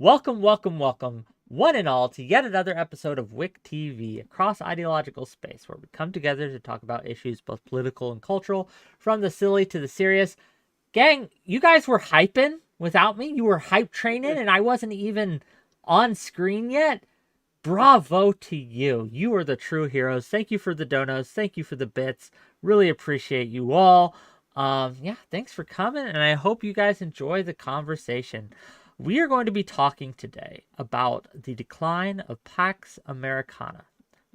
Welcome, welcome, welcome, one and all, to yet another episode of WhickTV, a cross-ideological space where we come together to talk about issues both political and cultural, from the silly to the serious. Gang, you guys were hyping without me. You were hype training, and I wasn't even on screen yet. Bravo to you. You are the true heroes. Thank you for the donos. Thank you for the bits. Really appreciate you all. Yeah, thanks for coming, and I hope you guys enjoy the conversation. We are going to be talking today about the decline of Pax Americana.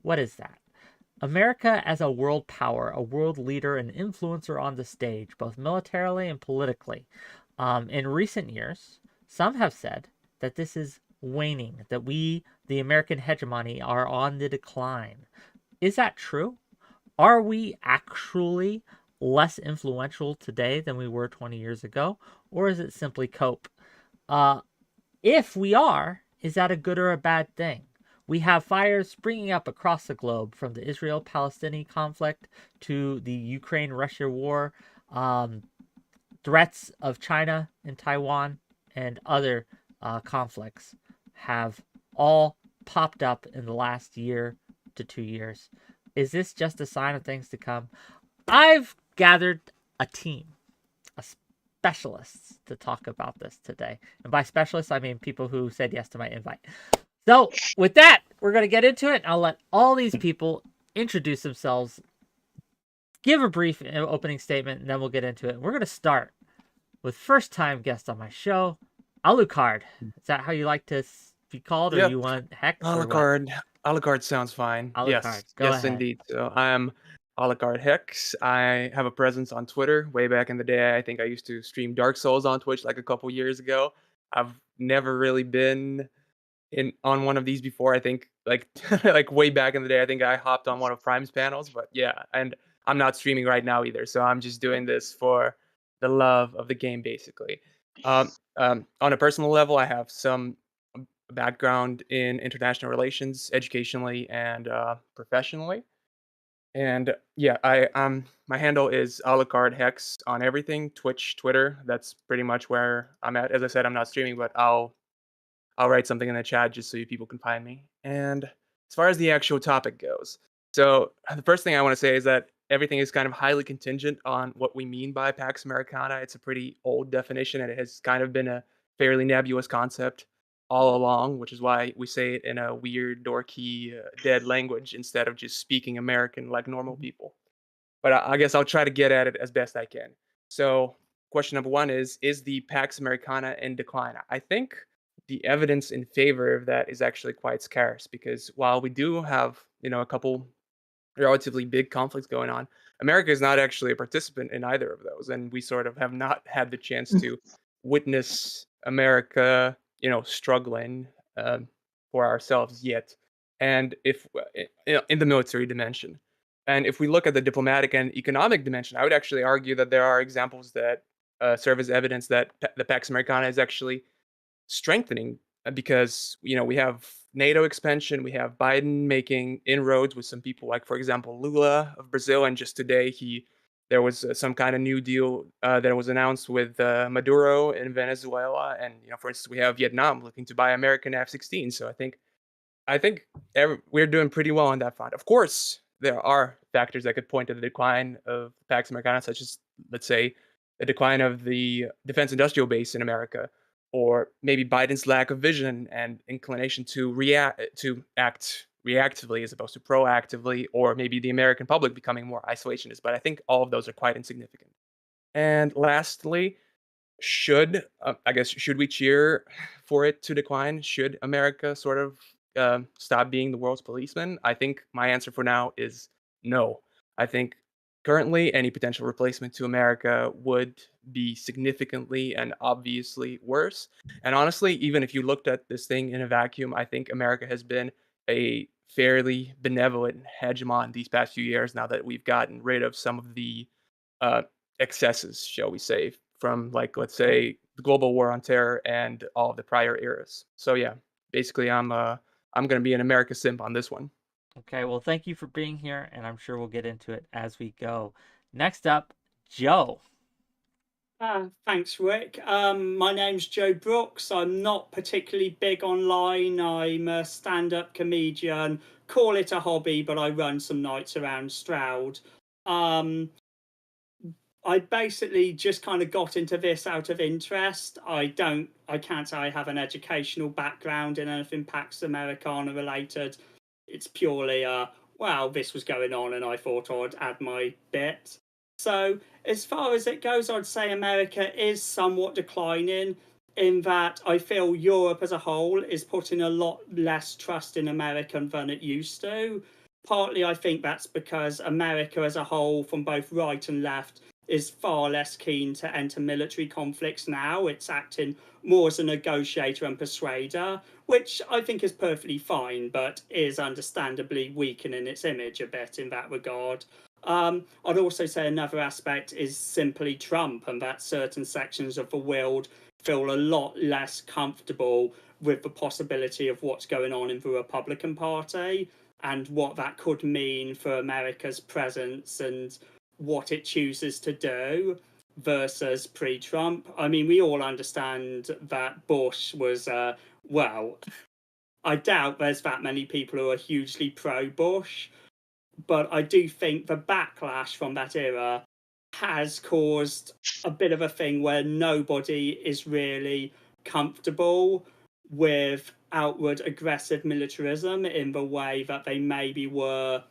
What is that? America as a world power, a world leader and influencer on the stage, both militarily and politically. In recent years, some have said that this is waning, that we, the American hegemony, are on the decline. Is that true? Are we actually less influential today than we were 20 years ago? Or is it simply cope? If we are, is that a good or a bad thing? We have fires springing up across the globe, from the Israel-Palestinian conflict to the Ukraine-Russia war, threats of China and Taiwan and other conflicts have all popped up in the last year to 2 years. Is this just a sign of things to come? I've gathered a team, specialists, to talk about this today. And by specialists, I mean people who said yes to my invite. So with that, we're going to get into it. I'll let all these people introduce themselves, give a brief opening statement, and then we'll get into it. We're going to start with first-time guest on my show, 𝕾𝖍𝖎𝖙. Is that how you like to be called, or Yep. you want Hex? 𝕾𝖍𝖎𝖙 sounds fine. 𝕾𝖍𝖎𝖙. Go Yes, ahead. indeed. So I'm 𝕾𝖍𝖎𝖙. I have a presence on Twitter. Way back in the day, I think I used to stream Dark Souls on Twitch like a couple years ago. I've never really been on one of these before. I think like like way back in the day, I think I hopped on one of Prime's panels. But yeah, and I'm not streaming right now either. So I'm just doing this for the love of the game, basically. On a personal level, I have some background in international relations, educationally and professionally. And yeah, my handle is 𝕾𝖎𝖎𝖙 on everything, Twitch, Twitter. That's pretty much where I'm at. As I said, I'm not streaming, but I'll write something in the chat just so you people can find me. And as far as the actual topic goes, so the first thing I want to say is that everything is kind of highly contingent on what we mean by Pax Americana. It's a pretty old definition, and it has kind of been a fairly nebulous concept all along, which is why we say it in a weird, dorky, dead language instead of just speaking American like normal people. But I guess I'll try to get at it as best I can. So, question number one is the Pax Americana in decline? I think the evidence in favor of that is actually quite scarce, because while we do have, a couple relatively big conflicts going on, America is not actually a participant in either of those, and we sort of have not had the chance to witness America, struggling for ourselves yet. And if in the military dimension, and if we look at the diplomatic and economic dimension, I would actually argue that there are examples that serve as evidence that the Pax Americana is actually strengthening, because we have NATO expansion, we have Biden making inroads with some people like, for example, Lula of Brazil, and just today there was some kind of new deal that was announced with Maduro in Venezuela, and for instance, we have Vietnam looking to buy American F-16. So I think we're doing pretty well on that front. Of course, there are factors that could point to the decline of Pax Americana, such as, let's say, the decline of the defense industrial base in America, or maybe Biden's lack of vision and inclination to act reactively as opposed to proactively, or maybe the American public becoming more isolationist. But I think all of those are quite insignificant. And lastly, should we cheer for it to decline? Should America sort of stop being the world's policeman? I think my answer for now is no. I think currently any potential replacement to America would be significantly and obviously worse. And honestly, even if you looked at this thing in a vacuum, I think America has been a fairly benevolent hegemon these past few years, now that we've gotten rid of some of the uh, excesses, shall we say, from, like, let's say, the global war on terror and all of the prior eras. So yeah, basically, I'm gonna be an America simp on this one. Okay, well, thank you for being here, and I'm sure we'll get into it as we go. Next up, Joe. Thanks, Rick. My name's Joe Brooks. I'm not particularly big online. I'm a stand-up comedian. Call it a hobby, but I run some nights around Stroud. Um, I basically just kind of got into this out of interest. I can't say I have an educational background in anything Pax Americana related. It's purely, well, this was going on and I thought I'd add my bit. So, as far as it goes, I'd say America is somewhat declining in that I feel Europe as a whole is putting a lot less trust in America than it used to. Partly, I think that's because America as a whole, from both right and left, is far less keen to enter military conflicts now. It's acting more as a negotiator and persuader, which I think is perfectly fine, but is understandably weakening its image a bit in that regard. I'd also say another aspect is simply Trump, and that certain sections of the world feel a lot less comfortable with the possibility of what's going on in the Republican Party and what that could mean for America's presence and what it chooses to do versus pre-Trump. I mean, we all understand that Bush was, well, I doubt there's that many people who are hugely pro-Bush, but I do think the backlash from that era has caused a bit of a thing where nobody is really comfortable with outward aggressive militarism in the way that they maybe were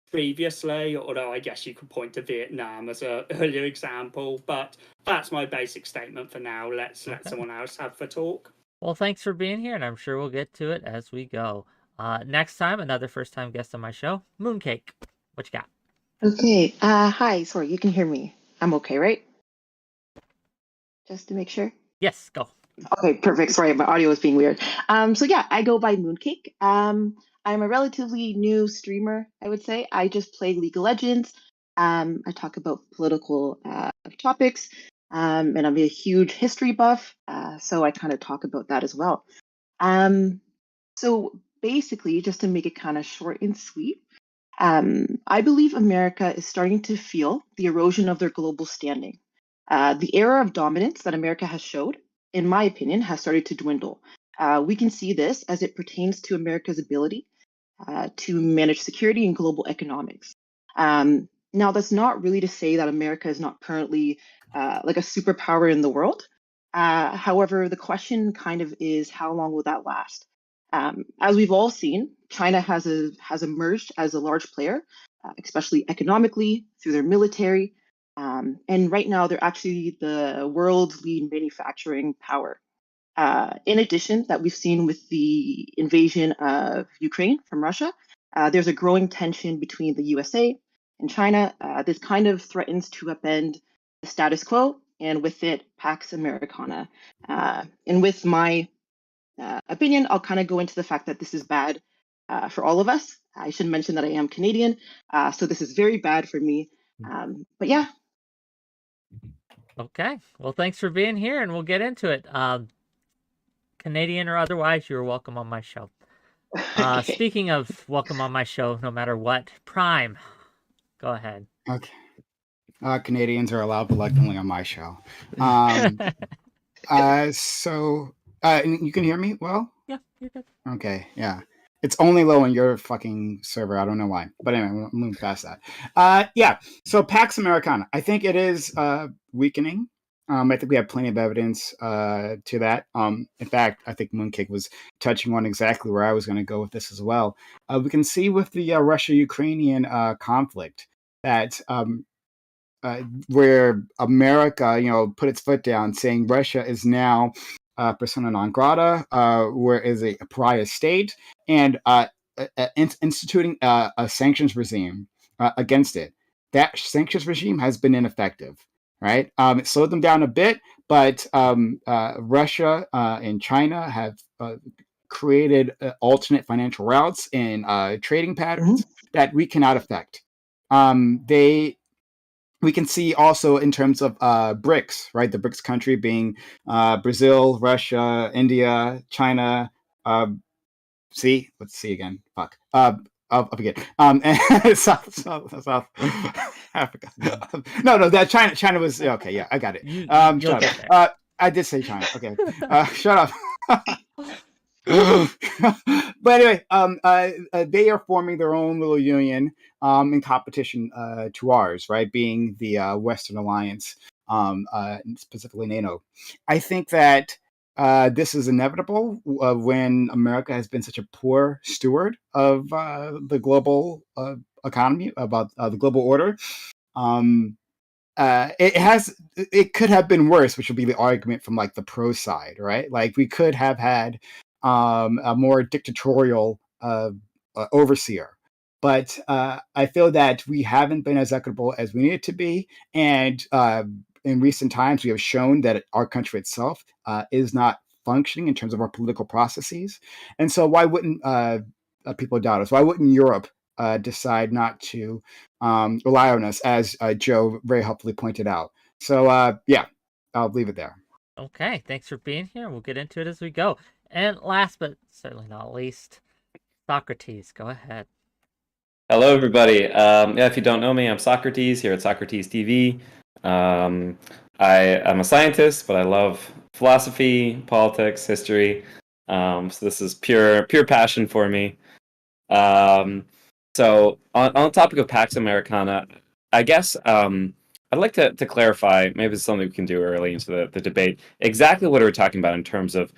previously, although I guess you could point to Vietnam as an earlier example. But that's my basic statement for now. Let's let someone else have the talk. Well, thanks for being here, and I'm sure we'll get to it as we go. Next time, another first-time guest on my show, Mooncake. What you got? Okay. Hi. Sorry, you can hear me. I'm okay, right? Just to make sure. Yes, go. Okay, perfect. Sorry, my audio is being weird. So yeah, I go by Mooncake. I'm a relatively new streamer, I would say. I just play League of Legends. I talk about political topics, and I'm a huge history buff, so I kind of talk about that as well. So basically, just to make it kind of short and sweet, I believe America is starting to feel the erosion of their global standing. The era of dominance that America has showed, in my opinion, has started to dwindle. We can see this as it pertains to America's ability to manage security and global economics. Now, that's not really to say that America is not currently like a superpower in the world. However, the question kind of is how long will that last? As we've all seen, China has emerged as a large player, especially economically through their military, and right now they're actually the world's lead manufacturing power. In addition, that we've seen with the invasion of Ukraine from Russia, there's a growing tension between the USA and China. This kind of threatens to upend the status quo, and with it, Pax Americana. And with my opinion, I'll kind of go into the fact that this is bad for all of us. I should mention that I am Canadian, so this is very bad for me. But yeah. Okay. Well, thanks for being here, and we'll get into it. Canadian or otherwise, you're welcome on my show. Okay. Speaking of welcome on my show, no matter what, Prime, go ahead. Okay. Canadians are allowed reluctantly on my show. So you can hear me well? Yeah, you're good. Okay, yeah. It's only low on your fucking server. I don't know why. But anyway, we'll move past that. Yeah, so Pax Americana. I think it is weakening. I think we have plenty of evidence to that. In fact, I think Mooncake was touching on exactly where I was going to go with this as well. We can see with the Russia-Ukrainian conflict that where America, put its foot down, saying Russia is now persona non grata, where is a pariah state, and instituting a sanctions regime against it. That sanctions regime has been ineffective, right? It slowed them down a bit, but Russia and China have created alternate financial routes and trading patterns that we cannot affect. We can see also in terms of BRICS, right? The BRICS country being Brazil, Russia, India, China. Let's see again. forget. And South Africa. No, that China was okay. Yeah, I got it. You'll Shut get there. up. I did say China. Okay. Shut up. But anyway, they are forming their own little union in competition to ours, right? Being the Western Alliance, specifically NATO. I think that this is inevitable when America has been such a poor steward of the global economy, about the global order. It could have been worse, which would be the argument from like the pro side, right? Like we could have had a more dictatorial overseer. But I feel that we haven't been as equitable as we needed to be. And in recent times, we have shown that our country itself is not functioning in terms of our political processes. And so why wouldn't people doubt us? Why wouldn't Europe decide not to rely on us, as Joe very helpfully pointed out? So, yeah, I'll leave it there. Okay, thanks for being here. We'll get into it as we go. And last but certainly not least, Socrates, go ahead. Hello, everybody. If you don't know me, I'm Socrates here at 𝕵𝖎𝖙 I'm a scientist, but I love philosophy, politics, history. So this is pure passion for me. So on the topic of Pax Americana, I guess I'd like to clarify, maybe it's something we can do early into the debate, exactly what we're talking about in terms of,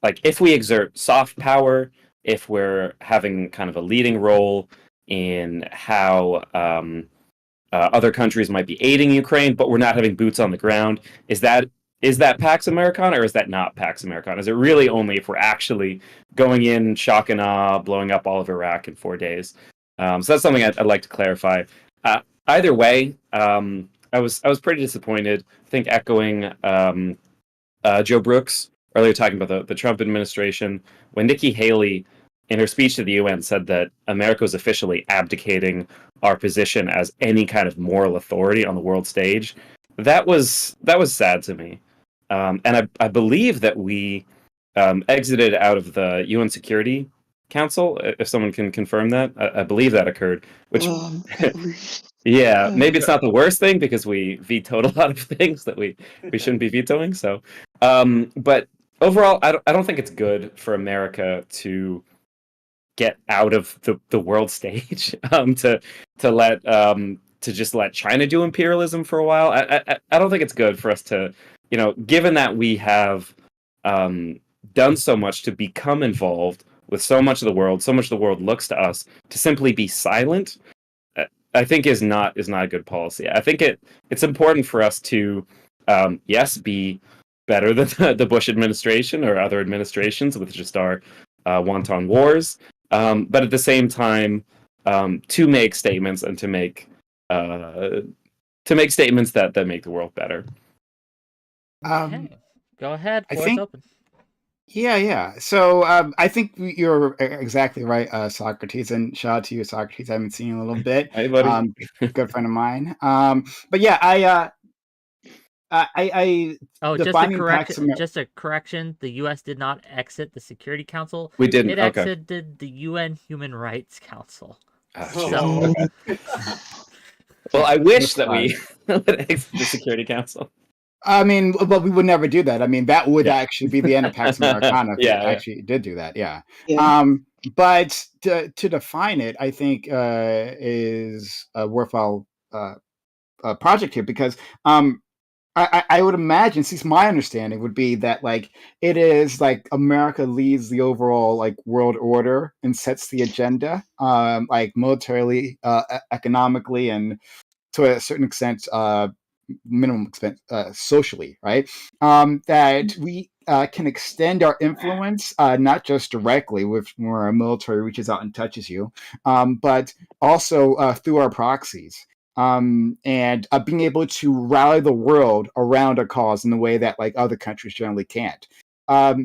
like, if we exert soft power, if we're having kind of a leading role in how other countries might be aiding Ukraine, but we're not having boots on the ground. Is that Pax Americana, or is that not Pax Americana? Is it really only if we're actually going in, shock and awe, blowing up all of Iraq in 4 days? So that's something I'd like to clarify. Either way, I was pretty disappointed. I think echoing Joe Brooks earlier, talking about the Trump administration, when Nikki Haley, in her speech to the UN, said that America was officially abdicating our position as any kind of moral authority on the world stage. That was sad to me. And I believe that we exited out of the UN Security Council, if someone can confirm that. I believe that occurred, which yeah, maybe it's not the worst thing because we vetoed a lot of things that we shouldn't be vetoing. So, but overall, I don't think it's good for America to get out of the world stage, to just let China do imperialism for a while. I don't think it's good for us to, given that we have done so much to become involved with so much of the world looks to us, to simply be silent, I think is not a good policy. I think it's important for us to, yes, be better than the Bush administration or other administrations with just our wanton wars, but at the same time, to make statements and to make statements that make the world better. Okay. Go ahead. Floor's open. Yeah. So I think you're exactly right, Socrates, and shout out to you, Socrates. I haven't seen you in a little bit. Hey, buddy. Good friend of mine. But yeah, I just a correction. The U.S. did not exit the Security Council. We didn't. It exited the UN Human Rights Council. Well, I wish that we would exit the Security Council. I mean, but we would never do that. I mean, that would actually be the end of Pax Americana if we actually did do that. Yeah. But to define it, I think is a worthwhile project here, because I would imagine, since my understanding would be that, like, it is like America leads the overall, like, world order and sets the agenda, like militarily, economically, and to a certain extent, minimum expense, socially, right? That we can extend our influence, not just directly when our military reaches out and touches you, but also through our proxies. And being able to rally the world around a cause in the way that, like, other countries generally can't.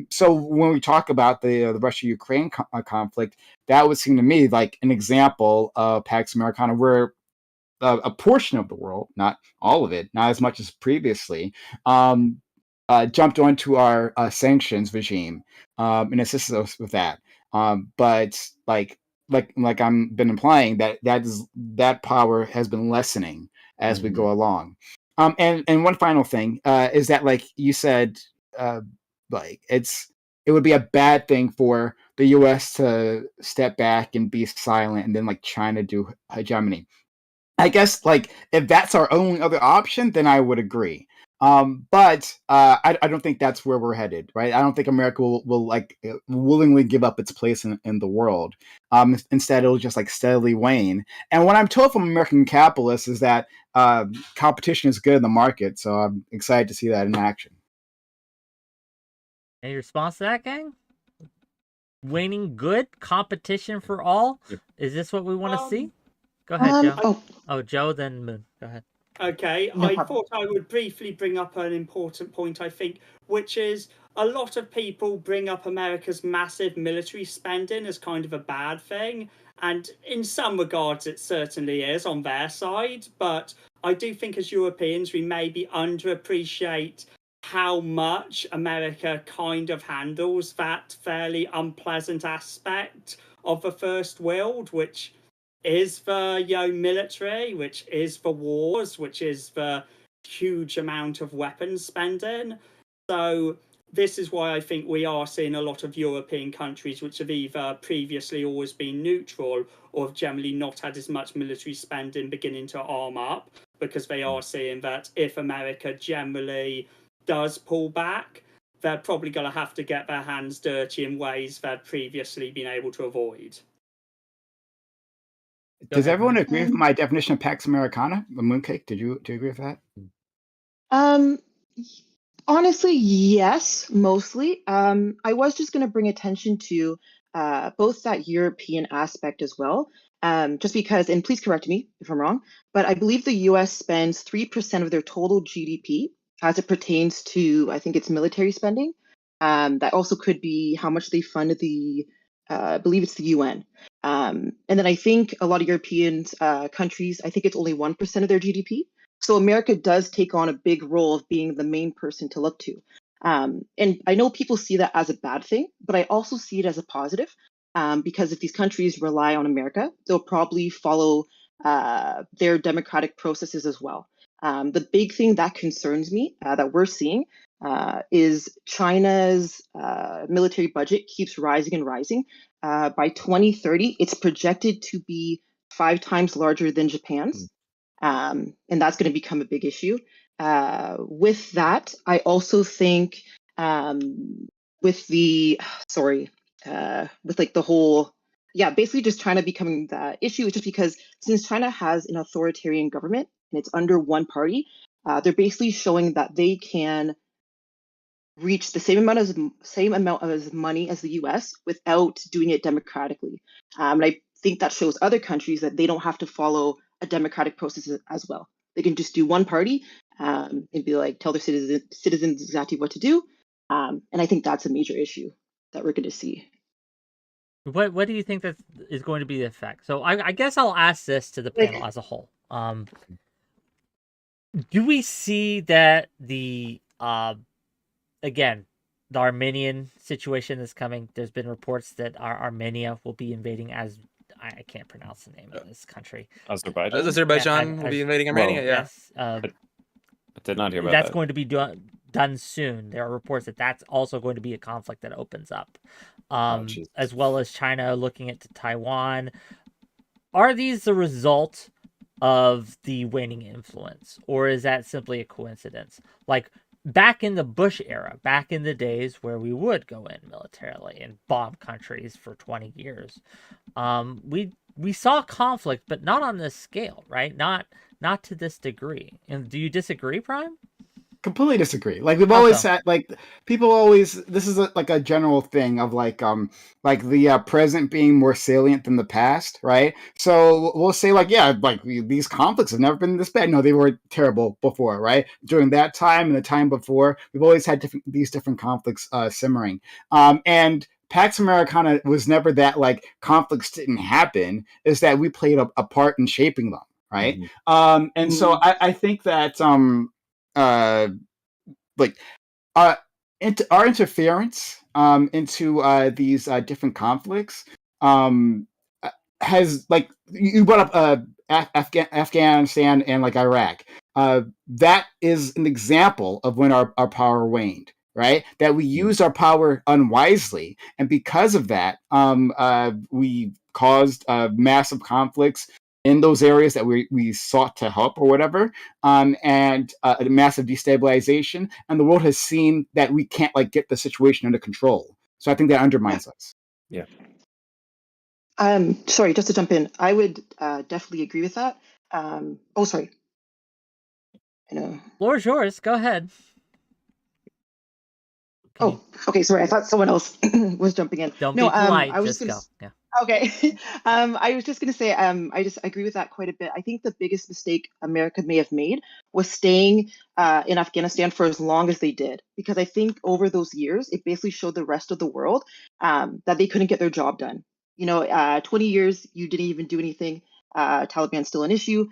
So when we talk about the Russia-Ukraine conflict, that would seem to me like an example of Pax Americana, where a portion of the world, not all of it, not as much as previously, jumped onto our sanctions regime and assisted us with that. But, like, like I'm been implying that power has been lessening as we go along. And one final thing is that, like you said, like it would be a bad thing for the U.S. to step back and be silent, and then like China do hegemony. I guess like if that's our only other option, then I would agree. But I don't think that's where we're headed, right? I don't think America will like willingly give up its place in the world. Instead, it'll just like steadily wane. And what I'm told from American capitalists is that competition is good in the market. So I'm excited to see that in action. Any response to that, gang? Waning good? Competition for all? Is this what we want to see? Go ahead, Joe. Oh, Joe, then Moon. Go ahead. Okay, No I problem. thought I would briefly bring up an important point, I think, which is a lot of people bring up America's massive military spending as kind of a bad thing. And in some regards, it certainly is on their side. But I do think as Europeans, we maybe underappreciate how much America kind of handles that fairly unpleasant aspect of the First World, which is the military, which is the wars, which is the huge amount of weapons spending. So this is why I think we are seeing a lot of European countries which have either previously always been neutral or have generally not had as much military spending beginning to arm up, because they are seeing that if America generally does pull back, they're probably going to have to get their hands dirty in ways they've previously been able to avoid. Does everyone agree with my definition of Pax Americana, the mooncake? Do you agree with that? Honestly, yes, mostly. I was just going to bring attention to both that European aspect as well, just because, and please correct me if I'm wrong, but I believe the US spends 3% of their total GDP as it pertains to, I think it's military spending. That also could be how much they fund I believe it's the UN. And then I think a lot of European countries, I think it's only 1% of their GDP. So America does take on a big role of being the main person to look to. And I know people see that as a bad thing, but I also see it as a positive, because if these countries rely on America, they'll probably follow their democratic processes as well. The big thing that concerns me that we're seeing is China's military budget keeps rising and rising. By 2030, it's projected to be 5 times larger than Japan's. And that's going to become a big issue. With that, I also think with like the whole, basically just China becoming the issue is just because since China has an authoritarian government and it's under one party, they're basically showing that they can reach the same amount of money as the U.S. without doing it democratically. And I think that shows other countries that they don't have to follow a democratic process as well. They can just do one party and be like, tell their citizens exactly what to do. And I think that's a major issue that we're going to see. What do you think that is going to be the effect? So I guess I'll ask this to the panel as a whole. Do we see that the again, the Armenian situation is coming? There's been reports that Armenia will be invading, as I can't pronounce the name of this country. Azerbaijan will be invading Armenia. Yes. I did not hear about that's that. going to be done soon. There are reports that that's also going to be a conflict that opens up, as well as China looking at Taiwan. Are these the result of the waning influence, or is that simply a coincidence? Like back in the Bush era, back in the days where we would go in militarily and bomb countries for 20 years, we saw conflict, but not on this scale, right? Not to this degree. And do you disagree, Prime? Completely disagree. Like we've always had, like people always. This is like a general thing of like the present being more salient than the past, right? So we'll say like these conflicts have never been this bad. No, they were terrible before, right? During that time and the time before, we've always had these different conflicts simmering. And Pax Americana was never that like conflicts didn't happen. Is that we played a part in shaping them, right? And so I think that our interference into these different conflicts has, like, you brought up Afghanistan and like Iraq. That is an example of when our power waned, right? That we used our power unwisely, and because of that, we caused massive conflicts in those areas that we sought to help or whatever, and a massive destabilization. And the world has seen that we can't like get the situation under control. So I think that undermines us. Yeah. Sorry, just to jump in, I would definitely agree with that. Sorry. I know. Floor is yours. Go ahead. Okay. Sorry, I thought someone else was jumping in. Don't be polite. I was just gonna, go. Yeah. Okay. I was just going to say, I just agree with that quite a bit. I think the biggest mistake America may have made was staying in Afghanistan for as long as they did, because I think over those years, it basically showed the rest of the world that they couldn't get their job done. 20 years, you didn't even do anything. Taliban's still an issue.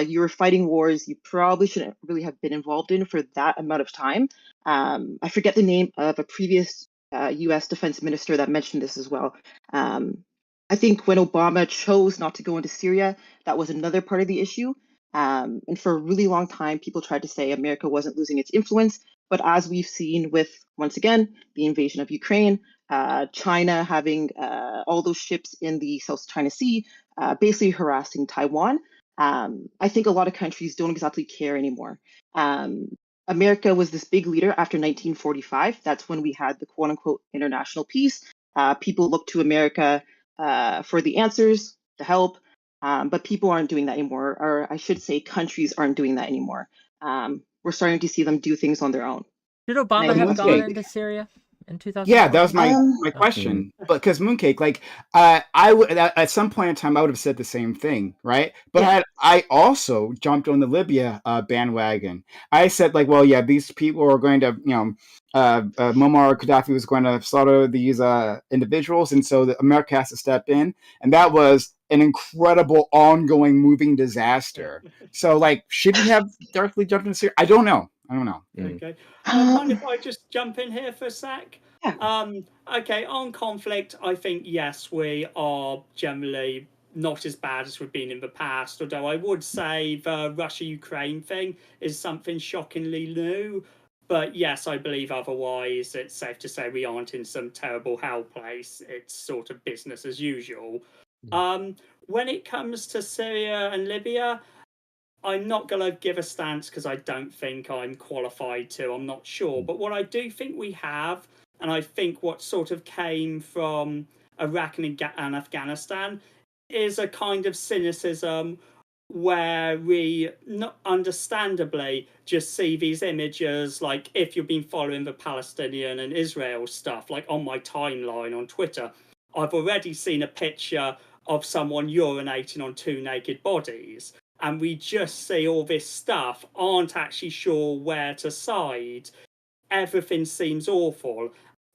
You were fighting wars you probably shouldn't really have been involved in for that amount of time. I forget the name of a previous U.S. defense minister that mentioned this as well. I think when Obama chose not to go into Syria, that was another part of the issue. And for a really long time, people tried to say America wasn't losing its influence. But as we've seen with, once again, the invasion of Ukraine, China having all those ships in the South China Sea, basically harassing Taiwan, I think a lot of countries don't exactly care anymore. America was this big leader after 1945. That's when we had the quote unquote international peace. People looked to America for the answers, the help, but people aren't doing that anymore, or I should say countries aren't doing that anymore. We're starting to see them do things on their own. Did Obama have gone into Syria in 2000? Yeah, that was my question. But because Mooncake, like, I would at some point in time I would have said the same thing, right? But I also jumped on the Libya bandwagon. I said, like, well, yeah, these people are going to, Muammar Gaddafi was going to slaughter these individuals, and so America has to step in, and that was an incredible ongoing moving disaster. So, like, should we have directly jumped into Syria? I don't know. Okay. Mind if I just jump in here for a sec? Yeah. Okay, on conflict, I think, yes, we are generally not as bad as we've been in the past, although I would say the Russia-Ukraine thing is something shockingly new. But yes, I believe otherwise it's safe to say we aren't in some terrible hell place. It's sort of business as usual. When it comes to Syria and Libya, I'm not going to give a stance because I don't think I'm qualified to. I'm not sure. But what I do think we have, and I think what sort of came from Iraq and Afghanistan, is a kind of cynicism where we understandably just see these images, like if you've been following the Palestinian and Israel stuff, like on my timeline on Twitter, I've already seen a picture of someone urinating on two naked bodies. And we just see all this stuff, aren't actually sure where to side. Everything seems awful.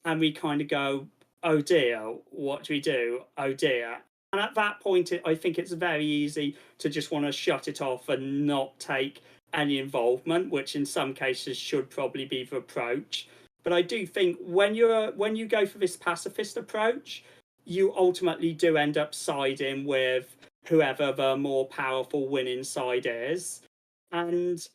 And we kind of go, oh dear, what do we do? Oh dear. And at that point, I think it's very easy to just want to shut it off and not take any involvement, which in some cases should probably be the approach. But I do think when you go for this pacifist approach, you ultimately do end up siding with whoever the more powerful winning side is. And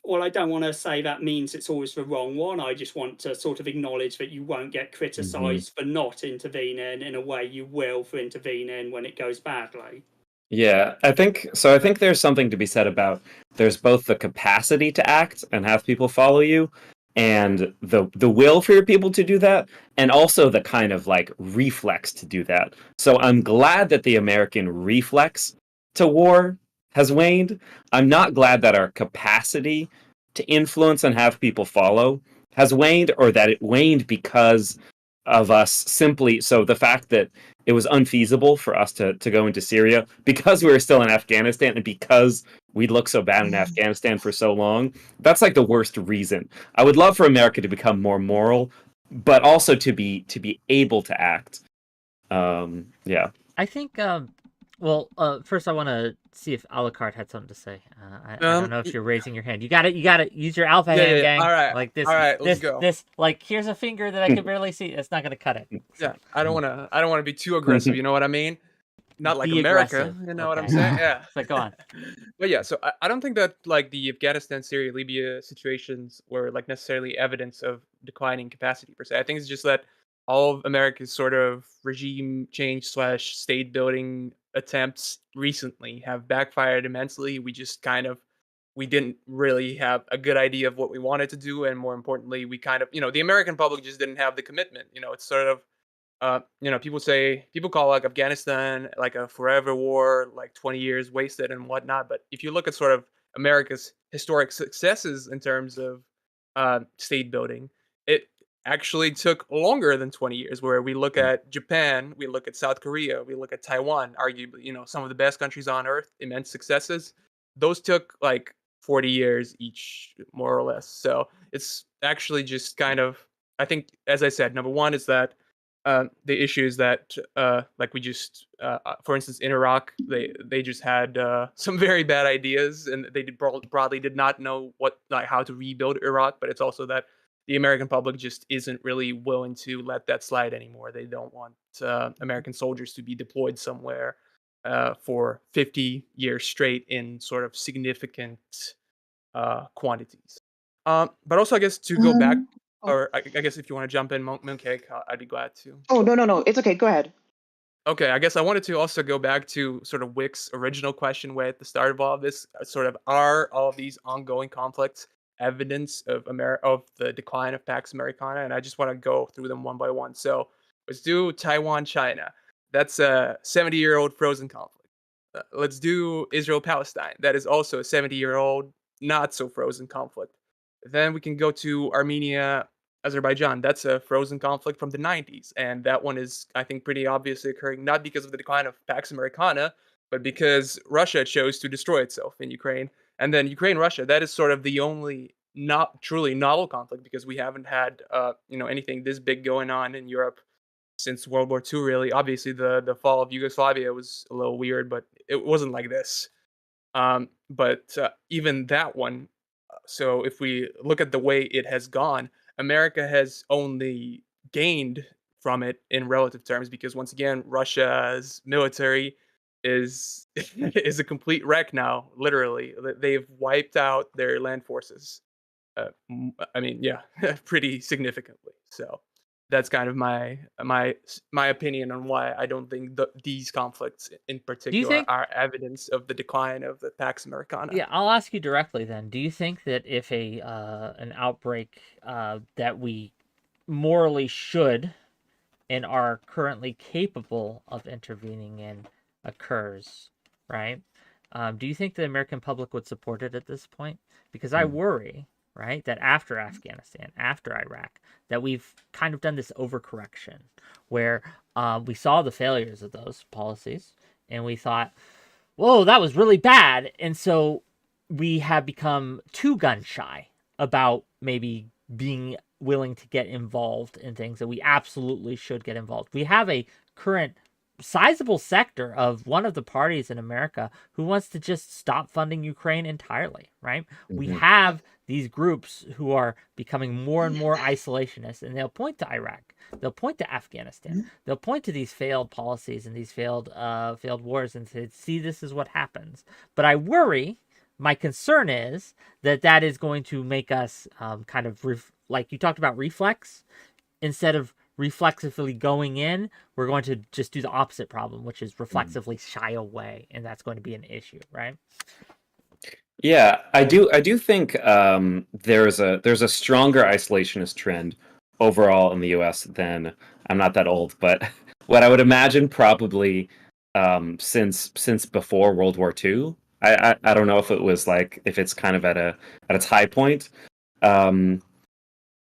well, I don't want to say that means it's always the wrong one. I just want to sort of acknowledge that you won't get criticized for not intervening in a way you will for intervening when it goes badly. Yeah, I think there's something to be said about there's both the capacity to act and have people follow you, and the will for your people to do that, and also the kind of like reflex to do that. So I'm glad that the American reflex to war has waned. I'm not glad that our capacity to influence and have people follow has waned, or that it waned because of us simply. So the fact that it was unfeasible for us to go into Syria because we were still in Afghanistan, and because we'd looked so bad in Afghanistan for so long, that's like the worst reason. I would love for America to become more moral, but also to be able to act. Yeah. I think, first I want to see if 𝕖𝖓 had something to say. I don't know if you're raising your hand. You got to use your alpha hand, gang. All right. Like this. All right, let's go. This, like, here's a finger that I can barely see. It's not going to cut it. Yeah, I don't want to be too aggressive. You know what I mean? not like Be America. aggressive. You know what I'm Okay. saying? Yeah. So go on. But yeah, so I don't think that like the Afghanistan, Syria, Libya situations were like necessarily evidence of declining capacity per se. I think it's just that all of America's sort of regime change slash state building attempts recently have backfired immensely. We just kind of we didn't really have a good idea of what we wanted to do, and more importantly, we kind of the American public just didn't have the commitment. It's sort of people call like Afghanistan like a forever war, like 20 years wasted and whatnot. But if you look at sort of America's historic successes in terms of state building, it actually took longer than 20 years. Where we look at Japan, we look at South Korea, we look at Taiwan, arguably, some of the best countries on earth, immense successes. Those took like 40 years each, more or less. So it's actually just kind of, I think, as I said, number one is that the issue is that, like we just, for instance, in Iraq, they just had some very bad ideas, and they broadly did not know how to rebuild Iraq. But it's also that the American public just isn't really willing to let that slide anymore. They don't want American soldiers to be deployed somewhere for 50 years straight in sort of significant quantities. But also, I guess to go back. Oh, Or I guess if you want to jump in, Mooncake, I'd be glad to. no. It's okay. Go ahead. Okay, I guess I wanted to also go back to sort of 𝕬𝖎's original question way at the start of all of this. Sort of, are all of these ongoing conflicts evidence of the decline of Pax Americana? And I just want to go through them one by one. So let's do Taiwan, China. That's a 70-year-old frozen conflict. Let's do Israel-Palestine. That is also a 70-year-old not so frozen conflict. Then we can go to Armenia, Azerbaijan. That's a frozen conflict from the 90s. And that one is, I think, pretty obviously occurring not because of the decline of Pax Americana, but because Russia chose to destroy itself in Ukraine. And then Ukraine-Russia, that is sort of the only not truly novel conflict, because we haven't had anything this big going on in Europe since World War II, really. Obviously, the fall of Yugoslavia was a little weird, but it wasn't like this. But even that one, so if we look at the way it has gone, America has only gained from it in relative terms, because once again, Russia's military is is a complete wreck now. Literally, they've wiped out their land forces. I mean, yeah, pretty significantly. So that's kind of my opinion on why I don't think these conflicts in particular are evidence of the decline of the Pax Americana. Yeah, I'll ask you directly then. Do you think that if an outbreak that we morally should and are currently capable of intervening in occurs, right? Do you think the American public would support it at this point? Because I worry, right, that after Afghanistan, after Iraq, that we've kind of done this overcorrection where we saw the failures of those policies and we thought, whoa, that was really bad. And so we have become too gun shy about maybe being willing to get involved in things that we absolutely should get involved. We have a current sizable sector of one of the parties in America who wants to just stop funding Ukraine entirely, right? Mm-hmm. We have these groups who are becoming more and more isolationist, and they'll point to Iraq, they'll point to Afghanistan, they'll point to these failed policies and these failed wars and say, see, this is what happens. But I worry, my concern is that is going to make us kind of, like you talked about, reflex. Instead of reflexively going in, we're going to just do the opposite problem, which is reflexively shy away, and that's going to be an issue, right? Yeah, I do think there's a stronger isolationist trend overall in the U.S. than, I'm not that old, but what I would imagine probably since before World War II. I don't know if it's kind of at its high point, and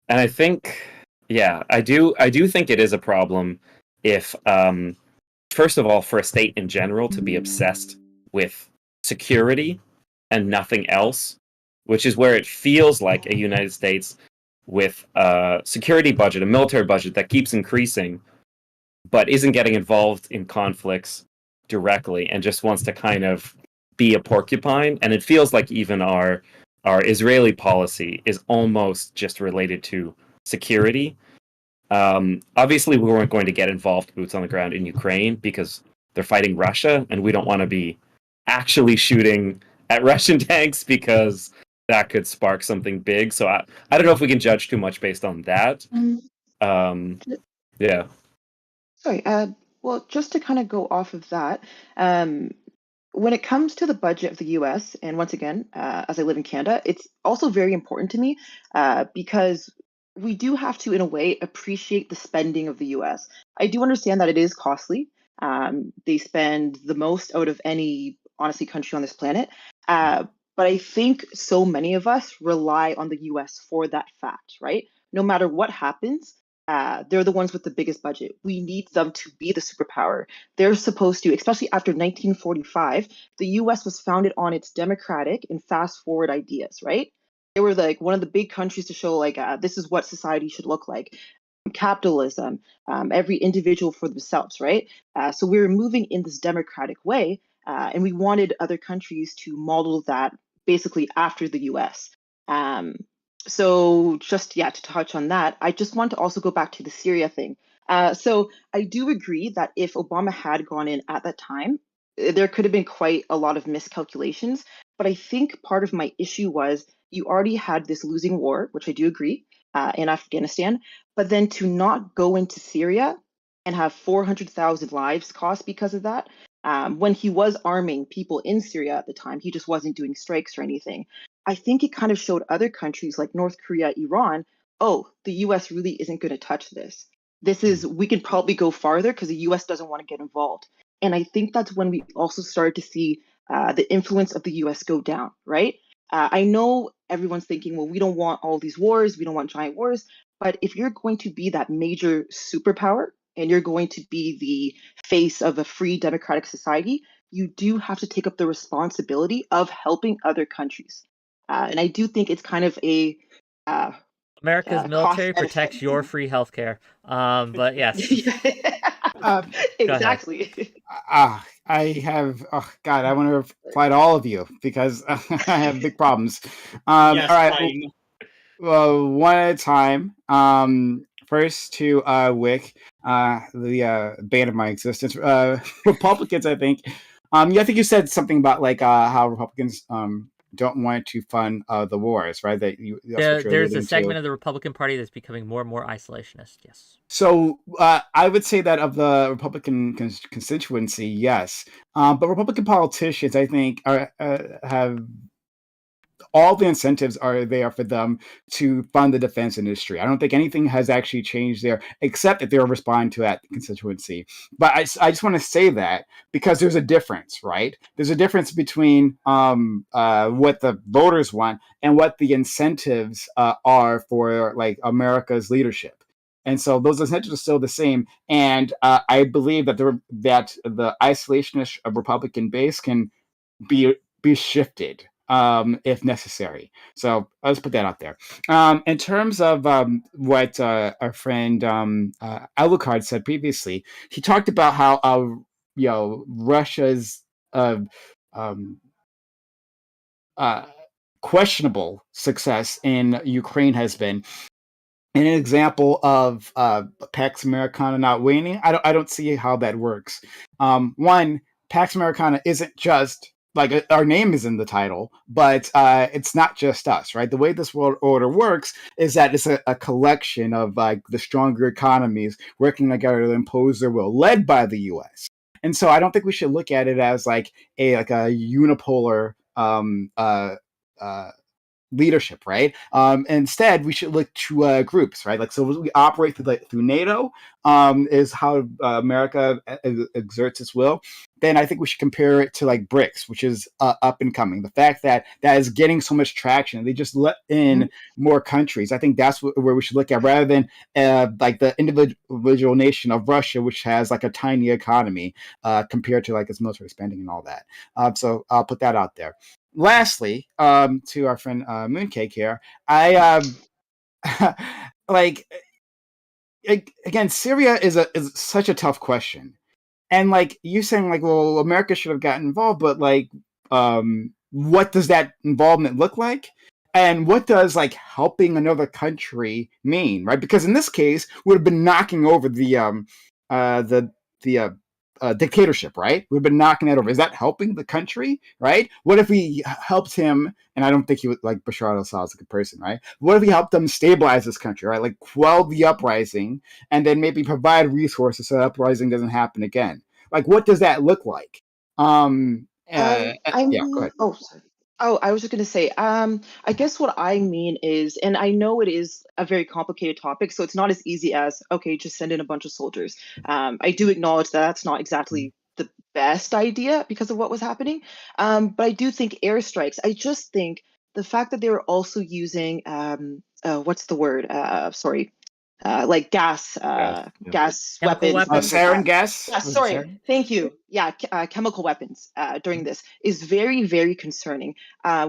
I think. Yeah, I do think it is a problem if, first of all, for a state in general to be obsessed with security and nothing else, which is where it feels like a United States with a security budget, a military budget that keeps increasing, but isn't getting involved in conflicts directly and just wants to kind of be a porcupine. And it feels like even our Israeli policy is almost just related to security. Obviously, we weren't going to get involved boots on the ground in Ukraine because they're fighting Russia, and we don't want to be actually shooting at Russian tanks because that could spark something big. So I don't know if we can judge too much based on that. Yeah. Sorry. Well, just to kind of go off of that, when it comes to the budget of the US, and once again, as I live in Canada, it's also very important to me because we do have to, in a way, appreciate the spending of the US. I do understand that it is costly. They spend the most out of any, honestly, country on this planet. But I think so many of us rely on the US for that fact, right? No matter what happens, they're the ones with the biggest budget. We need them to be the superpower. They're supposed to, especially after 1945, the US was founded on its democratic and fast forward ideas, right? They were like one of the big countries to show like this is what society should look like. Capitalism, every individual for themselves, right? So we were moving in this democratic way, and we wanted other countries to model that basically after the US. So just to touch on that, I just want to also go back to the Syria thing. So I do agree that if Obama had gone in at that time, there could have been quite a lot of miscalculations. But I think part of my issue was you already had this losing war, which I do agree, in Afghanistan, but then to not go into Syria and have 400,000 lives cost because of that, when he was arming people in Syria at the time, he just wasn't doing strikes or anything. I think it kind of showed other countries like North Korea, Iran, oh, the US really isn't going to touch this. We can probably go farther because the US doesn't want to get involved. And I think that's when we also started to see the influence of the US go down, right? I know everyone's thinking, well, we don't want all these wars, we don't want giant wars. But if you're going to be that major superpower and you're going to be the face of a free democratic society, you do have to take up the responsibility of helping other countries. And I do think it's kind of a America's military cost protects your free healthcare. But yes. Exactly. I have, oh God, I want to reply to all of you because I have big problems. Yes, all right. same. Well, one at a time. First to Wick, the bane of my existence. Republicans, I think. I think you said something about like how Republicans don't want to fund the wars, right? That's what you're There's a alluding segment to. of the Republican Party that's becoming more and more isolationist. Yes. So I would say that of the Republican constituency, yes. But Republican politicians, I think, have all the incentives are there for them to fund the defense industry. I don't think anything has actually changed there, except that they're responding to that constituency. But I just want to say that because there's a difference, right? There's a difference between what the voters want and what the incentives are for like America's leadership. And so those incentives are still the same. And I believe that the isolationist Republican base can be shifted if necessary. So I'll just put that out there. In terms of what our friend Alucard said previously, he talked about how Russia's questionable success in Ukraine has been. And an example of Pax Americana not waning, I don't see how that works. One, Pax Americana isn't just like our name is in the title, but it's not just us, right? The way this world order works is that it's a collection of like the stronger economies working together to impose their will, led by the U.S. And so I don't think we should look at it as like a unipolar leadership, right? Instead, we should look to groups, right? Like, so we operate through NATO, is how America exerts its will. Then I think we should compare it to like BRICS, which is up and coming. The fact that is getting so much traction, they just let in more countries. I think that's where we should look at, rather than like the individual nation of Russia, which has like a tiny economy compared to like its military spending and all that. So I'll put that out there. Lastly, to our friend Mooncake here, I like again, Syria is such a tough question, and like you saying like, well, America should have gotten involved, but like, what does that involvement look like, and what does like helping another country mean, right? Because in this case, would have been knocking over the dictatorship, right? We've been knocking that over. Is that helping the country, right? What if we helped him? And I don't think he would like Bashar al-Assad as a good person, right? What if we helped them stabilize this country, right? Like quell the uprising and then maybe provide resources so the uprising doesn't happen again. Like, what does that look like? Yeah, go ahead. Oh, sorry. Oh, I was just going to say, I guess what I mean is, and I know it is a very complicated topic, so it's not as easy as, okay, just send in a bunch of soldiers. I do acknowledge that that's not exactly the best idea because of what was happening. But I do think airstrikes, I just think the fact that they were also using, what's the word? Sorry. Like gas Chemical weapons. weapons. Sarin gas? Yeah, Was it sorry. sarin? Thank you. Yeah, chemical weapons during this is very, very concerning.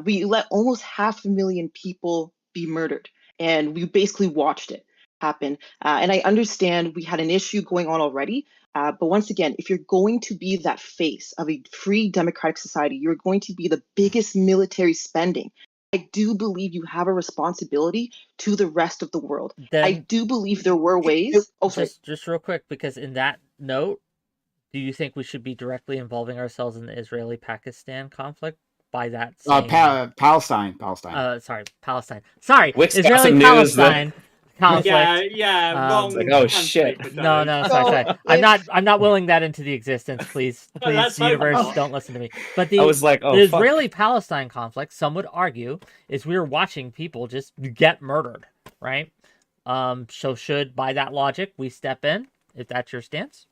We let almost 500,000 people be murdered, and we basically watched it happen. And I understand we had an issue going on already. But once again, if you're going to be that face of a free democratic society, you're going to be the biggest military spending. I do believe you have a responsibility to the rest of the world. I Then do believe there were ways. Oh, sorry. just real quick, because in that note, do you think we should be directly involving ourselves in the Israeli-Pakistan conflict by that same... Palestine. Sorry, Palestine. Sorry, Wick's got some Israeli-Palestine conflict. Yeah, wrong. Like, oh, country shit. for No, those. sorry. So I'm not willing that into the existence. Please, Let's hope universe, not. don't listen to me. But I was like, oh, the fuck. Israeli-Palestine conflict, some would argue, is we're watching people just get murdered, right? So should, by that logic, we step in, if that's your stance?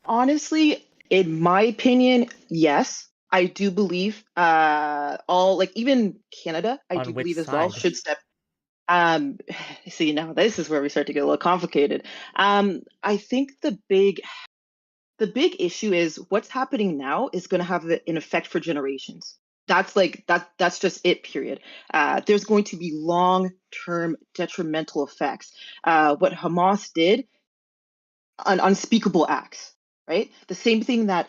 honestly, in my opinion, yes. I do believe even Canada, I On do which believe as well side? should step. See, now this is where we start to get a little complicated. I think the big issue is what's happening now is going to have an effect for generations. That's just it, period. There's going to be long-term detrimental effects. What Hamas did, unspeakable acts, right? The same thing that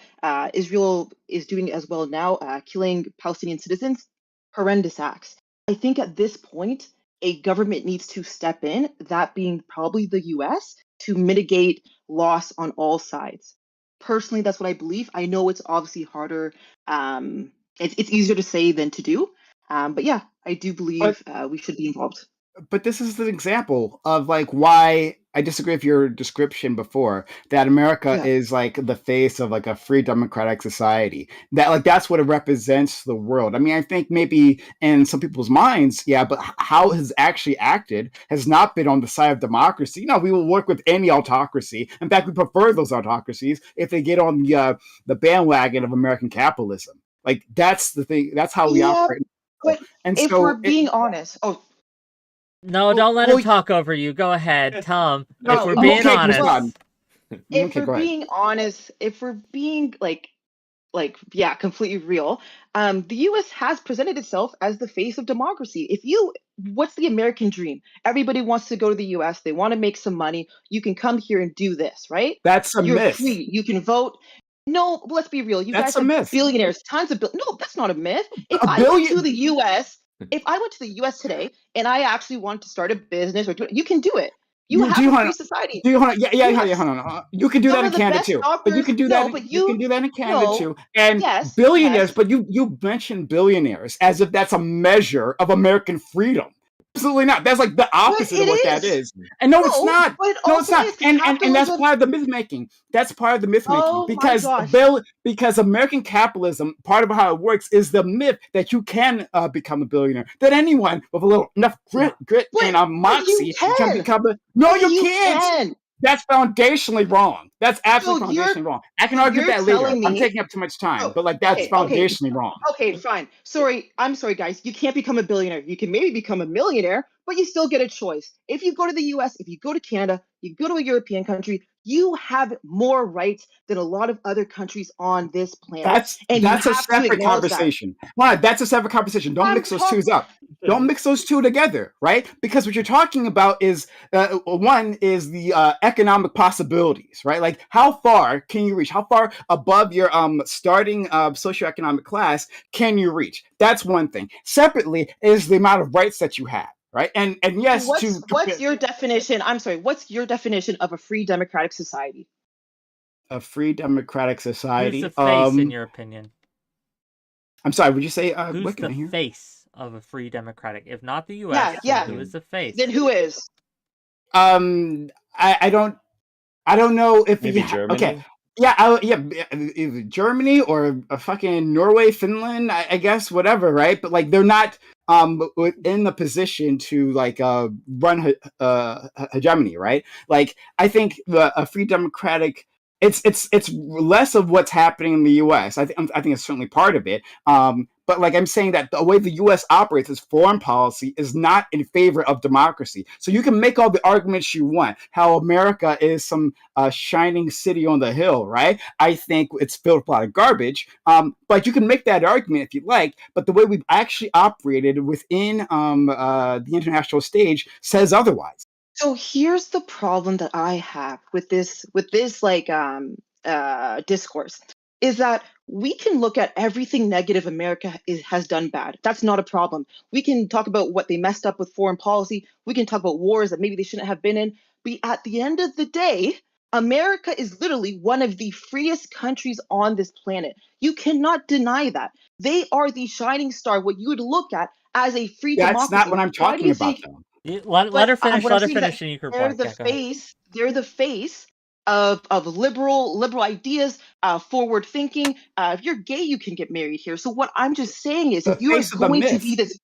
Israel is doing as well now, killing Palestinian citizens, horrendous acts. I think at this point, a government needs to step in, that being probably the US, to mitigate loss on all sides. Personally, that's what I believe. I know it's obviously harder. It's easier to say than to do. But yeah, I do believe we should be involved. But this is the example of like why I disagree with your description before that America Yeah. is like the face of like a free democratic society. That like that's what it represents to the world. I mean, I think maybe in some people's minds, yeah, but how it has actually acted has not been on the side of democracy. No, we will work with any autocracy. In fact, we prefer those autocracies if they get on the bandwagon of American capitalism. Like that's the thing. That's how we Yeah, operate. but And if so we're being honest, No, Well- don't let well, him talk over you. Go ahead, tell him. No, If we're okay, being okay, honest, Guzman. if Okay, we're go ahead. being honest, if we're being completely real, the US has presented itself as the face of democracy. What's the American dream? Everybody wants to go to the US, they want to make some money. You can come here and do this, right? That's a You're myth. free, you can vote. No, let's be real. You That's guys a have myth. billionaires, tons of no, that's not a myth. If A I went billion- to the US, today and I actually want to start a business you can do it. You have a free society. Hold on. Yes. Hold on. You can do Some that in of the Canada best too. But you doctors- can do no, that. but You can do that in Canada no, too. And yes, billionaires. yes. But you mentioned billionaires as if that's a measure of American freedom. Absolutely not. That's like the opposite of it what that is. is. And no, No, it's not. but it No, it's also not. is, 'cause And that's capitalism- part of the myth making. That's part of the myth making Oh my because gosh. because American capitalism, part of how it works is the myth that you can become a billionaire. That anyone with a little enough grit But and you moxie can can. become a. No, But you can't. can. That's foundationally wrong. That's absolutely So you're- foundationally wrong. I can so argue you're that later. telling I'm me- taking up too much time, Oh, but like that's okay. foundationally wrong. Okay, fine. I'm sorry, guys. You can't become a billionaire. You can maybe become a millionaire, but you still get a choice. If you go to the US, if you go to Canada, you go to a European country, you have more rights than a lot of other countries on this planet. That's and a you have to separate acknowledge conversation. Why? That's a separate conversation. Don't I'm mix those talk- two up. Don't mix those two together, right? Because what you're talking about is one is the economic possibilities, right? Like how far can you reach? How far above your starting socioeconomic class can you reach? That's one thing. Separately is the amount of rights that you have, right? And yes, What's your definition? I'm sorry. What's your definition of a free democratic society? a free democratic Who's society. the face, in your opinion? I'm sorry. Would you say Who's the here? face of a free democratic? If not the U.S., Yeah, then yeah. who is the face? Then who is? I don't know if Maybe okay. Germany. Yeah, either Germany or fucking Norway, Finland, I guess, whatever, right? But like they're not in the position to like run hegemony, right? Like I think a free democratic, it's less of what's happening in the U.S. I think it's certainly part of it. But like I'm saying that the way the U.S. operates its foreign policy is not in favor of democracy. So you can make all the arguments you want, how America is some shining city on the hill, right? I think it's filled with a lot of garbage. But you can make that argument if you like. But the way we've actually operated within the international stage says otherwise. So here's the problem that I have with this like discourse is that we can look at everything negative America has done bad. That's not a problem. We can talk about what they messed up with foreign policy. We can talk about wars that maybe they shouldn't have been in. But at the end of the day, America is literally one of the freest countries on this planet. You cannot deny that. They are the shining star, what you would look at as a free That's democracy. not what I'm Why do talking we about, say though. Let her finish. what Let I'm her saying is finish, that and you can they're reply. the Yeah, go ahead. face. They're the face of liberal ideas, forward thinking. If you're gay, you can get married here. So what I'm just saying is, The if you are face of the going to myth. be this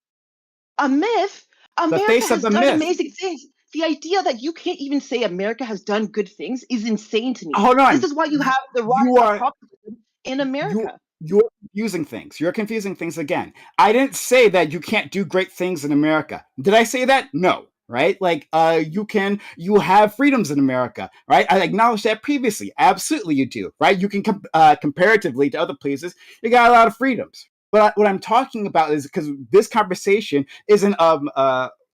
a myth, The America face of has the done myth. amazing things. The idea that you can't even say America has done good things is insane to me. Hold on. This is why you have the rise You of are populism in America. you're confusing things. You're confusing things again. I didn't say that you can't do great things in America. Did I say that? No. Right? Like you have freedoms in America, right? I acknowledged that previously. Absolutely you do, right? You can comparatively to other places, you got a lot of freedoms. But what I'm talking about is because this conversation isn't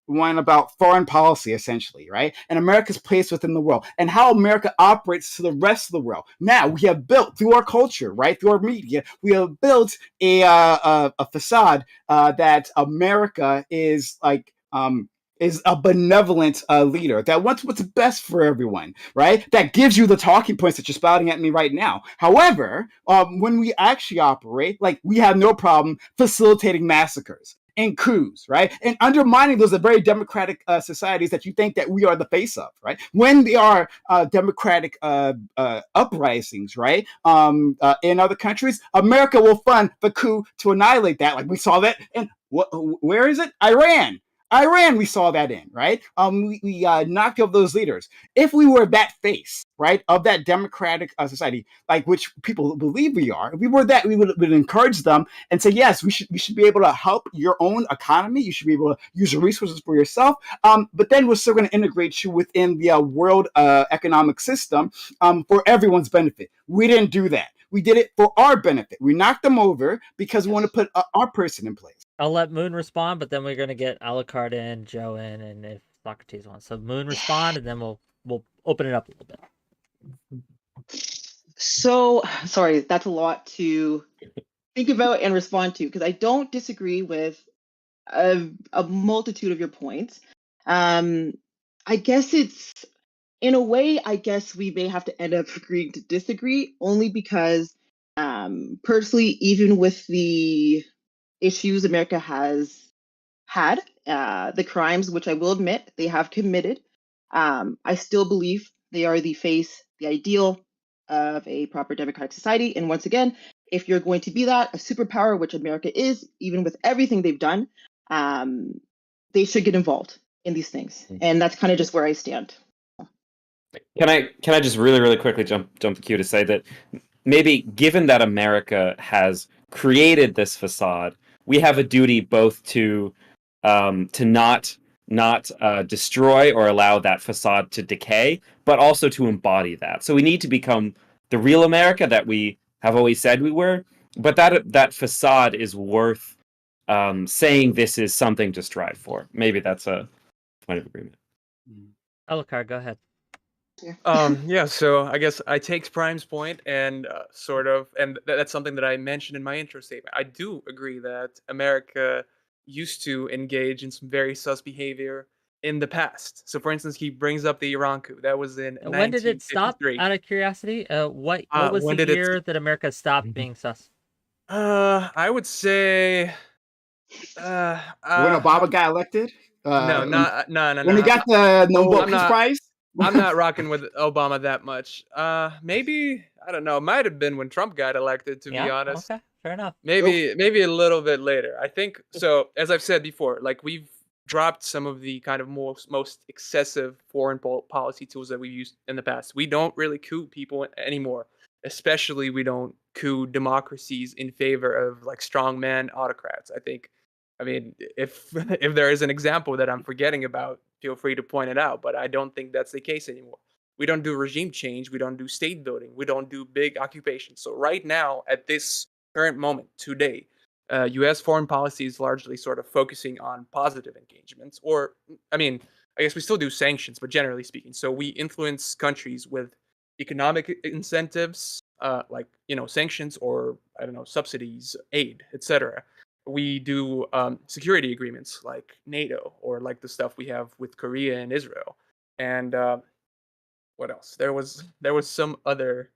one about foreign policy, essentially, right? And America's place within the world and how America operates to the rest of the world. Now, we have built through our culture, right, through our media, we have built a facade that America is like is a benevolent leader that wants what's best for everyone, right? That gives you the talking points that you're spouting at me right now. However, when we actually operate, like we have no problem facilitating massacres and coups, right? And undermining those very democratic societies that you think that we are the face of, right? When there are democratic uprisings, right? In other countries, America will fund the coup to annihilate that. Like we saw that in, where is it? Iran, we saw that in, right? We knocked off those leaders. If we were that face, right, of that democratic society, like which people believe we are, if we were that, we would encourage them and say, yes, we should be able to help your own economy. You should be able to use the resources for yourself. But then we're still going to integrate you within the world economic system for everyone's benefit. We didn't do that. We did it for our benefit. We knocked them over because we want to put our person in place. I'll let Moon respond, but then we're gonna get 𝕬𝖘 in, Joe in, and if Socrates wants. So Moon respond, and then we'll open it up a little bit. So sorry, that's a lot to think about and respond to because I don't disagree with a multitude of your points. I guess it's in a way, I guess we may have to end up agreeing to disagree only because personally, even with the issues America has had, the crimes, which I will admit they have committed, I still believe they are the face, the ideal of a proper democratic society. And once again, if you're going to be that, a superpower, which America is, even with everything they've done, they should get involved in these things. And that's kind of just where I stand. Can I just really quickly jump the queue to say that maybe given that America has created this facade, we have a duty both to not destroy or allow that facade to decay, but also to embody that. So we need to become the real America that we have always said we were. But that facade is worth saying this is something to strive for. Maybe that's a point of agreement. 𝕬𝖘, go ahead. Yeah, so I guess I take Prime's point and sort of, and that's something that I mentioned in my intro statement. I do agree that America used to engage in some very sus behavior in the past. So, for instance, he brings up the Iran coup. That was in When did it stop? 1953. Out of curiosity, what was When the did it? year that America stopped being sus? I would say. When Uh, Obama got elected, no, not no, no, when he no. got the Nobel I'm Peace not. Prize. I'm not rocking with Obama that much. Maybe I don't know. Might have been when Trump got elected. To be Yeah. honest, Okay. Fair enough. maybe a little bit later. I think so. As I've said before, like we've dropped some of the kind of most excessive foreign policy tools that we've used in the past. We don't really coup people anymore. Especially, we don't coup democracies in favor of like strongman autocrats. I think. I mean, if if there is an example that I'm forgetting about, feel free to point it out. But I don't think that's the case anymore. We don't do regime change. We don't do state building. We don't do big occupations. So right now, at this current moment, today, U.S. foreign policy is largely sort of focusing on positive engagements. Or, I mean, I guess we still do sanctions, but generally speaking, so we influence countries with economic incentives, like sanctions or I don't know subsidies, aid, etc. We do security agreements like NATO or like the stuff we have with Korea and Israel. And what else? There was some other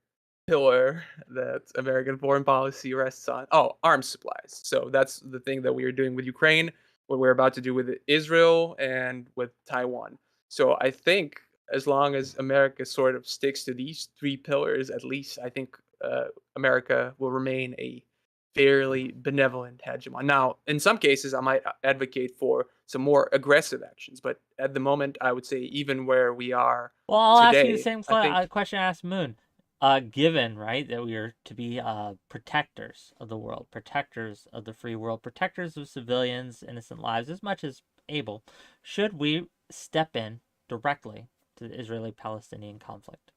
pillar that American foreign policy rests on. Oh, arms supplies. So that's the thing that we are doing with Ukraine, what we're about to do with Israel and with Taiwan. So I think as long as America sort of sticks to these three pillars, at least I think America will remain a fairly benevolent hegemon. Now, in some cases, I might advocate for some more aggressive actions, but at the moment, I would say even where we are Well, I'll ask you the today, same I think. question I asked Moon. Given, right, that we are to be protectors of the world, protectors of the free world, protectors of civilians, innocent lives, as much as able, should we step in directly to the Israeli-Palestinian conflict?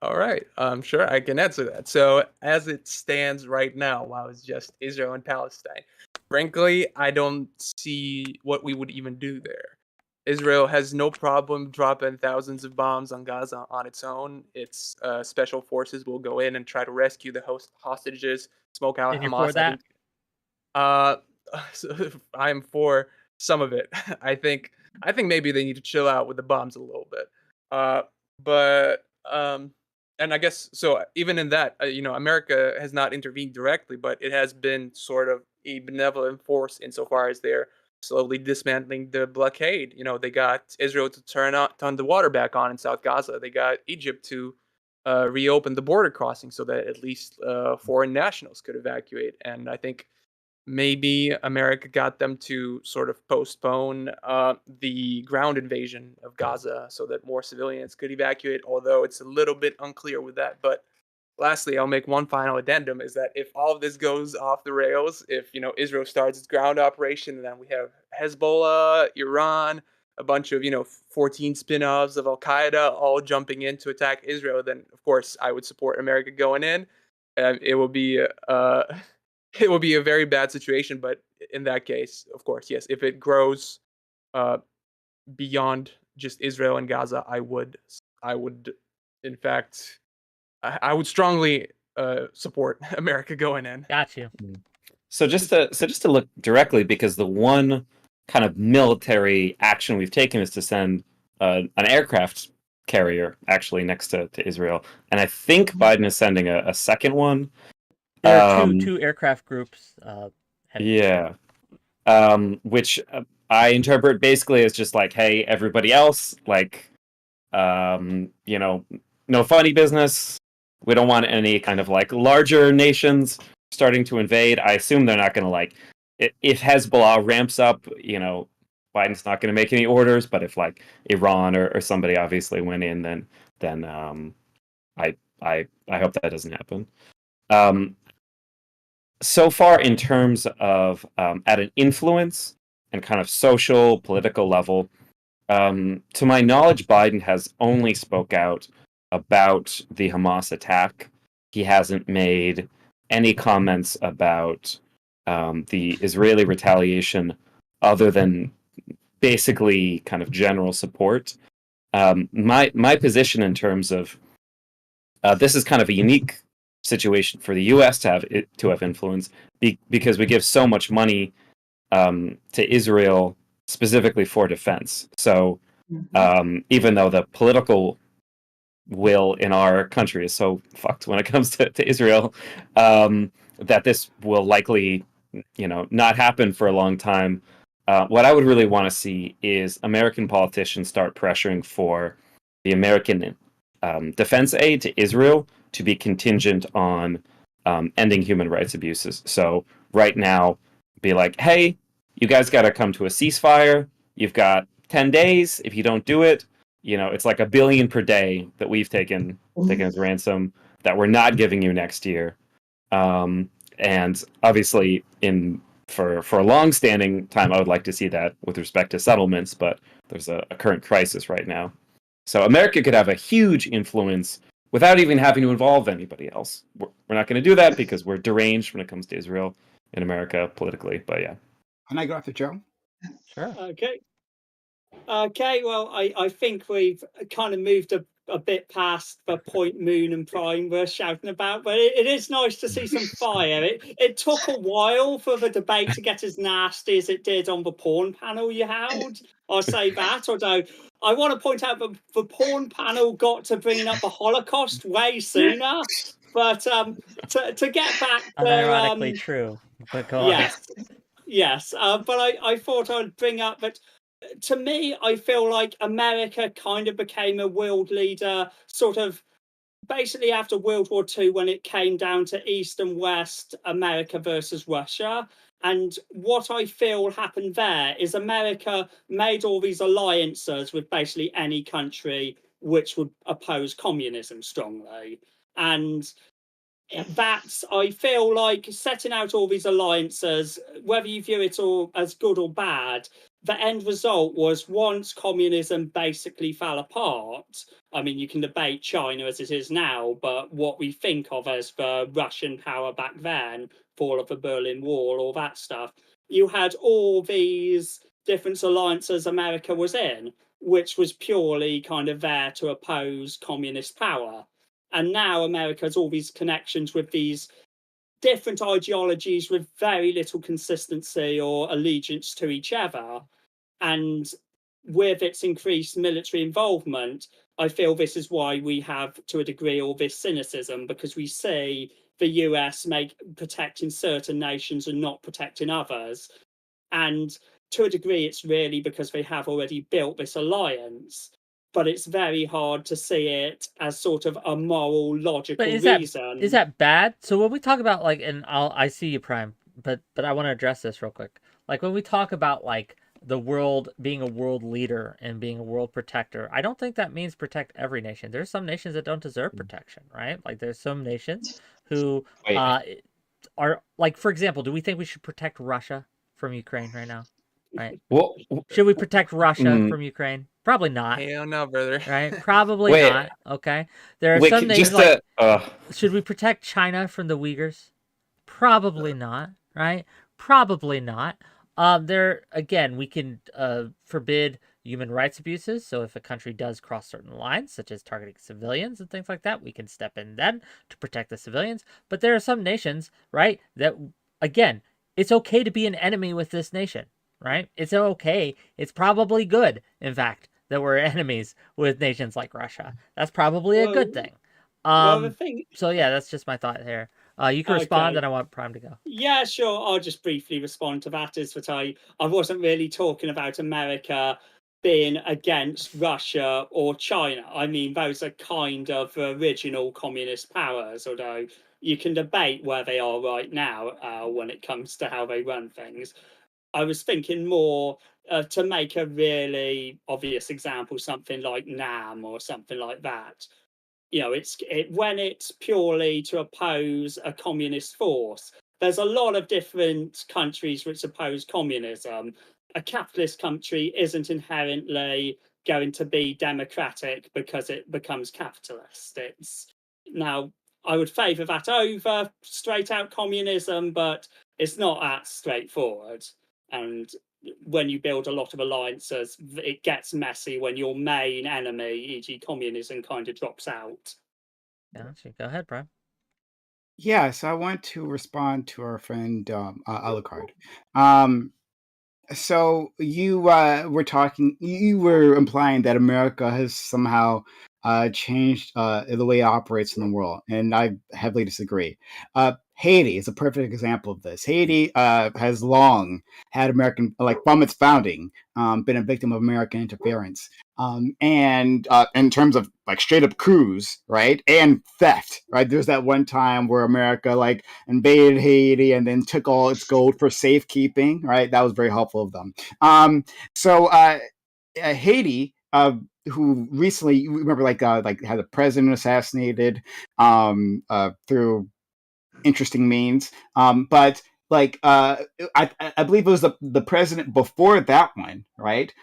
All right, I'm sure I can answer that. So, as it stands right now, while it's just Israel and Palestine, frankly, I don't see what we would even do there. Israel has no problem dropping thousands of bombs on Gaza on its own. Its special forces will go in and try to rescue the hostages, smoke out And you're for Hamas. I that? think so I'm for some of it. I think maybe they need to chill out with the bombs a little bit. But and I guess so. Even in that, America has not intervened directly, but it has been sort of a benevolent force insofar as they're slowly dismantling the blockade. They got Israel to turn the water back on in South Gaza. They got Egypt to reopen the border crossing so that at least foreign nationals could evacuate. And I think maybe America got them to sort of postpone the ground invasion of Gaza so that more civilians could evacuate, although it's a little bit unclear with that. But lastly, I'll make one final addendum is that if all of this goes off the rails, if Israel starts its ground operation, and then we have Hezbollah, Iran, a bunch of 14 spin-offs of Al Qaeda all jumping in to attack Israel, then of course I would support America going in. It will be it will be a very bad situation. But in that case, of course, yes, if it grows beyond just Israel and Gaza, I would, in fact, I would strongly support America going in. Got you. So just to look directly, because the one kind of military action we've taken is to send an aircraft carrier actually next to Israel, and I think Biden is sending a second one. There are two aircraft groups. Yeah, which I interpret basically as just like, hey, everybody else, like, no funny business. We don't want any kind of like larger nations starting to invade. I assume they're not going to like, if Hezbollah ramps up, Biden's not going to make any orders. But if like Iran or somebody obviously went in, then I hope that doesn't happen. So far, in terms of at an influence and kind of social, political level, to my knowledge, Biden has only spoke out about the Hamas attack. He hasn't made any comments about the Israeli retaliation other than basically kind of general support. My position in terms of this is kind of a unique situation for the U.S. to have influence because we give so much money to Israel specifically for defense. So even though the political will in our country is so fucked when it comes to Israel, that this will likely, not happen for a long time. What I would really want to see is American politicians start pressuring for the American defense aid to Israel to be contingent on ending human rights abuses. So right now, be like, hey, you guys got to come to a ceasefire. You've got 10 days. If you don't do it, it's like $1 billion per day that we've taken as ransom that we're not giving you next year. And obviously, for a long-standing time, I would like to see that with respect to settlements, but there's a current crisis right now. So America could have a huge influence without even having to involve anybody else. We're not going to do that because we're deranged when it comes to Israel in America politically. But yeah. Can I go after Joe? Sure. Okay, well, I think we've kind of moved a bit past the point Moon and Prime were shouting about, but it is nice to see some fire. It took a while for the debate to get as nasty as it did on the porn panel you held. I'll say that, although I want to point out that the porn panel got to bringing up the Holocaust way sooner. But to get back to... Unironically true, but go on. Yes, but I thought I'd bring up that to me, I feel like America kind of became a world leader sort of basically after World War II when it came down to East and West America versus Russia. And what I feel happened there is America made all these alliances with basically any country which would oppose communism strongly. And that's, I feel like, setting out all these alliances, whether you view it all as good or bad, the end result was once communism basically fell apart. I mean, you can debate China as it is now, but what we think of as the Russian power back then, fall of the Berlin Wall, all that stuff, you had all these different alliances America was in, which was purely kind of there to oppose communist power. And now America has all these connections with these different ideologies with very little consistency or allegiance to each other. And with its increased military involvement, I feel this is why we have, to a degree, all this cynicism, because we see the US protecting certain nations and not protecting others. And to a degree, it's really because they have already built this alliance. But it's very hard to see it as sort of a moral, logical reason. Is that bad? So when we talk about I see you, Prime, but I want to address this real quick. Like when we talk about like the world being a world leader and being a world protector, I don't think that means protect every nation. There's some nations that don't deserve protection, right? Like there's some nations who are like, for example, do we think we should protect Russia from Ukraine right now? Right? Well, should we protect Russia from Ukraine? Probably not. Hell no, brother. Right? Probably not. Okay. There are some nations should we protect China from the Uyghurs? Probably not. Right? Probably not. There again, we can forbid human rights abuses. So if a country does cross certain lines, such as targeting civilians and things like that, we can step in then to protect the civilians. But there are some nations, right, that again, it's okay to be an enemy with this nation. Right? It's okay. It's probably good, in fact, that we're enemies with nations like Russia. That's probably a good thing. So yeah, that's just my thought here. You can respond, and I want Prime to go. Yeah, sure. I'll just briefly respond to that. Is that I wasn't really talking about America being against Russia or China. I mean, those are kind of original communist powers, although you can debate where they are right now when it comes to how they run things. I was thinking more to make a really obvious example, something like Nam or something like that. You know, when it's purely to oppose a communist force. There's a lot of different countries which oppose communism. A capitalist country isn't inherently going to be democratic because it becomes capitalist. Now, I would favour that over straight out communism, but it's not that straightforward. And when you build a lot of alliances, it gets messy when your main enemy, e.g. communism, kind of drops out. Gotcha. Go ahead, Prime. Yeah, so I want to respond to our friend 𝕾𝖎𝖙. So you you were implying that America has somehow changed the way it operates in the world, and I heavily disagree. Haiti is a perfect example of this. Haiti has long had American, like from its founding, been a victim of American interference. And in terms of like straight up coups, right, and theft, right. There's that one time where America like invaded Haiti and then took all its gold for safekeeping, right? That was very helpful of them. Haiti, who recently, you remember, like had a president assassinated through interesting means. But like I believe it was the president before that one, right?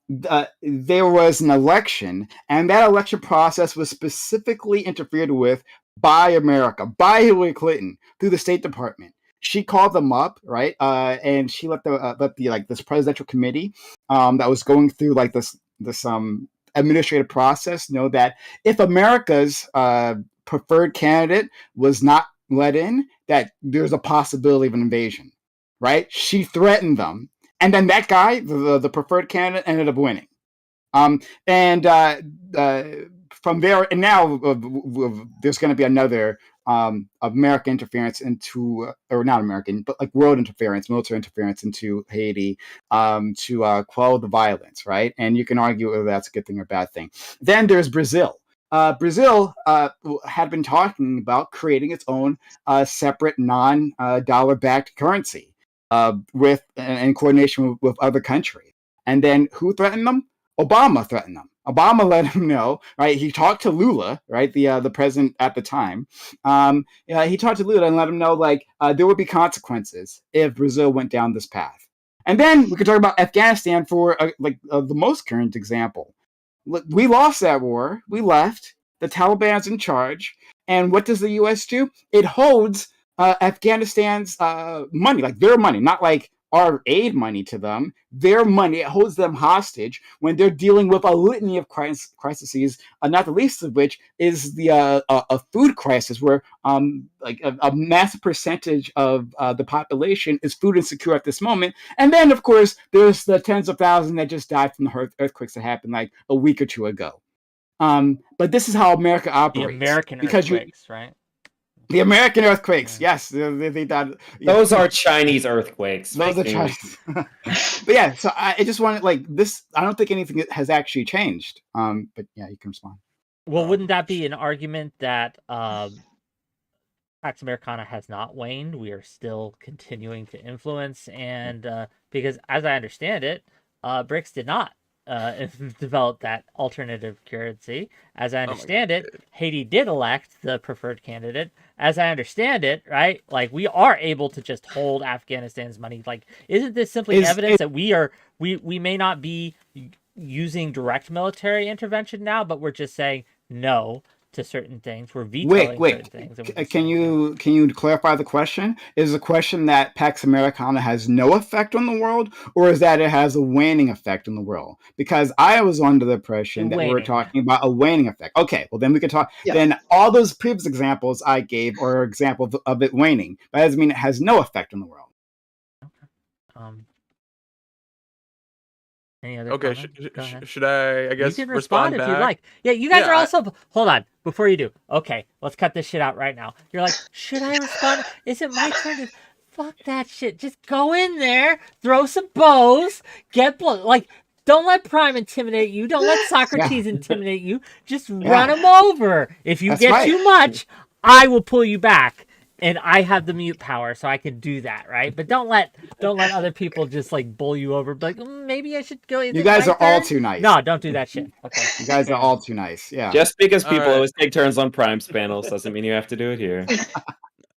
There was an election, and that election process was specifically interfered with by America, by Hillary Clinton, through the State Department. She called them up, right? And she let the like this presidential committee that was going through like this administrative process know that if America's preferred candidate was not let in, that there's a possibility of an invasion, right? She threatened them, and then that guy, the preferred candidate, ended up winning. And from there, and now there's going to be another American interference into, or not American, but like world interference, military interference into Haiti to quell the violence, right? And you can argue whether that's a good thing or a bad thing. Then there's Brazil. Brazil had been talking about creating its own separate non-dollar backed currency in coordination with other countries. And then who threatened them? Obama threatened them. Obama let him know, right? He talked to Lula, right, the president at the time. He talked to Lula and let him know, like, there would be consequences if Brazil went down this path. And then we could talk about Afghanistan for the most current example. Look, we lost that war. We left. The Taliban's in charge. And what does the U.S. do? It holds Afghanistan's money, like their money, not like our aid money to them. Their money, it holds them hostage when they're dealing with a litany of crises, not the least of which is the a food crisis, where like a massive percentage of the population is food insecure at this moment. And then, of course, there's the tens of thousands that just died from the earthquakes that happened like a week or two ago. But this is how America operates. The American earthquakes, right? The American earthquakes, yes. They died. Those are Chinese earthquakes. Those are Chinese. But yeah, so I just wanted, like, this, I don't think anything has actually changed. But yeah, you can respond. Well, wouldn't that be an argument that Pax Americana has not waned? We are still continuing to influence, and because as I understand it, BRICS did not develop that alternative currency. As I understand it, Haiti did elect the preferred candidate. As I understand it, right, like, we are able to just hold Afghanistan's money. Like, isn't this simply evidence that we may not be using direct military intervention now, but we're just saying no to certain things? We're vetoing certain things. Can you clarify the question? Is the question that Pax Americana has no effect on the world, or is that it has a waning effect on the world? Because I was under the impression that we were talking about a waning effect. Okay, well then we could talk. Yeah. Then all those previous examples I gave are examples of it waning, but that doesn't mean it has no effect on the world. Okay. Any other should I guess, you can respond if back? you'd like. Yeah, you guys are also... Hold on, before you do. Okay, let's cut this shit out right now. You're like, should I respond? Is it my turn to... Fuck that shit. Just go in there, throw some bows, get blood. Like, don't let Prime intimidate you. Don't let Socrates intimidate you. Just run him over. If you get too much, I will pull you back. And I have the mute power, so I can do that, right? But don't let other people just like bull you over. Like, maybe I should go. You guys are all too nice. No, don't do that shit. Okay. You guys are all too nice. Yeah. Just because people always take turns on Prime's panels doesn't mean you have to do it here.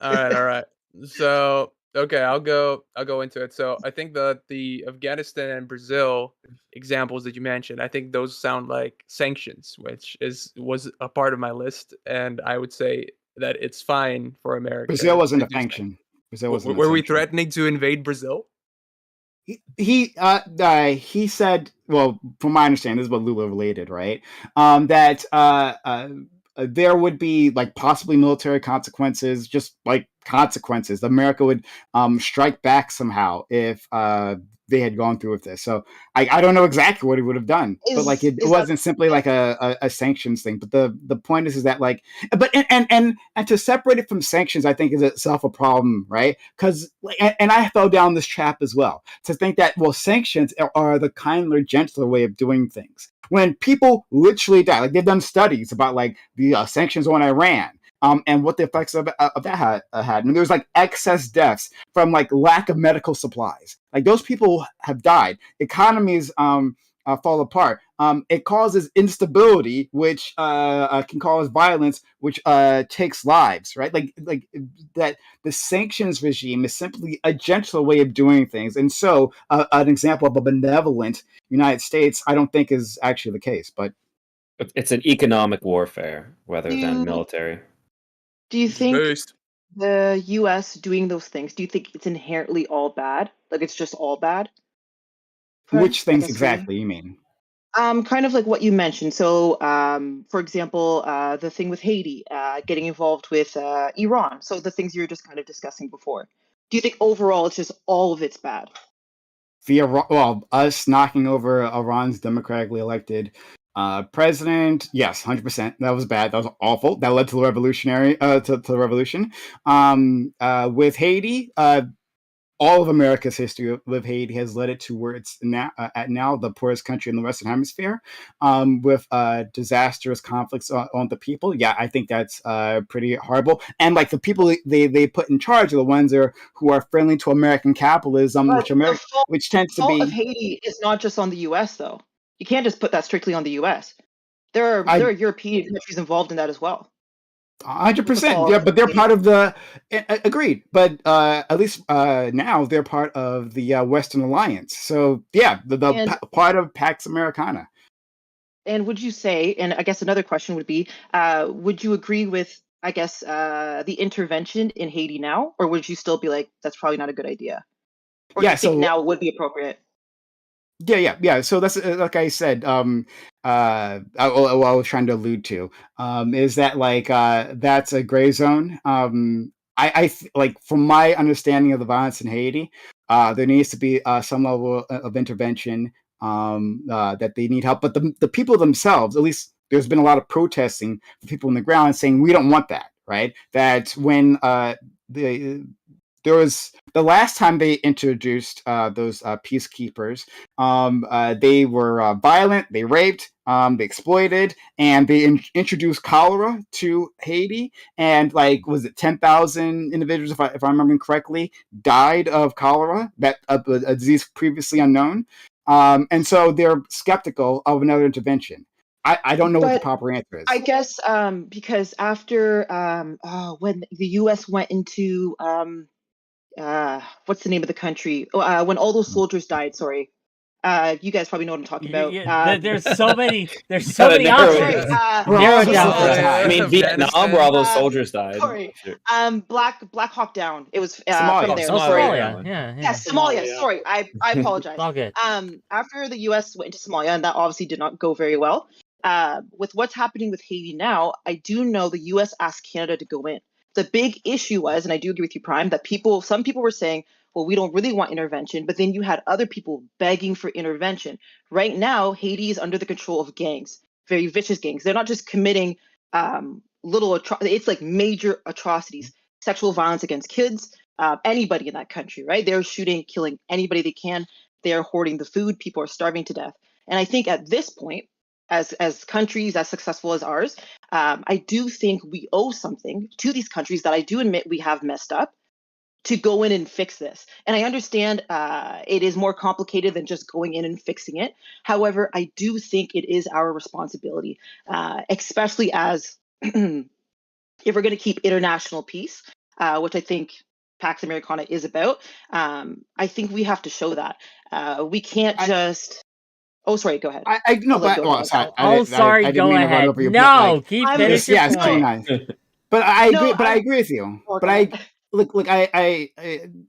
All right. So okay, I'll go into it. So I think the Afghanistan and Brazil examples that you mentioned, I think those sound like sanctions, which was a part of my list, and I would say that it's fine for America. Brazil wasn't a sanction. Were we threatening to invade Brazil? He said, well, from my understanding, this is what Lula related, right? That there would be like possibly military consequences, just like consequences. America would strike back somehow if they had gone through with this. So I don't know exactly what he would have done, but like it wasn't simply like a sanctions thing. But the point is that like, but and to separate it from sanctions, I think is itself a problem, right? Because and I fell down this trap as well, to think that, well, sanctions are the kinder, gentler way of doing things. When people literally die, like they've done studies about like the sanctions on Iran. And what the effects of that had. And there's like excess deaths from like lack of medical supplies. Like those people have died. Economies fall apart. It causes instability, which can cause violence, which takes lives. Right? Like that. The sanctions regime is simply a gentler way of doing things. And so, an example of a benevolent United States, I don't think is actually the case. But it's an economic warfare rather than military. Do you think Boost. the U.S. doing those things, do you think it's inherently all bad? Like it's just all bad? Which things exactly you mean? Kind of like what you mentioned. So, for example, the thing with Haiti, getting involved with Iran. So the things you were just kind of discussing before. Do you think overall it's just all of it's bad? Us knocking over Iran's democratically elected president, yes, 100%. That was bad. That was awful. That led to the to the revolution. With Haiti, all of America's history with Haiti has led it to where it's now the poorest country in the Western Hemisphere, with disastrous conflicts on the people. Yeah, I think that's pretty horrible. And like the people they put in charge are the ones who are friendly to American capitalism, But which tends to the fault be. of Haiti is not just on the U.S. though. You can't just put that strictly on the U.S. There are European countries involved in that as well. 100%, yeah, but they're part of the. Agreed, but at least now they're part of the Western Alliance. So yeah, the part of Pax Americana. And would you say? And I guess another question would be: would you agree with, I guess, the intervention in Haiti now, or would you still be like, that's probably not a good idea? Or do you think now would be appropriate? Yeah. So that's like I said. What I was trying to allude to is that like that's a gray zone. I like from my understanding of the violence in Haiti, there needs to be some level of intervention. That they need help, but the people themselves, at least, there's been a lot of protesting from people on the ground saying we don't want that. Right? That when there was the last time they introduced those peacekeepers, they were violent, they raped, they exploited, and they introduced cholera to Haiti. And like, was it 10,000 individuals, if I'm remembering correctly, died of cholera, that a disease previously unknown. And so they're skeptical of another intervention. I don't know what the proper answer is. I guess because after when the U.S. went into what's the name of the country? When all those soldiers died. Sorry, you guys probably know what I'm talking about. There's so many. There's so many options. I mean, Vietnam, where all those soldiers died. Sorry, Black Hawk Down. It was Somalia. from there. Somalia. Yeah, Somalia. Sorry, I apologize. All good. After the U.S. went into Somalia, and that obviously did not go very well. With what's happening with Haiti now, I do know the U.S. asked Canada to go in. The big issue was, and I do agree with you, Prime, that some people were saying, well, we don't really want intervention, but then you had other people begging for intervention. Right now, Haiti is under the control of gangs, very vicious gangs. They're not just committing it's like major atrocities, sexual violence against kids, anybody in that country, right? They're shooting, killing anybody they can. They're hoarding the food. People are starving to death. And I think at this point, as countries as successful as ours, I do think we owe something to these countries that I do admit we have messed up, to go in and fix this. And I understand it is more complicated than just going in and fixing it. However, I do think it is our responsibility, especially as if we're going to keep international peace, which I think Pax Americana is about. I think we have to show that. We can't just. Oh, sorry. Go ahead. Sorry. Go ahead. No, keep finishing. Yeah, it's pretty nice. But I agree. But I agree with you. But I look.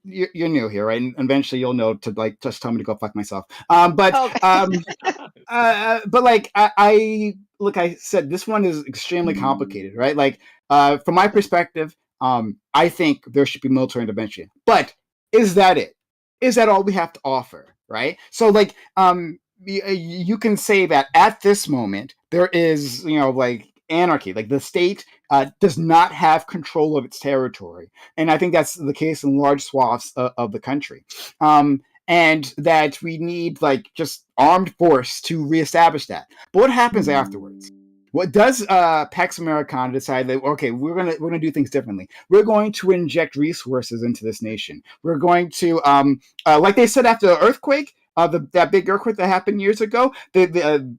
You're new here, right? And eventually you'll know to like just tell me to go fuck myself. But like I said, this one is extremely complicated, right? Like from my perspective, I think there should be military intervention. But is that it? Is that all we have to offer? right? So like you can say that at this moment there is like anarchy, like the state does not have control of its territory, and I think that's the case in large swaths of the country, and that we need like just armed force to reestablish that. But what happens afterwards? What does Pax Americana decide that, okay, we're gonna do things differently? We're going to inject resources into this nation. We're going to like they said after the earthquake, that big earthquake that happened years ago, the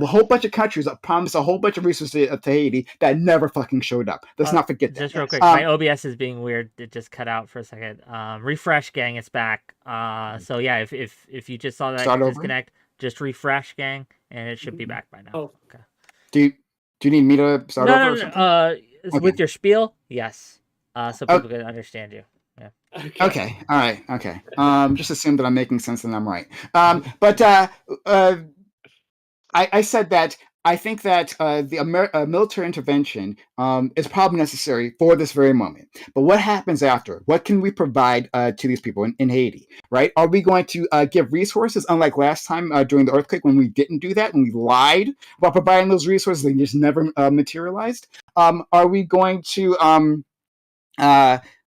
whole bunch of countries promised a whole bunch of resources to Haiti that never fucking showed up. Let's not forget that. Just real quick, my OBS is being weird. It just cut out for a second. Refresh, gang, it's back. So yeah, if you just saw that disconnect, just refresh, gang, and it should be back by now. Oh. Okay. Do you need me to start over? No. With your spiel, yes. So people can understand you. Yeah. Okay. All right. Okay. Just assume that I'm making sense and I'm right. But I said that I think that the military intervention is probably necessary for this very moment. But what happens after? What can we provide to these people in Haiti? Right? Are we going to give resources, unlike last time during the earthquake when we didn't do that, when we lied about providing those resources, they just never materialized? Are we going to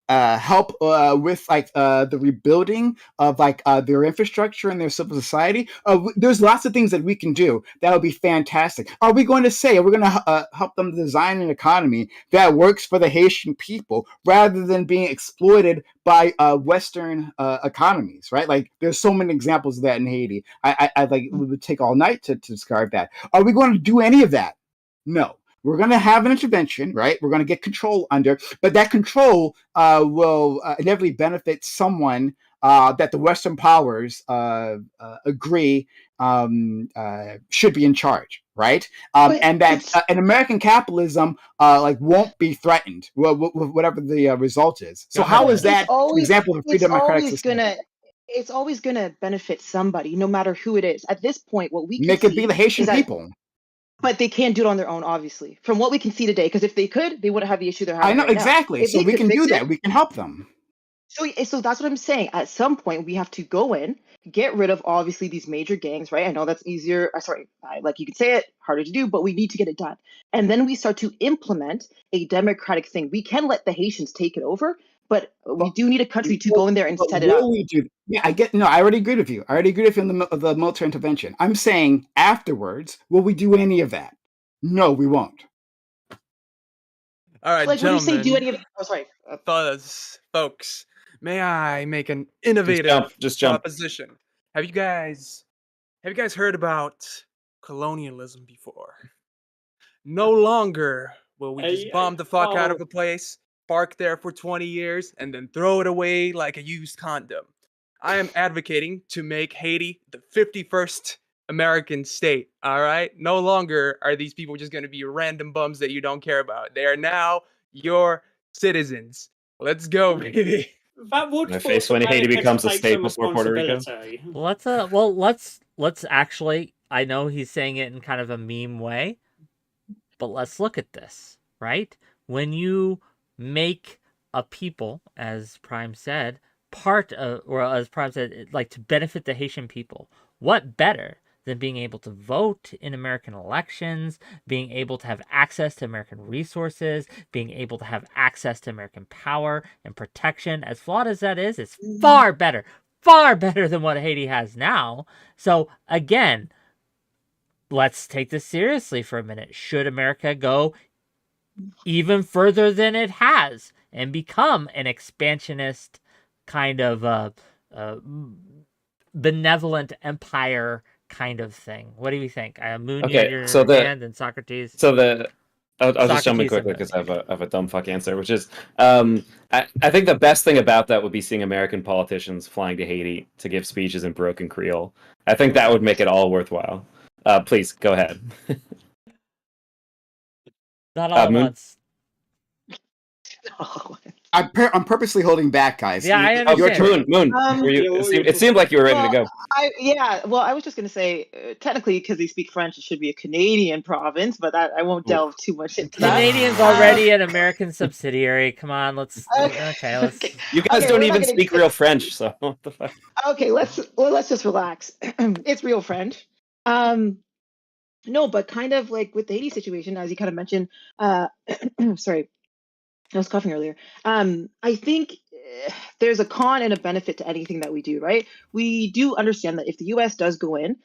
help with like the rebuilding of like their infrastructure and their civil society? There's lots of things that we can do that would be fantastic. Are we going to help them design an economy that works for the Haitian people rather than being exploited by Western economies, right? Like there's so many examples of that in Haiti. I like it would take all night to describe that. Are we going to do any of that? No. We're going to have an intervention, right? We're going to get control under, but that control will inevitably benefit someone that the Western powers agree should be in charge, right? And that an American capitalism like won't be threatened, whatever the result is. So how is that an example of a free democratic system? It's always gonna benefit somebody, no matter who it is. At this point, what we can Make it be the Haitian people. But they can't do it on their own, obviously, from what we can see today. Because if they could, they wouldn't have the issue they're having. I know, right exactly. Now. So we can do that. We can help them. So that's what I'm saying. At some point, we have to go in, get rid of obviously these major gangs, right? I know that's easier. Like you can say it, harder to do, but we need to get it done. And then we start to implement a democratic thing. We can let the Haitians take it over, but we do need a country to go in there and set it up. We do? Yeah, I already agreed with you. I already agreed with you on the military intervention. I'm saying afterwards, will we do any of that? No, we won't. All right, like gentlemen. When you say do any of folks, may I make an innovative proposition? Have you guys heard about colonialism before? No longer will we just bomb the fuck out of a place, park there for 20 years, and then throw it away like a used condom. I am advocating to make Haiti the 51st American state, all right? No longer are these people just going to be random bums that you don't care about. They are now your citizens. Let's go, baby. That would My face when Haiti becomes a state before Puerto Rico. Let's actually, I know he's saying it in kind of a meme way, but let's look at this, right? When you make a people, as Prime said, like to benefit the Haitian people, what better than being able to vote in American elections, being able to have access to American resources, being able to have access to American power and protection? As flawed as that is, it's far better than what Haiti has now. So again, let's take this seriously for a minute. Should America go even further than it has and become an expansionist kind of benevolent empire kind of thing? What do you think? Moon, hand, and Socrates. I'll just jump in quickly because I have a dumb fuck answer, which is I think the best thing about that would be seeing American politicians flying to Haiti to give speeches in broken Creole. I think that would make it all worthwhile. Please go ahead. Not all at once. I'm purposely holding back, guys. Yeah, I Oh, understand. Moon. It seemed like you were ready to go. I was just going to say, technically, because they speak French, it should be a Canadian province, but I won't delve too much into that. Canadian's already an American subsidiary. Come on, let's. Okay. You guys don't even speak real French, so what the fuck? Okay, let's just relax. It's real French. No, but kind of like with the Haiti situation, as you kind of mentioned. Sorry, I was coughing earlier. I think there's a con and a benefit to anything that we do, right? We do understand that if the U.S. does go in,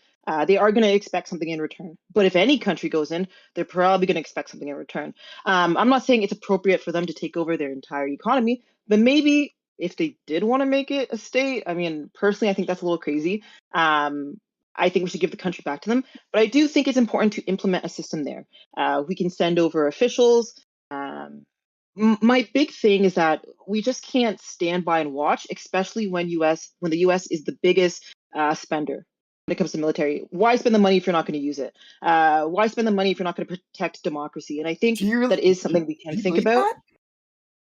they are going to expect something in return. But if any country goes in, they're probably going to expect something in return. I'm not saying it's appropriate for them to take over their entire economy, but maybe if they did want to make it a state, I mean, personally, I think that's a little crazy. I think we should give the country back to them. But I do think it's important to implement a system there. We can send over officials. My big thing is that we just can't stand by and watch, especially when the U.S. is the biggest spender when it comes to military. Why spend the money if you're not going to use it? Why spend the money if you're not going to protect democracy? And I think that is something we can think about. That?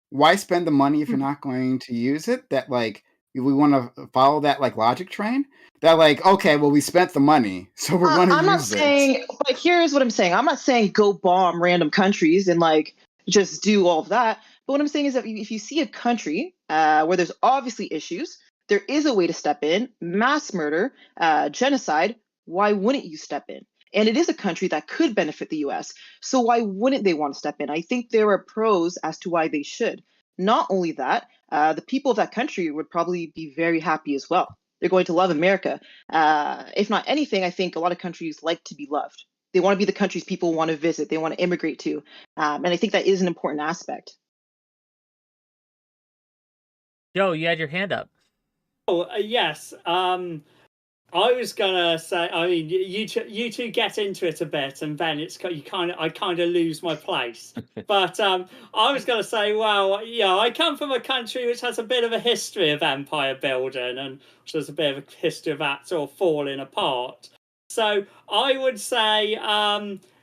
Why spend the money if you're not going to use it? That like we want to follow that like logic train. That like, okay, well, we spent the money, so we're going to use it. I'm not saying, but here's what I'm saying. I'm not saying go bomb random countries and like just do all of that. But what I'm saying is that if you see a country where there's obviously issues, there is a way to step in, mass murder, genocide. Why wouldn't you step in? And it is a country that could benefit the U.S. So why wouldn't they want to step in? I think there are pros as to why they should. Not only that, the people of that country would probably be very happy as well. They're going to love America. If not anything, I think a lot of countries like to be loved. They want to be the countries people want to visit. They want to immigrate to. And I think that is an important aspect. Joe, you had your hand up. Oh, yes. I was gonna say, I mean, you two get into it a bit, and then I kind of lose my place. But I was gonna say, well, yeah, I come from a country which has a bit of a history of empire building, and which has a bit of a history of that sort of falling apart. So I would say,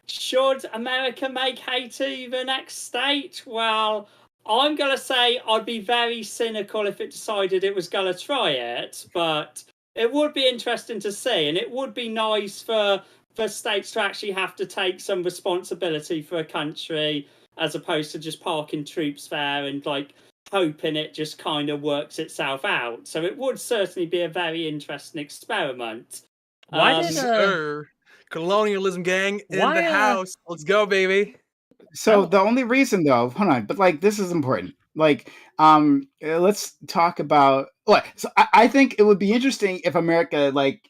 should America make Haiti the next state? Well, I'm gonna say I'd be very cynical if it decided it was gonna try it, but it would be interesting to see, and it would be nice for states to actually have to take some responsibility for a country, as opposed to just parking troops there and like hoping it just kind of works itself out. So it would certainly be a very interesting experiment. Why did Sir, colonialism gang in why, the house? Let's go, baby. So the only reason, though, hold on, but like this is important. Like, let's talk about. So I think it would be interesting if America, like,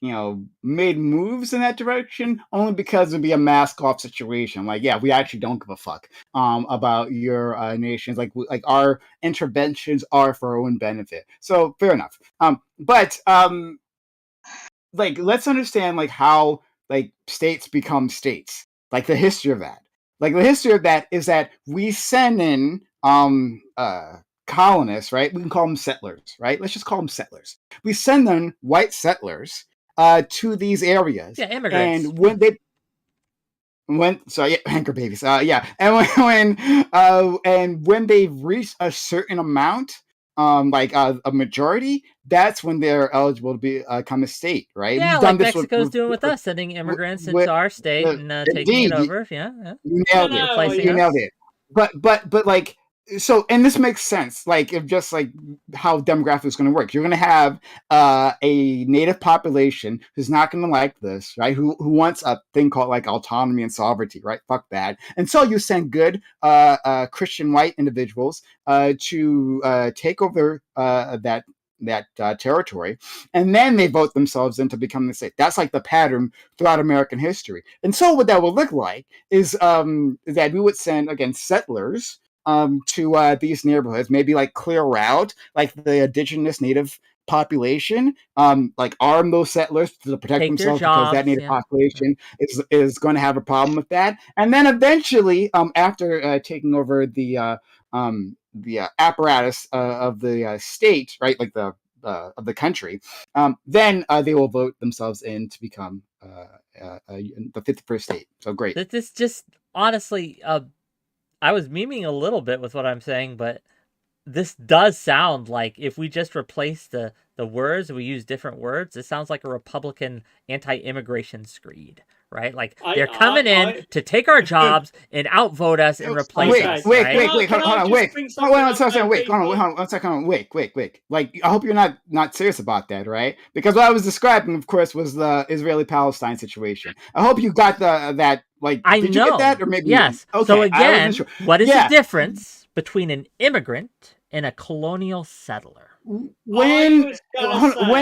made moves in that direction, only because it'd be a mask off situation. Like, yeah, we actually don't give a fuck about your nations. Like our interventions are for our own benefit. So fair enough. But like, let's understand like how like states become states. Like the history of that. Like the history of that is that we send in colonists, right? We can call them settlers, right? Let's just call them settlers. We send them white settlers to these areas. Yeah, immigrants. And anchor babies. And when they've reached a certain amount, like a majority, that's when they're eligible to become a state, right? Yeah, like Mexico's doing with us, sending immigrants into our state and taking it over. Yeah. You nailed it. But like, so, and this makes sense, like, if just like how demographics is going to work. You're going to have a native population who's not going to like this, right? Who wants a thing called like autonomy and sovereignty, right? Fuck that. And so you send good Christian white individuals to take over that territory, and then they vote themselves into becoming the state. That's like the pattern throughout American history. And so what that would look like is that we would send, again, settlers to these neighborhoods, maybe like clear out like the indigenous native population, like arm those settlers to protect themselves, because that native population is going to have a problem with that. And then eventually, after taking over the apparatus of the state, right, like the of the country, then they will vote themselves in to become the 51st state. So great. This just honestly I was memeing a little bit with what I'm saying, but this does sound like if we just replace the words and we use different words, it sounds like a Republican anti-immigration screed, right? Like they're coming in to take our jobs and outvote us and replace Wait, us. wait, right? wait, wait, hold on, wait. Wait, one second, wait, hold on, 1 second, wait. Like, I hope you're not serious about that, right? Because what I was describing, of course, was the Israeli-Palestine situation. I hope you got that. Like, did you get that, or maybe yes? Okay, so I again, wasn't sure. what is the difference between an immigrant and a colonial settler? When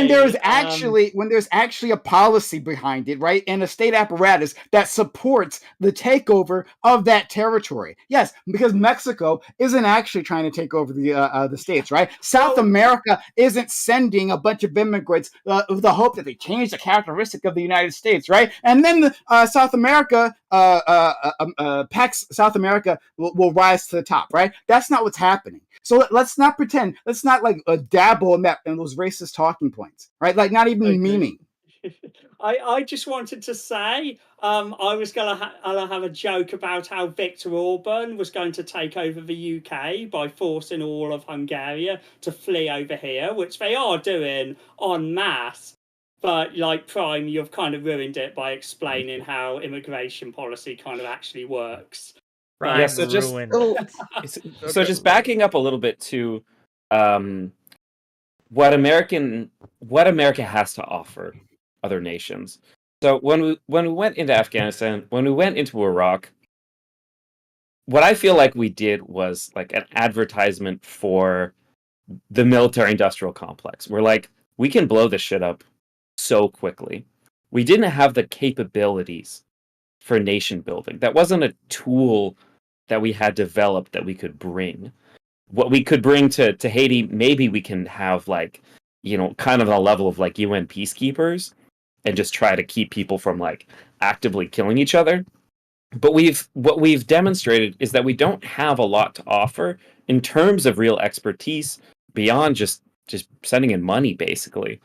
there's actually a policy behind it, right, and a state apparatus that supports the takeover of that territory. Yes, because Mexico isn't actually trying to take over the states, right? South America isn't sending a bunch of immigrants with the hope that they change the characteristic of the United States, right? And then the South America, Pax South America will rise to the top, right? That's not what's happening. So let's not pretend. Let's not like dabble in those racist talking points, right? Like not even memeing. I just wanted to say, I was going to have a joke about how Viktor Orban was going to take over the UK by forcing all of Hungary to flee over here, which they are doing en masse. But like Prime, you've kind of ruined it by explaining how immigration policy kind of actually works. Prime so just just backing up a little bit to what America has to offer other nations. So when we went into Afghanistan, when we went into Iraq, what I feel like we did was like an advertisement for the military-industrial complex. We're like, we can blow this shit up so quickly. We didn't have the capabilities for nation building. That wasn't a tool that we had developed that we could bring. What we could bring to Haiti, maybe we can have like, kind of a level of like UN peacekeepers and just try to keep people from like actively killing each other. But what we've demonstrated is that we don't have a lot to offer in terms of real expertise beyond just sending in money, basically,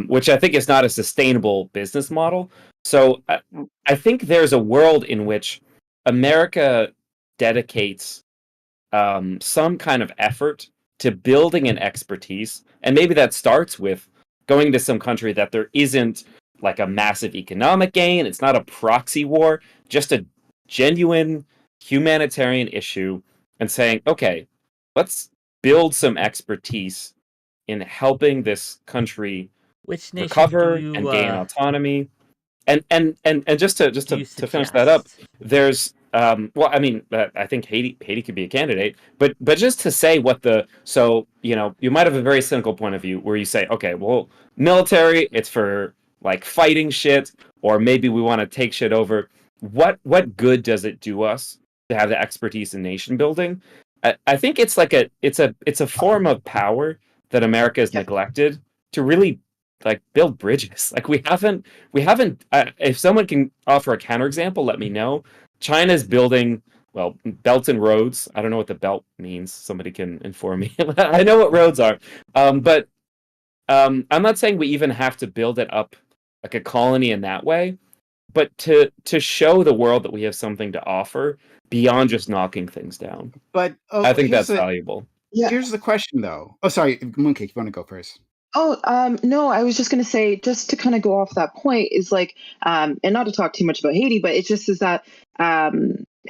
which I think is not a sustainable business model. So I think there's a world in which America dedicates some kind of effort to building an expertise, and maybe that starts with going to some country that there isn't like a massive economic gain. It's not a proxy war, just a genuine humanitarian issue, and saying, okay, let's build some expertise in helping this country recover and gain autonomy. And just to finish that up, there's I think Haiti could be a candidate, but just to say you might have a very cynical point of view where you say, okay, well, military, it's for like fighting shit, or maybe we want to take shit over. What good does it do us to have the expertise in nation building? I think it's like it's a form of power that America has neglected to really like build bridges. Like we haven't if someone can offer a counterexample, let me know. China's building belts and roads. I don't know what the belt means. Somebody can inform me. I know what roads are. But I'm not saying we even have to build it up like a colony in that way, but to show the world that we have something to offer beyond just knocking things down. But I think that's valuable. Yeah. Here's the question though. Oh, sorry, Mooncake, you want to go first? Oh, no, I was just going to say, just to kind of go off that point, is like, and not to talk too much about Haiti, but it just is that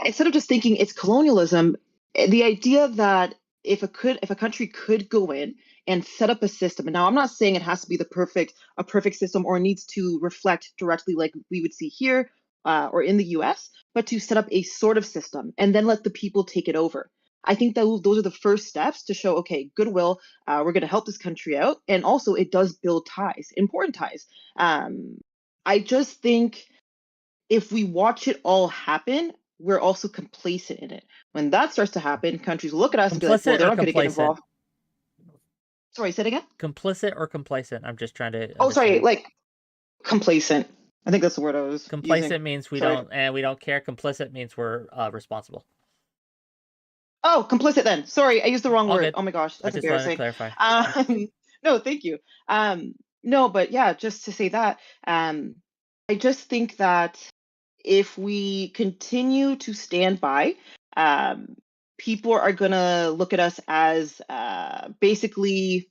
instead of just thinking it's colonialism, the idea that if a country could go in and set up a system, and now I'm not saying it has to be a perfect system or needs to reflect directly like we would see here or in the US, but to set up a sort of system and then let the people take it over. I think that those are the first steps to show, okay, goodwill, we're going to help this country out. And also it does build ties, important ties. I just think if we watch it all happen, we're also complacent in it. When that starts to happen, countries will look at us and be like, well, they're not going to get involved. Sorry, say it again? Complicit or complacent? I'm just trying to understand. Oh, sorry, like complacent. I think that's the word I was Complacent using. means we don't care. Complicit means we're responsible. Oh, complicit then. Sorry, I used the wrong word. Good. Oh my gosh, that's embarrassing. I just wanted to clarify. No, thank you. No, but yeah, just to say that, I just think that if we continue to stand by people are going to look at us as basically,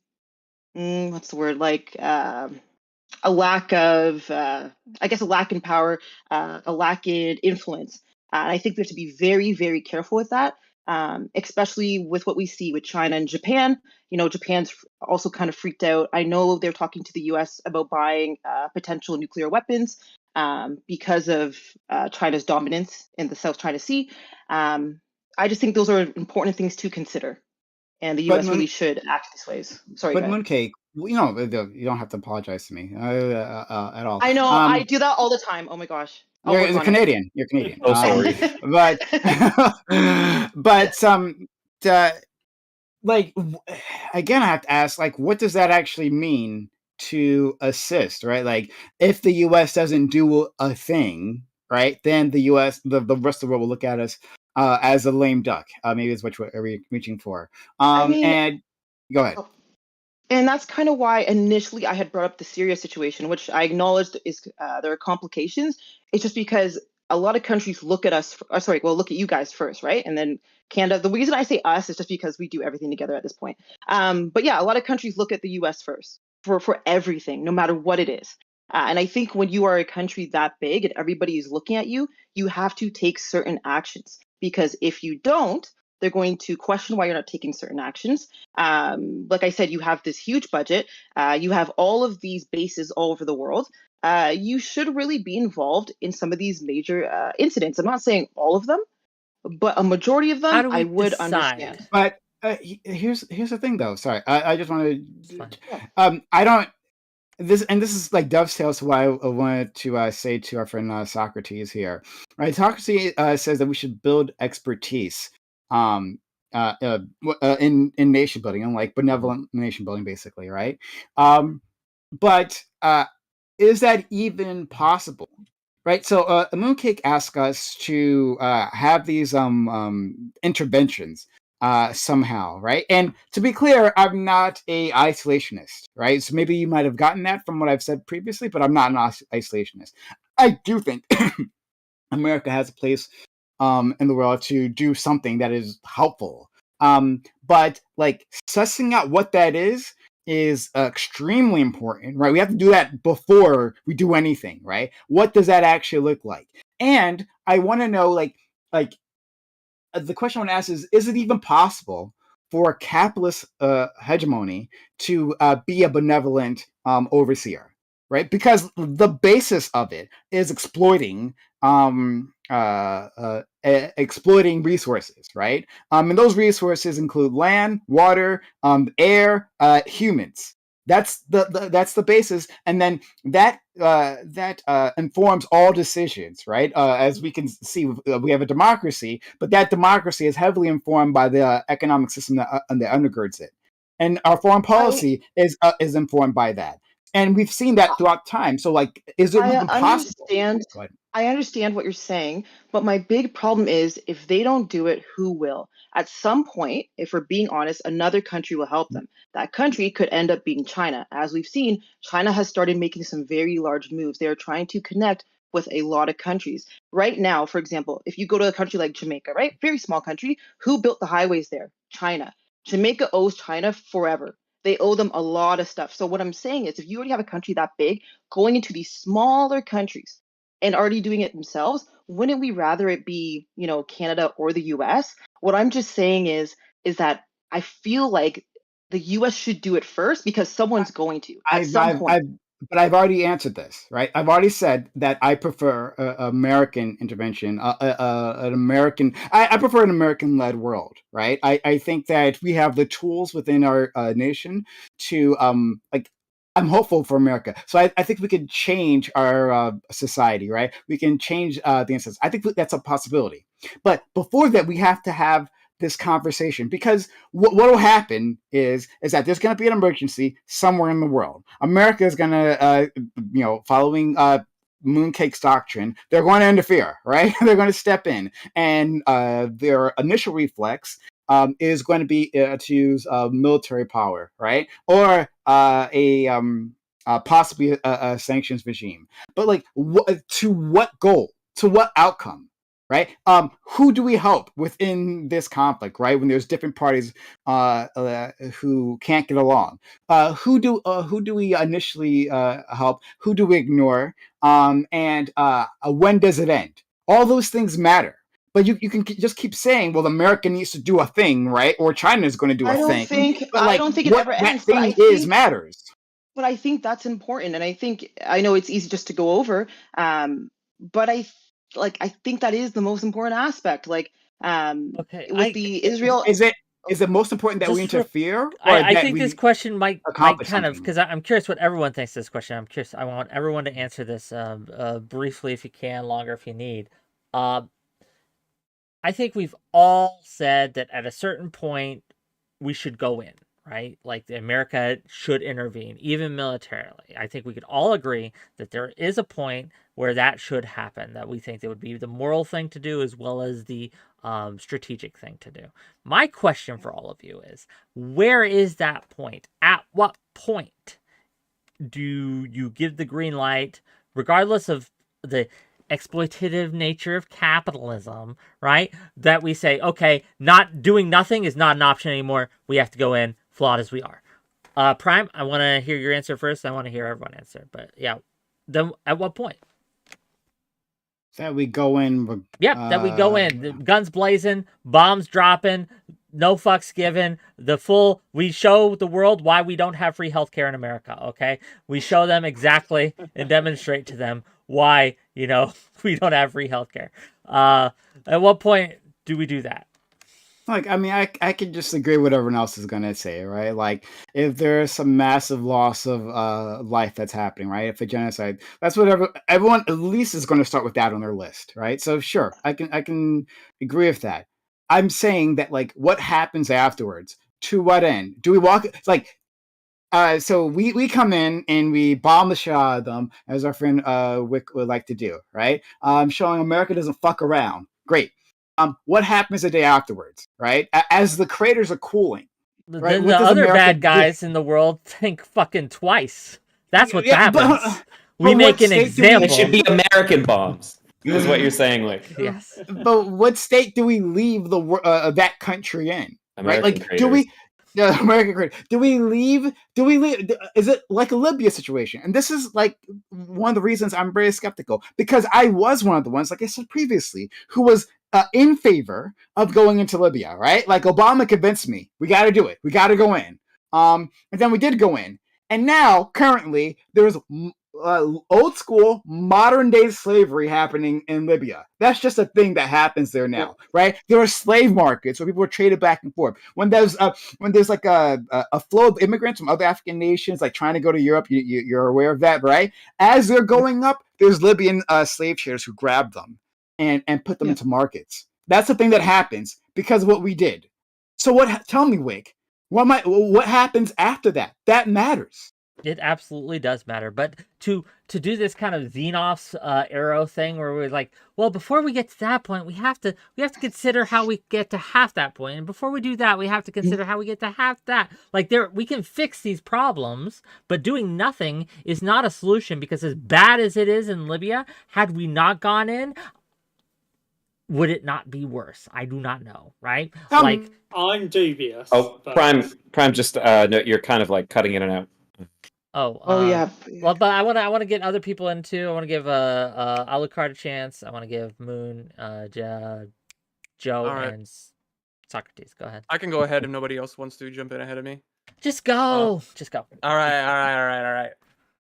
what's the word, like a lack of, I guess, a lack in power, a lack in influence. And I think we have to be very, very careful with that, especially with what we see with China and Japan. Japan's also kind of freaked out. I know they're talking to the US about buying potential nuclear weapons because of China's dominance in the South China Sea. I just think those are important things to consider. And the But US really should act these ways. Sorry, But go ahead. Mooncake, you don't have to apologize to me at all. I know, I do that all the time. Oh my gosh. I'll work You're on Canadian. You're Canadian. Oh, sorry. But like again, I have to ask, like, what does that actually mean to assist, right? Like, if the U.S. doesn't do a thing, right, then the U.S. the rest of the world will look at us as a lame duck. Maybe is what we're reaching for. I mean, And go ahead. and that's kind of why initially I had brought up the Syria situation, which I acknowledged is there are complications. It's just because a lot of countries look at us, look at you guys first, right? And then Canada. The reason I say us is just because we do everything together at this point. But yeah, a lot of countries look at the US first for everything, no matter what it is. And I think when you are a country that big and everybody is looking at you, you have to take certain actions. Because if you don't, they're going to question why you're not taking certain actions. Like I said, you have this huge budget. You have all of these bases all over the world. You should really be involved in some of these major incidents. I'm not saying all of them, but a majority of them I would understand. But here's the thing, though. Sorry, I just want to. I don't. This is like dovetails to what I wanted to say to our friend Socrates here. Right, Socrates says that we should build expertise in nation building, and like benevolent nation building, basically, right? But is that even possible? Right, so Mooncake asked us to have these interventions somehow, right? And to be clear, I'm not a isolationist, right? So maybe you might have gotten that from what I've said previously, but I'm not an isolationist. I do think America has a place in the world to do something that is helpful. But like sussing out what that is extremely important, right? We have to do that before we do anything, right? What does that actually look like? And I want to know, like the question I want to ask is it even possible for a capitalist hegemony to be a benevolent overseer, right? Because the basis of it is exploiting resources, right? And those resources include land, water, air, humans. That's the basis, and then that informs all decisions, right? As we can see, we have a democracy, but that democracy is heavily informed by the economic system that undergirds it, and our foreign policy is informed by that. And we've seen that throughout time. So, like, is it even possible? I understand what you're saying, but my big problem is if they don't do it, who will? At some point, if we're being honest, another country will help them. That country could end up being China. As we've seen, China has started making some very large moves. They are trying to connect with a lot of countries. Right now, for example, if you go to a country like Jamaica, right? Very small country, who built the highways there? China. Jamaica owes China forever. They owe them a lot of stuff. So what I'm saying is if you already have a country that big, going into these smaller countries and already doing it themselves, wouldn't we rather it be, Canada or the US? What I'm just saying is that I feel like the US should do it first because someone's going to at some point. But I've already answered this, right? I've already said that I prefer American intervention, I prefer an American-led world, right? I think that we have the tools within our nation to, I'm hopeful for America. So I think we could change our society, right? We can change the instance. I think that's a possibility. But before that, we have to have this conversation, because what will happen is that there's going to be an emergency somewhere in the world. America is going to, following Mooncake's doctrine, they're going to interfere, right? They're going to step in, and their initial reflex is going to be to use military power, right? Or possibly a sanctions regime. But like, to what goal? To what outcome? right? Who do we help within this conflict, right? When there's different parties who can't get along, who do we initially help? Who do we ignore? And when does it end? All those things matter. But you can just keep saying, well, America needs to do a thing, right? Or China is going to do a thing. But I like, don't think it what ever that ends, but thing is matters. But I think that's important, and I know it's easy just to go over, but I think that is the most important aspect. Like, Okay, with the Israel, Is it most important that we Just re- interfere, or I that think this we question might accomplish kind of, something? because I'm curious what everyone thinks of this question. I'm curious. I want everyone to answer this briefly if you can, longer if you need. Uh, I think we've all said that at a certain point we should go in, right? Like America should intervene, even militarily. I think we could all agree that there is a point where that should happen, that we think that would be the moral thing to do as well as the strategic thing to do. My question for all of you is, where is that point? At what point do you give the green light, regardless of the exploitative nature of capitalism, right? That we say, okay, not doing nothing is not an option anymore. We have to go in, flawed as we are. Prime, I want to hear your answer first. I want to hear everyone answer. But yeah, then at what point? That we go in. Yep, that we go in. The guns blazing, bombs dropping, no fucks given. We show the world why we don't have free healthcare in America, okay? We show them exactly and demonstrate to them why, we don't have free healthcare. At what point do we do that? Like, I mean, I can just agree with what everyone else is gonna say, right? Like, if there's some massive loss of life that's happening, right? If a genocide, that's what everyone at least is going to start with that on their list, right? So sure, I can agree with that. I'm saying that, like, what happens afterwards? To what end? Do we walk? It's like, so we come in and we bomb the Shah of them, as our friend Wick would like to do, right? Showing America doesn't fuck around. Great. What happens the day afterwards, right? As the craters are cooling, right? Then What the does other America bad do? guys in the world think fucking twice. That's what Yeah, happens. We but make what an state do we- example. It should be American bombs, is what you're saying, Wick. Yes. But what state do we leave that country in? Right? American Like, do we? Yeah, American crater. Do we leave? Is it like a Libya situation? And this is like one of the reasons I'm very skeptical, because I was one of the ones, like I said previously, who was in favor of going into Libya. Right? Like, Obama convinced me, we got to do it. We got to go in. And then we did go in. And now, currently, there's old school, modern day slavery happening in Libya. That's just a thing that happens there now, right? There are slave markets where people are traded back and forth. When there's like a flow of immigrants from other African nations, like trying to go to Europe, you're aware of that, right? As they're going up, there's Libyan slave traders who grab them and put them into markets. That's the thing that happens because of what we did. So tell me, Wick, what happens after that? That matters. It absolutely does matter. But to do this kind of Xenos arrow thing where we're like, well, before we get to that point, we have to consider how we get to half that point. And before we do that, we have to consider how we get to half that. Like, we can fix these problems, but doing nothing is not a solution, because as bad as it is in Libya, had we not gone in, would it not be worse? I do not know, right? I'm dubious. Oh, but... Prime, just no, you're kind of like cutting in and out. Yeah. Well, but I want to get other people in too. I want to give Alucard a chance. I want to give Moon, Joe, All right. and Socrates. Go ahead. I can go ahead if nobody else wants to jump in ahead of me. Just go. Just go. All right.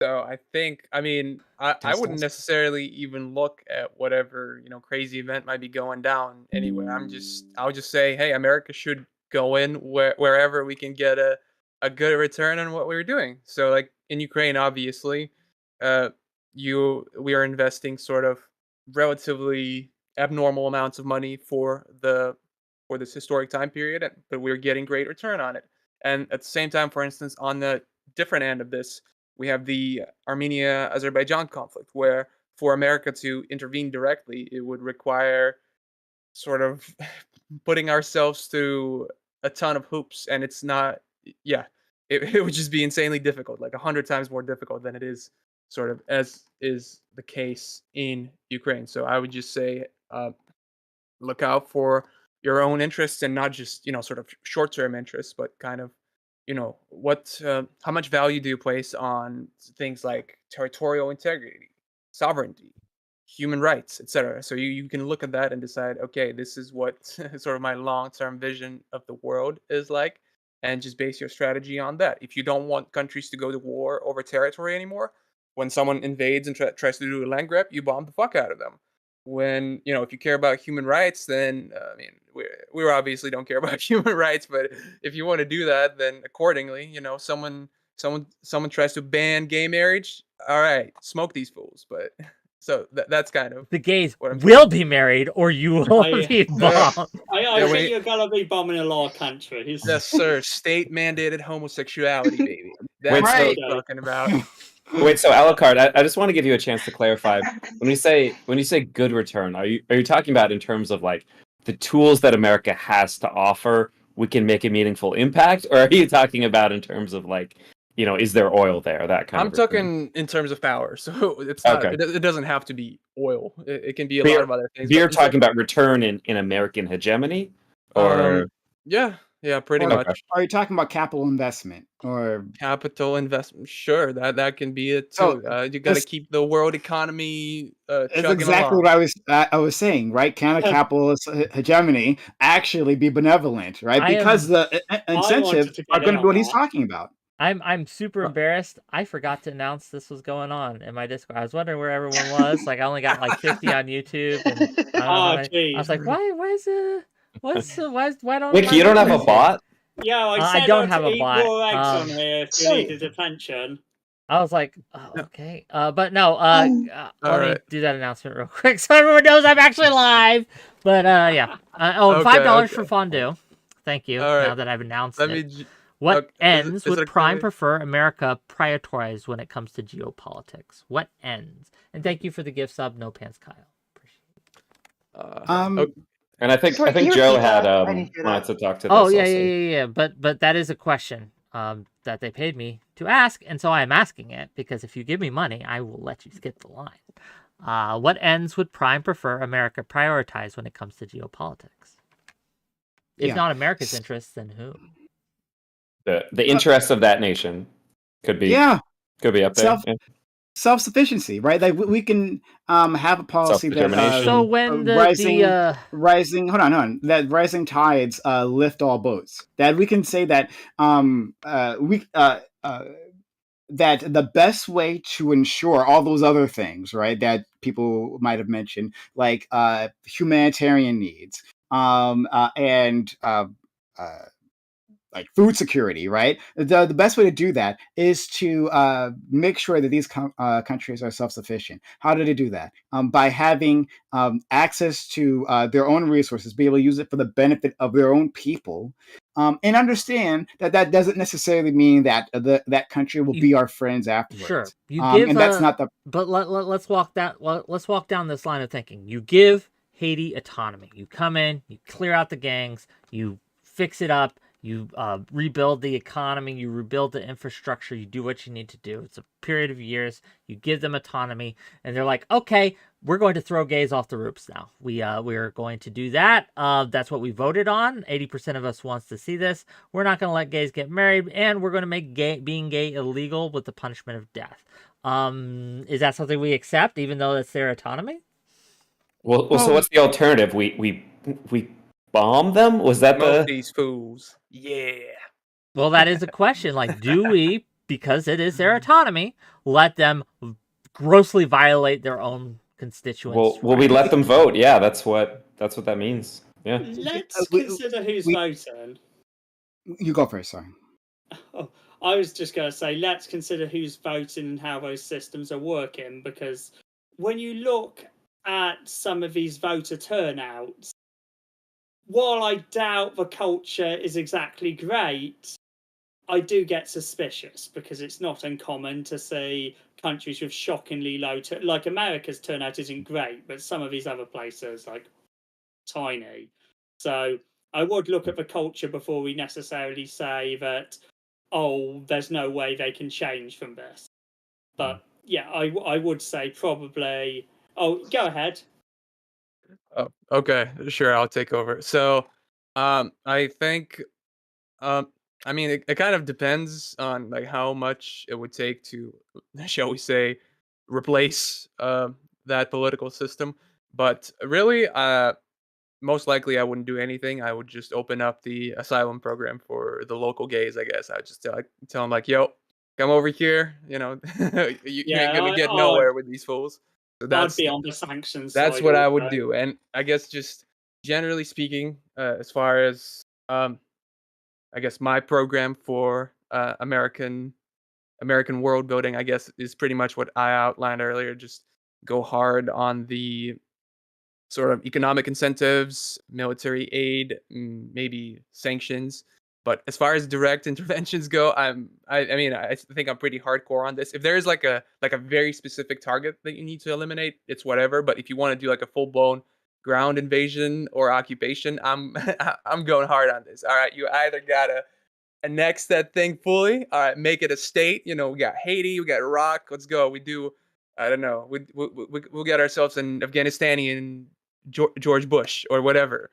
So I think, I mean, I wouldn't necessarily even look at whatever, crazy event might be going down anywhere. I'll just say, hey, America should go in wherever we can get a good return on what we were doing. So, like, in Ukraine, obviously, we are investing sort of relatively abnormal amounts of money for this historic time period, but we're getting great return on it. And at the same time, for instance, on the different end of this, we have the Armenia-Azerbaijan conflict, where for America to intervene directly, it would require sort of putting ourselves through a ton of hoops, and it's not. Yeah, it would just be insanely difficult, like 100 times more difficult than it is sort of as is the case in Ukraine. So I would just say look out for your own interests and not just sort of short-term interests, but kind of what how much value do you place on things like territorial integrity, sovereignty, human rights, etc. So you can look at that and decide, okay, this is what sort of my long-term vision of the world is like, and just base your strategy on that. If you don't want countries to go to war over territory anymore, when someone invades and tries to do a land grab, you bomb the fuck out of them. When if you care about human rights, then I mean, we obviously don't care about human rights, but if you want to do that, then accordingly, someone tries to ban gay marriage, all right, smoke these fools. But so that's kind of The gays what I'm will be married, or you will I- be bombed. I Yeah, think you're gonna be bombing a lot of countries. yes, sir. State mandated homosexuality, baby. That's Wait, what so- I'm talking about. Wait, so 𝕬𝖏, I just want to give you a chance to clarify. When you say good return, are you talking about in terms of like the tools that America has to offer, we can make a meaningful impact, or are you talking about in terms of like, is there oil there, that kind I'm of return? talking in terms of power, so it's not. Okay. It doesn't have to be oil. It can be a But lot you're- of other things. You're but instead- talking about return in American hegemony, or yeah, pretty Or- much. Okay. Are you talking about capital investment or Capital investment, sure, that can be it So, too. You got to this- keep the world economy It's chugging exactly along. what I was saying, right? Can a capitalist hegemony actually be benevolent, right? I Because am- the incentives wanted to are get going in to be what on he's that. talking about. I'm super embarrassed. I forgot to announce this was going on in my Discord. I was wondering where everyone was. Like I only got like 50 on YouTube, and I don't know how many. I was like, why don't Wick, you don't have a viewers here? bot? Yeah, I I said don't I'd have a eat bot. raw eggs on here if you Sorry. needed attention. I was like, oh, No. okay. But no, Um, let me Alright. do that announcement real quick so everyone knows I'm actually live. But yeah. Okay, $5 okay. for fondue. Thank you. Alright. Now that I've announced Let it. me. What okay, is it- ends is it would a Prime clear- prefer America prioritize when it comes to geopolitics? What ends? And thank you for the gift sub, No Pants Kyle. Appreciate it. Okay. And I think Sorry, can you Joe repeat had that? I didn't hear wanted that. to talk to this. Oh yeah, also. yeah. But that is a question that they paid me to ask, and so I'm asking it because if you give me money, I will let you skip the line. What ends would Prime prefer America prioritize when it comes to geopolitics? If Yeah. not America's interests, then who? The interests of that nation could be Yeah, up there. Self- Yeah. self-sufficiency, right? Like we can have a policy that Self-determination. So when rising hold on that rising tides lift all boats, that we can say that that the best way to ensure all those other things, right, that people might have mentioned, like humanitarian needs and like food security, right? The best way to do that is to make sure that these countries are self-sufficient. How do they do that? By having access to their own resources, be able to use it for the benefit of their own people, and understand that that doesn't necessarily mean that that country will be our friends afterwards. Sure, you give, and that's not the. But let's walk down this line of thinking. You give Haiti autonomy. You come in, you clear out the gangs, you fix it up. You rebuild the economy, you rebuild the infrastructure, you do what you need to do. It's a period of years. You give them autonomy, and they're like, okay, we're going to throw gays off the roofs now. We're going to do that. That's what we voted on. 80% of us wants to see this. We're not going to let gays get married, and we're going to make being gay illegal with the punishment of death. Is that something we accept, even though it's their autonomy? Well, so what's the alternative? We bomb them? Was that Smoke these fools. Yeah. Well, that is a question. Like, do we, because it is their autonomy, let them grossly violate their own constituents? Well, we let them vote. Yeah, that's what that means. Yeah. Let's consider who's voting. You go first, sorry. Oh, I was just going to say, let's consider who's voting and how those systems are working, because when you look at some of these voter turnouts, while I doubt the culture is exactly great, I do get suspicious because it's not uncommon to see countries with shockingly low, like America's turnout isn't great, but some of these other places, like tiny. So I would look at the culture before we necessarily say that, oh, there's no way they can change from this. But yeah, I would say probably. Oh, go ahead. Oh, okay, sure, I'll take over. So, I think, um, I mean, it kind of depends on like how much it would take to, shall we say, replace that political system. But really, most likely I wouldn't do anything. I would just open up the asylum program for the local gays. I guess I'd just tell them like, "Yo, come over here. You know, you ain't Yeah, gonna get nowhere with these fools." So I'd that's be on the sanctions that's side what I would also. do. And I guess just generally speaking, as far as I guess my program for American world building, I guess, is pretty much what I outlined earlier. Just go hard on the sort of economic incentives, military aid, maybe sanctions. But as far as direct interventions go, I mean, I think I'm pretty hardcore on this. If there is like a very specific target that you need to eliminate, it's whatever. But if you want to do like a full blown ground invasion or occupation, I'm I'm going hard on this. All right, you either gotta annex that thing fully. All right, make it a state. You know, we got Haiti, we got Iraq. Let's go. We do. I don't know. We'll get ourselves an Afghanistani George Bush or whatever,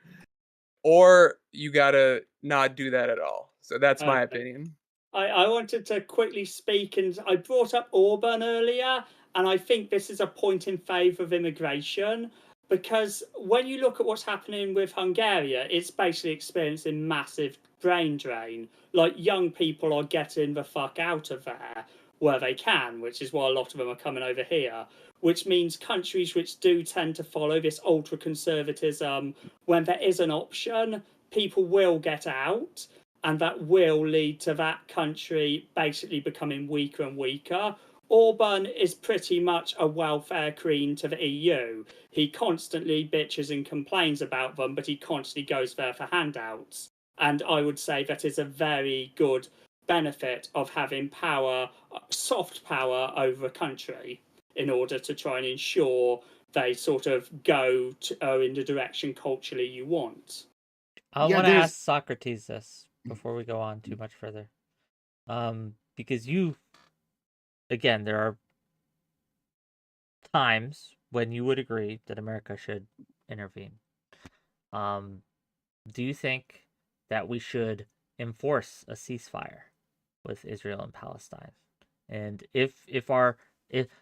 or you gotta not do that at all. So that's my Okay. opinion. I wanted to quickly speak, and I brought up Orban earlier, and I think this is a point in favour of immigration, because when you look at what's happening with Hungary, it's basically experiencing massive brain drain. Like, young people are getting the fuck out of there where they can, which is why a lot of them are coming over here, which means countries which do tend to follow this ultra conservatism, when there is an option, people will get out, and that will lead to that country basically becoming weaker and weaker. Orban is pretty much a welfare queen to the EU. He constantly bitches and complains about them, but he constantly goes there for handouts. And I would say that is a very good benefit of having power, soft power over a country, in order to try and ensure they sort of go in the direction culturally you want. I Yeah, want to there's ask Socrates this before we go on too much further. Because you, again, there are times when you would agree that America should intervene. Do you think that we should enforce a ceasefire with Israel and Palestine? And if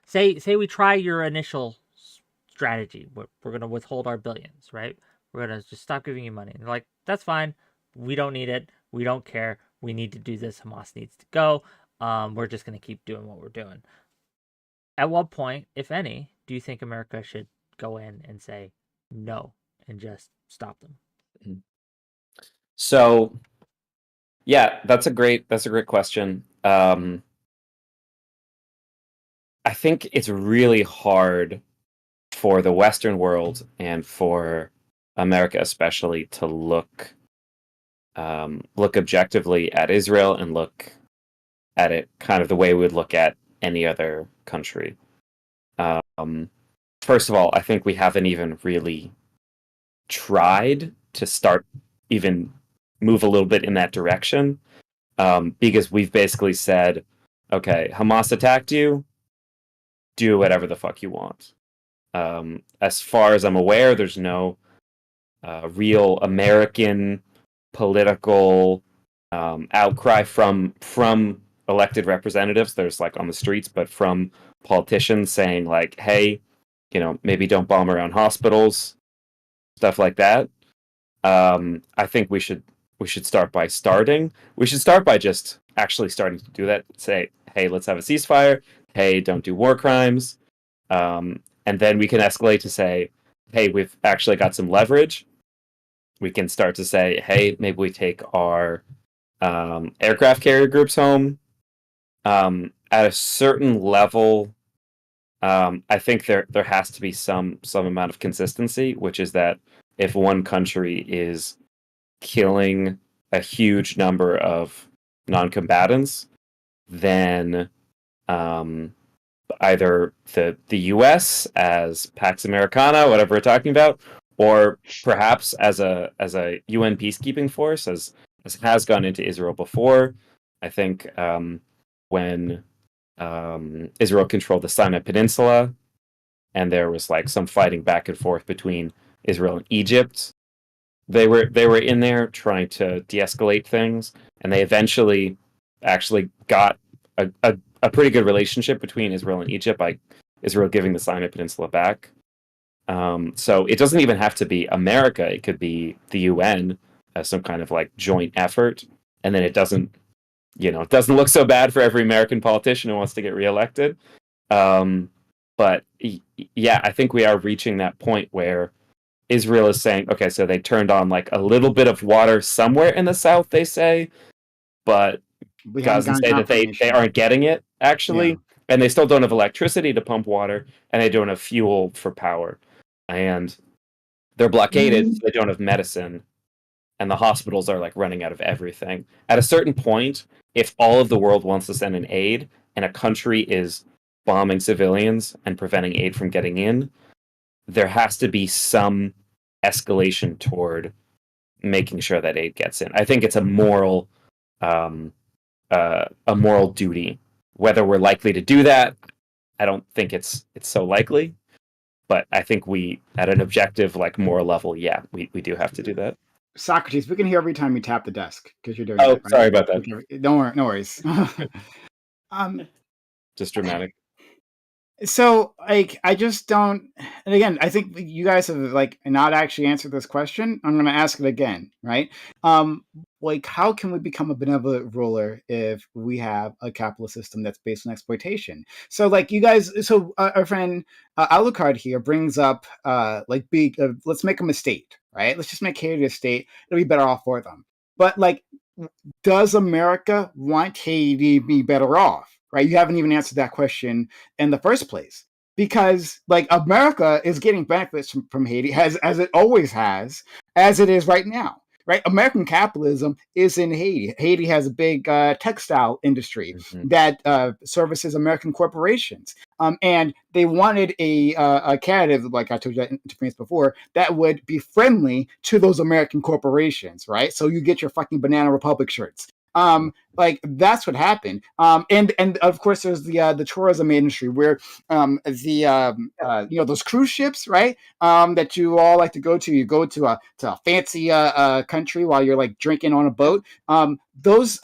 say we try your initial strategy, we're gonna withhold our billions, right? We're gonna just stop giving you money. And they're like, that's fine. We don't need it. We don't care. We need to do this. Hamas needs to go. We're just gonna keep doing what we're doing. At what point, if any, do you think America should go in and say no and just stop them? So, yeah, that's a great question. I think it's really hard for the Western world and for America especially to look objectively at Israel and look at it kind of the way we would look at any other country. First of all, I think we haven't even really tried to start even move a little bit in that direction, because we've basically said, okay, Hamas attacked you, do whatever the fuck you want. As far as I'm aware, there's no real American political outcry from elected representatives. There's like on the streets, but from politicians saying like, hey, you know, maybe don't bomb around hospitals, stuff like that. I think we should start by just actually starting to do that. Say, hey, let's have a ceasefire. Hey, don't do war crimes. And then we can escalate to say, hey, we've actually got some leverage. We can start to say, hey, maybe we take our aircraft carrier groups home. At a certain level, I think there has to be some amount of consistency, which is that if one country is killing a huge number of non-combatants, then either the U.S. as Pax Americana, whatever we're talking about, or perhaps as a UN peacekeeping force, as has gone into Israel before. I think when Israel controlled the Sinai Peninsula, and there was like some fighting back and forth between Israel and Egypt. They were in there trying to de-escalate things, and they eventually actually got a pretty good relationship between Israel and Egypt by Israel giving the Sinai Peninsula back. So it doesn't even have to be America. It could be the UN as some kind of like joint effort, and then it doesn't look so bad for every American politician who wants to get reelected. But yeah, I think we are reaching that point where Israel is saying, okay, so they turned on like a little bit of water somewhere in the south, they say, but Gaza say that they aren't getting it, actually, and they still don't have electricity to pump water, and they don't have fuel for power, and they're blockaded, so they don't have medicine, and the hospitals are like running out of everything. At a certain point, if all of the world wants to send an aid, and a country is bombing civilians and preventing aid from getting in, there has to be some escalation toward making sure that aid gets in. I think it's a moral duty. Whether we're likely to do that, I don't think it's so likely. But I think we, at an objective, like moral level, we do have to do that. Socrates, we can hear every time you tap the desk because you're doing that. Right? Sorry about that. Don't worry, no worries. Just dramatic. So, like, I just don't. And again, I think you guys have like not actually answered this question. I'm going to ask it again, right? Like, how can we become a benevolent ruler if we have a capitalist system that's based on exploitation? So, like, you guys. So, our friend Alucard here brings up, let's make them a state, right? Let's just make Haiti a state. It'll be better off for them. But like, does America want Haiti to be better off? Right? You haven't even answered that question in the first place, because like America is getting benefits from Haiti as it always has, as it is right now. Right? American capitalism is in Haiti. Haiti has a big textile industry that services American corporations. And they wanted a candidate, like I told you that interference before, that would be friendly to those American corporations, right? So you get your fucking Banana Republic shirts. Like that's what happened. And of course there's the tourism industry where those cruise ships, right? That you all like to go to. You go to a fancy country while you're like drinking on a boat. Those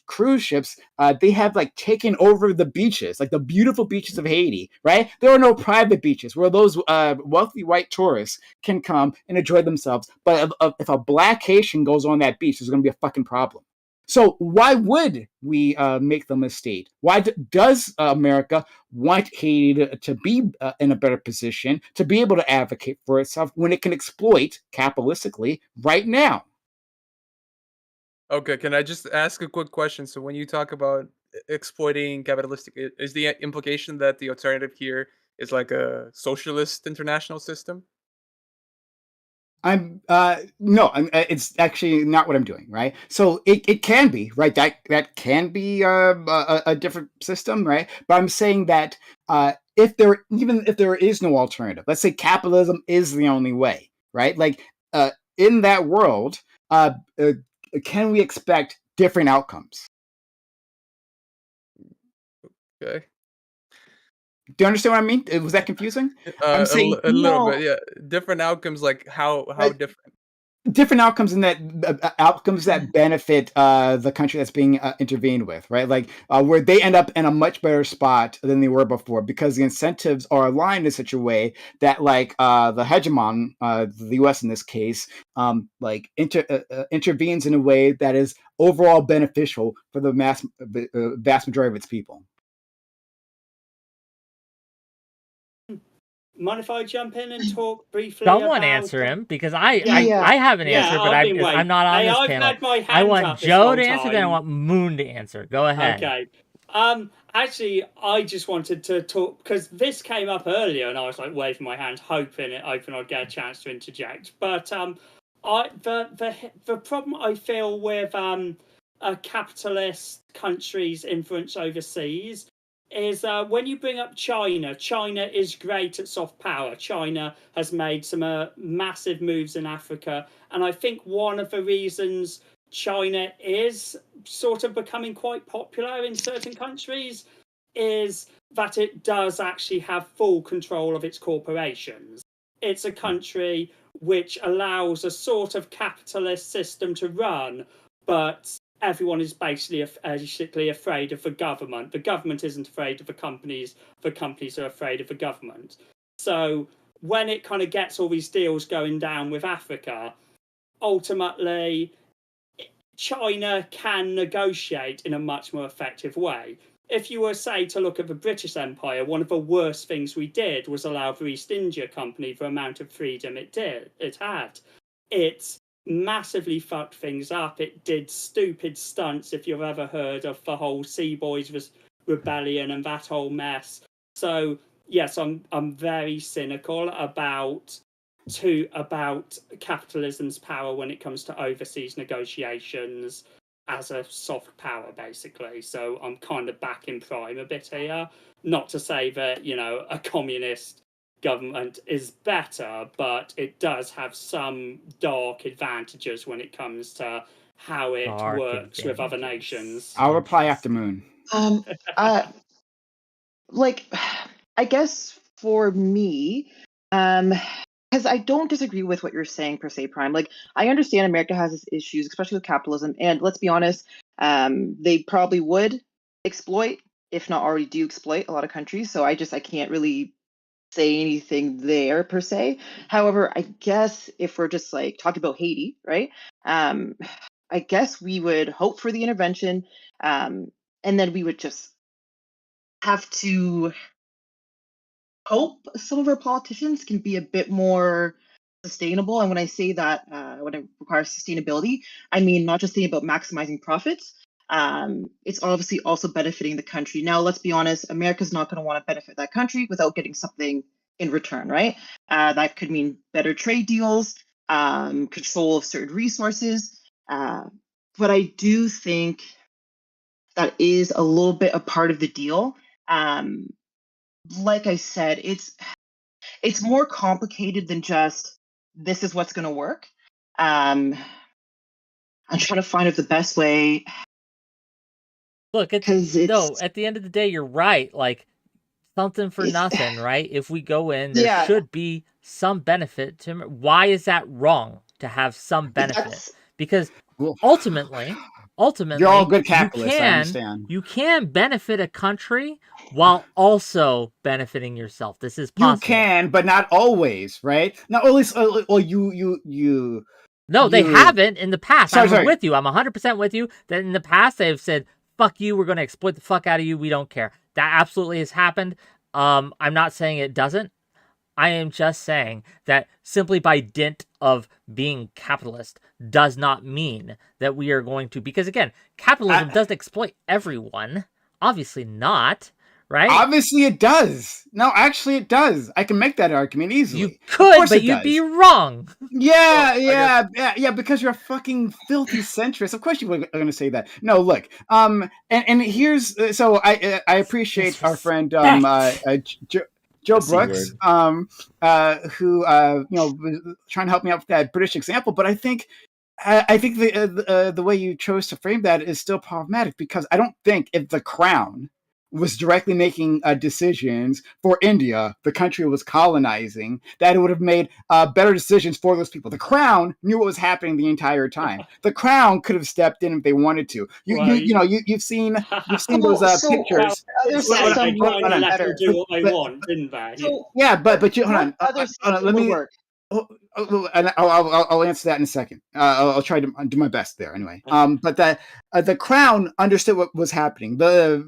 cruise ships, they have like taken over the beaches, like the beautiful beaches of Haiti, right? There are no private beaches where those wealthy white tourists can come and enjoy themselves. But if a black Haitian goes on that beach, there's going to be a fucking problem. So why would we make them a state? Why does America want Haiti to be in a better position, to be able to advocate for itself when it can exploit capitalistically right now? Okay, can I just ask a quick question? So when you talk about exploiting capitalistic, is the implication that the alternative here is like a socialist international system? It's actually not what I'm doing, right? So it can be, right? That can be a different system, right? But I'm saying that if there is no alternative, let's say capitalism is the only way, right? Like in that world, can we expect different outcomes? Okay. Do you understand what I mean? Was that confusing? I'm saying a little bit, yeah. Different outcomes, like how different? Different outcomes in that outcomes that benefit the country that's being intervened with, right? Like where they end up in a much better spot than they were before because the incentives are aligned in such a way that, like the hegemon, the U.S. in this case, intervenes in a way that is overall beneficial for the vast majority of its people. Mind if I jump in and talk briefly? Someone answer him, because I have an answer, but I'm not on this panel. Had my hand I want up Joe to answer, then I want Moon to answer. Go ahead. Okay. Actually, I just wanted to talk because this came up earlier, and I was like waving my hand, hoping I'd get a chance to interject. But the problem I feel with a capitalist country's influence overseas is when you bring up China. China is great at soft power. China has made some massive moves in Africa. And I think one of the reasons China is sort of becoming quite popular in certain countries is that it does actually have full control of its corporations. it's a country which allows a sort of capitalist system to run, but everyone is basically afraid of the government. The government isn't afraid of the companies are afraid of the government. So when it kind of gets all these deals going down with Africa, ultimately China can negotiate in a much more effective way. If you were, say, to look at the British Empire, one of the worst things we did was allow the East India Company the amount of freedom it had. It massively fucked things up. It did stupid stunts, if you've ever heard of the whole 𝕾𝖍𝖎𝖙𝖘𝖍𝖔𝖜 rebellion and that whole mess. So yes, I'm very cynical about capitalism's power when it comes to overseas negotiations as a soft power, basically. So I'm kind of back in prime a bit here. Not to say that, a communist government is better, but it does have some dark advantages when it comes to how it works with other nations. I'll reply after Moon. I guess for me, because I don't disagree with what you're saying per se, Prime. Like, I understand America has its issues, especially with capitalism, and let's be honest, they probably would exploit, if not already do exploit, a lot of countries. So I can't really say anything there per se. However, I guess if we're just like talking about Haiti, right? I guess we would hope for the intervention, and then we would just have to hope some of our politicians can be a bit more sustainable. And when I say that, when it requires sustainability, I mean not just thinking about maximizing profits. It's obviously also benefiting the country. Now, let's be honest, America's not going to want to benefit that country without getting something in return, right? That could mean better trade deals, control of certain resources. But I do think that is a little bit a part of the deal. Like I said, it's more complicated than just this is what's going to work. I'm trying to find out the best way. Look, at the end of the day, you're right. Like, something for nothing, right? If we go in, there should be some benefit to him. Why is that wrong to have some benefit? Because ultimately, you're all good capitalists, I understand. You can benefit a country while also benefiting yourself. This is possible. You can, but not always, right? Not always. You. No, they haven't in the past. I'm with you. I'm 100% with you that in the past they've said, fuck you, we're going to exploit the fuck out of you. We don't care. That absolutely has happened. I'm not saying it doesn't. I am just saying that simply by dint of being capitalist does not mean that we are going to, because again, capitalism doesn't exploit everyone. Obviously not, right? Obviously it does. No, actually it does. I can make that argument easily. You could, but you'd be wrong. Yeah, because you're a fucking filthy centrist. Of course you are going to say that. No, look. And here's, so I appreciate our friend Joe Brooks, who was trying to help me out with that British example, but I think the way you chose to frame that is still problematic, because I don't think if the Crown was directly making decisions for India, the country it was colonizing, that it would have made better decisions for those people. The Crown knew what was happening the entire time. The Crown could have stepped in if they wanted to. You've seen those pictures. Others said some let them do what they want, didn't they? Yeah, but you hold on. Let me. And I'll answer that in a second. I'll try to do my best there anyway. But the Crown understood what was happening. The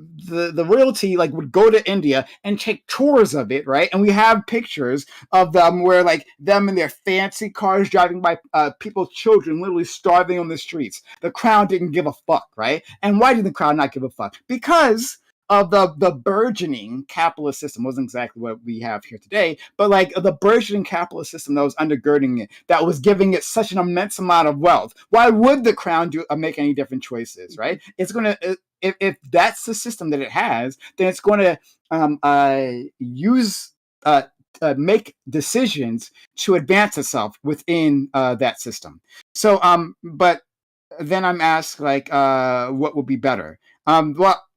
royalty would go to India and take tours of it, right? And we have pictures of them where them in their fancy cars driving by people's children literally starving on the streets. The Crown didn't give a fuck, right? And why did the Crown not give a fuck? Because of the burgeoning capitalist system. Wasn't exactly what we have here today, but the burgeoning capitalist system that was undergirding it, that was giving it such an immense amount of wealth. Why would the Crown make any different choices, right? It's going to, if that's the system that it has, then it's going to make decisions to advance itself within that system. So, but then I'm asked what would be better?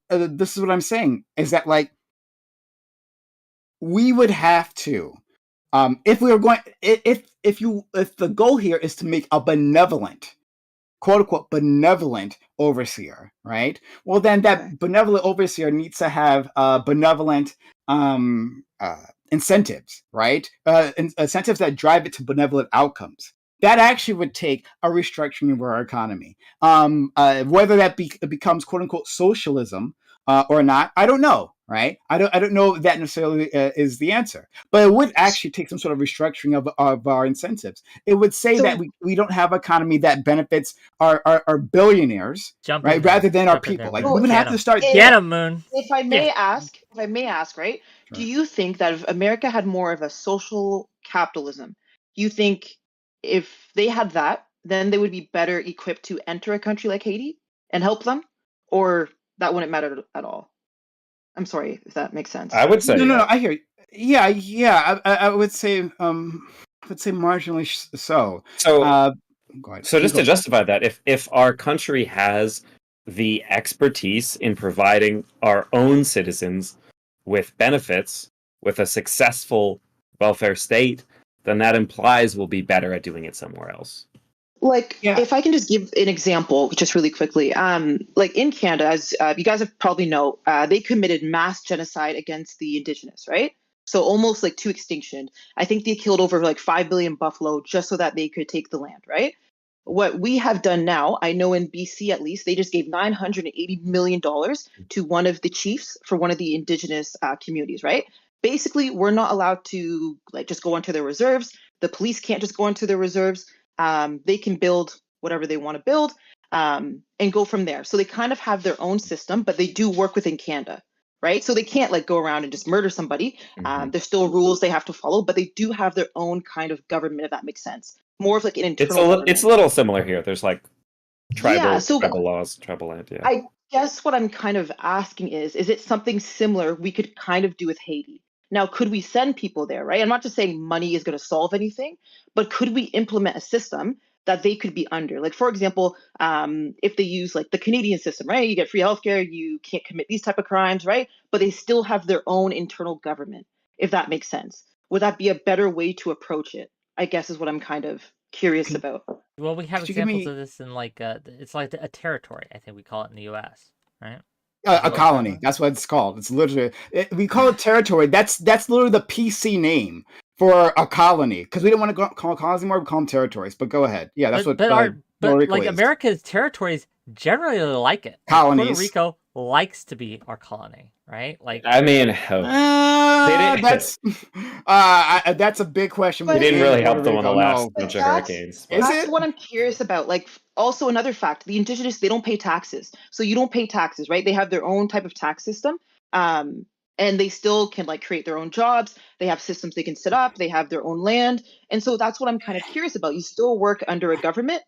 This is what I'm saying, is that we would have to If we are going, if the goal here is to make a benevolent, quote unquote, benevolent overseer, right? Well, then that benevolent overseer needs to have benevolent incentives, right? Incentives that drive it to benevolent outcomes. That actually would take a restructuring of our economy. Whether that becomes quote unquote socialism or not, I don't know. Right? I don't know if that necessarily is the answer, but it would actually take some sort of restructuring of our incentives. It would say that we don't have an economy that benefits our billionaires, right? Rather than our people. Like we would have to start. Get 'em, Moon. If I may ask, right? Sure. Do you think that if America had more of a social capitalism, do you think if they had that, then they would be better equipped to enter a country like Haiti and help them, or that wouldn't matter at all? I'm sorry if that makes sense. I would say no. I hear you. Yeah. I would say marginally so. So. Go ahead. So just to justify that, if our country has the expertise in providing our own citizens with benefits, with a successful welfare state, then that implies we'll be better at doing it somewhere else. Like, if I can just give an example, just really quickly, like in Canada, as you guys have probably know, they committed mass genocide against the Indigenous, right? So almost like to extinction. I think they killed over like 5 billion buffalo just so that they could take the land, right? What we have done now, I know in BC at least, they just gave $980 million to one of the chiefs for one of the Indigenous communities, right? Basically, we're not allowed to like just go onto their reserves. The police can't just go onto their reserves. They can build whatever they want to build and go from there. So they kind of have their own system, but they do work within Canada, right? So they can't like go around and just murder somebody. There's still rules they have to follow, but they do have their own kind of government, if that makes sense. More of like an internal. It's a little similar here. There's like tribal laws, tribal land. Yeah. I guess what I'm kind of asking is it something similar we could kind of do with Haiti? Now, could we send people there, right? I'm not just saying money is going to solve anything, but could we implement a system that they could be under? Like, for example, if they use like the Canadian system, right? You get free healthcare, you can't commit these type of crimes, right? But they still have their own internal government, if that makes sense. Would that be a better way to approach it? I guess is what I'm kind of curious about. Well, we have examples of this in like it's like a territory. I think we call it in the U.S. Right? A colony. That's what it's called. It's literally we call it territory. That's literally the PC name for a colony because we don't want to call colonies anymore. We call them territories. But go ahead. Yeah, that's what. But like America's territories generally like it. Colonies. Puerto Rico likes to be our colony, right? Like I mean, that's a big question. We didn't really help them on the last bunch of hurricanes. That's what I'm curious about. Like, also another fact: the Indigenous, they don't pay taxes, so you don't pay taxes, right? They have their own type of tax system, and they still can like create their own jobs. They have systems they can set up. They have their own land, and so that's what I'm kind of curious about. You still work under a government,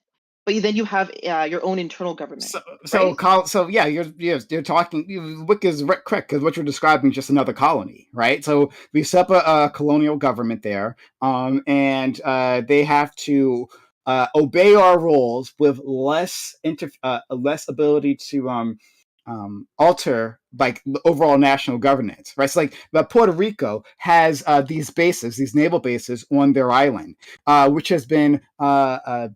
but then you have your own internal government. So yeah, you're talking. Wick is correct because what you're describing is just another colony, right? So we set up a colonial government there, and they have to obey our rules with less ability to alter like the overall national governance, right? So like Puerto Rico has these bases, these naval bases on their island, which has been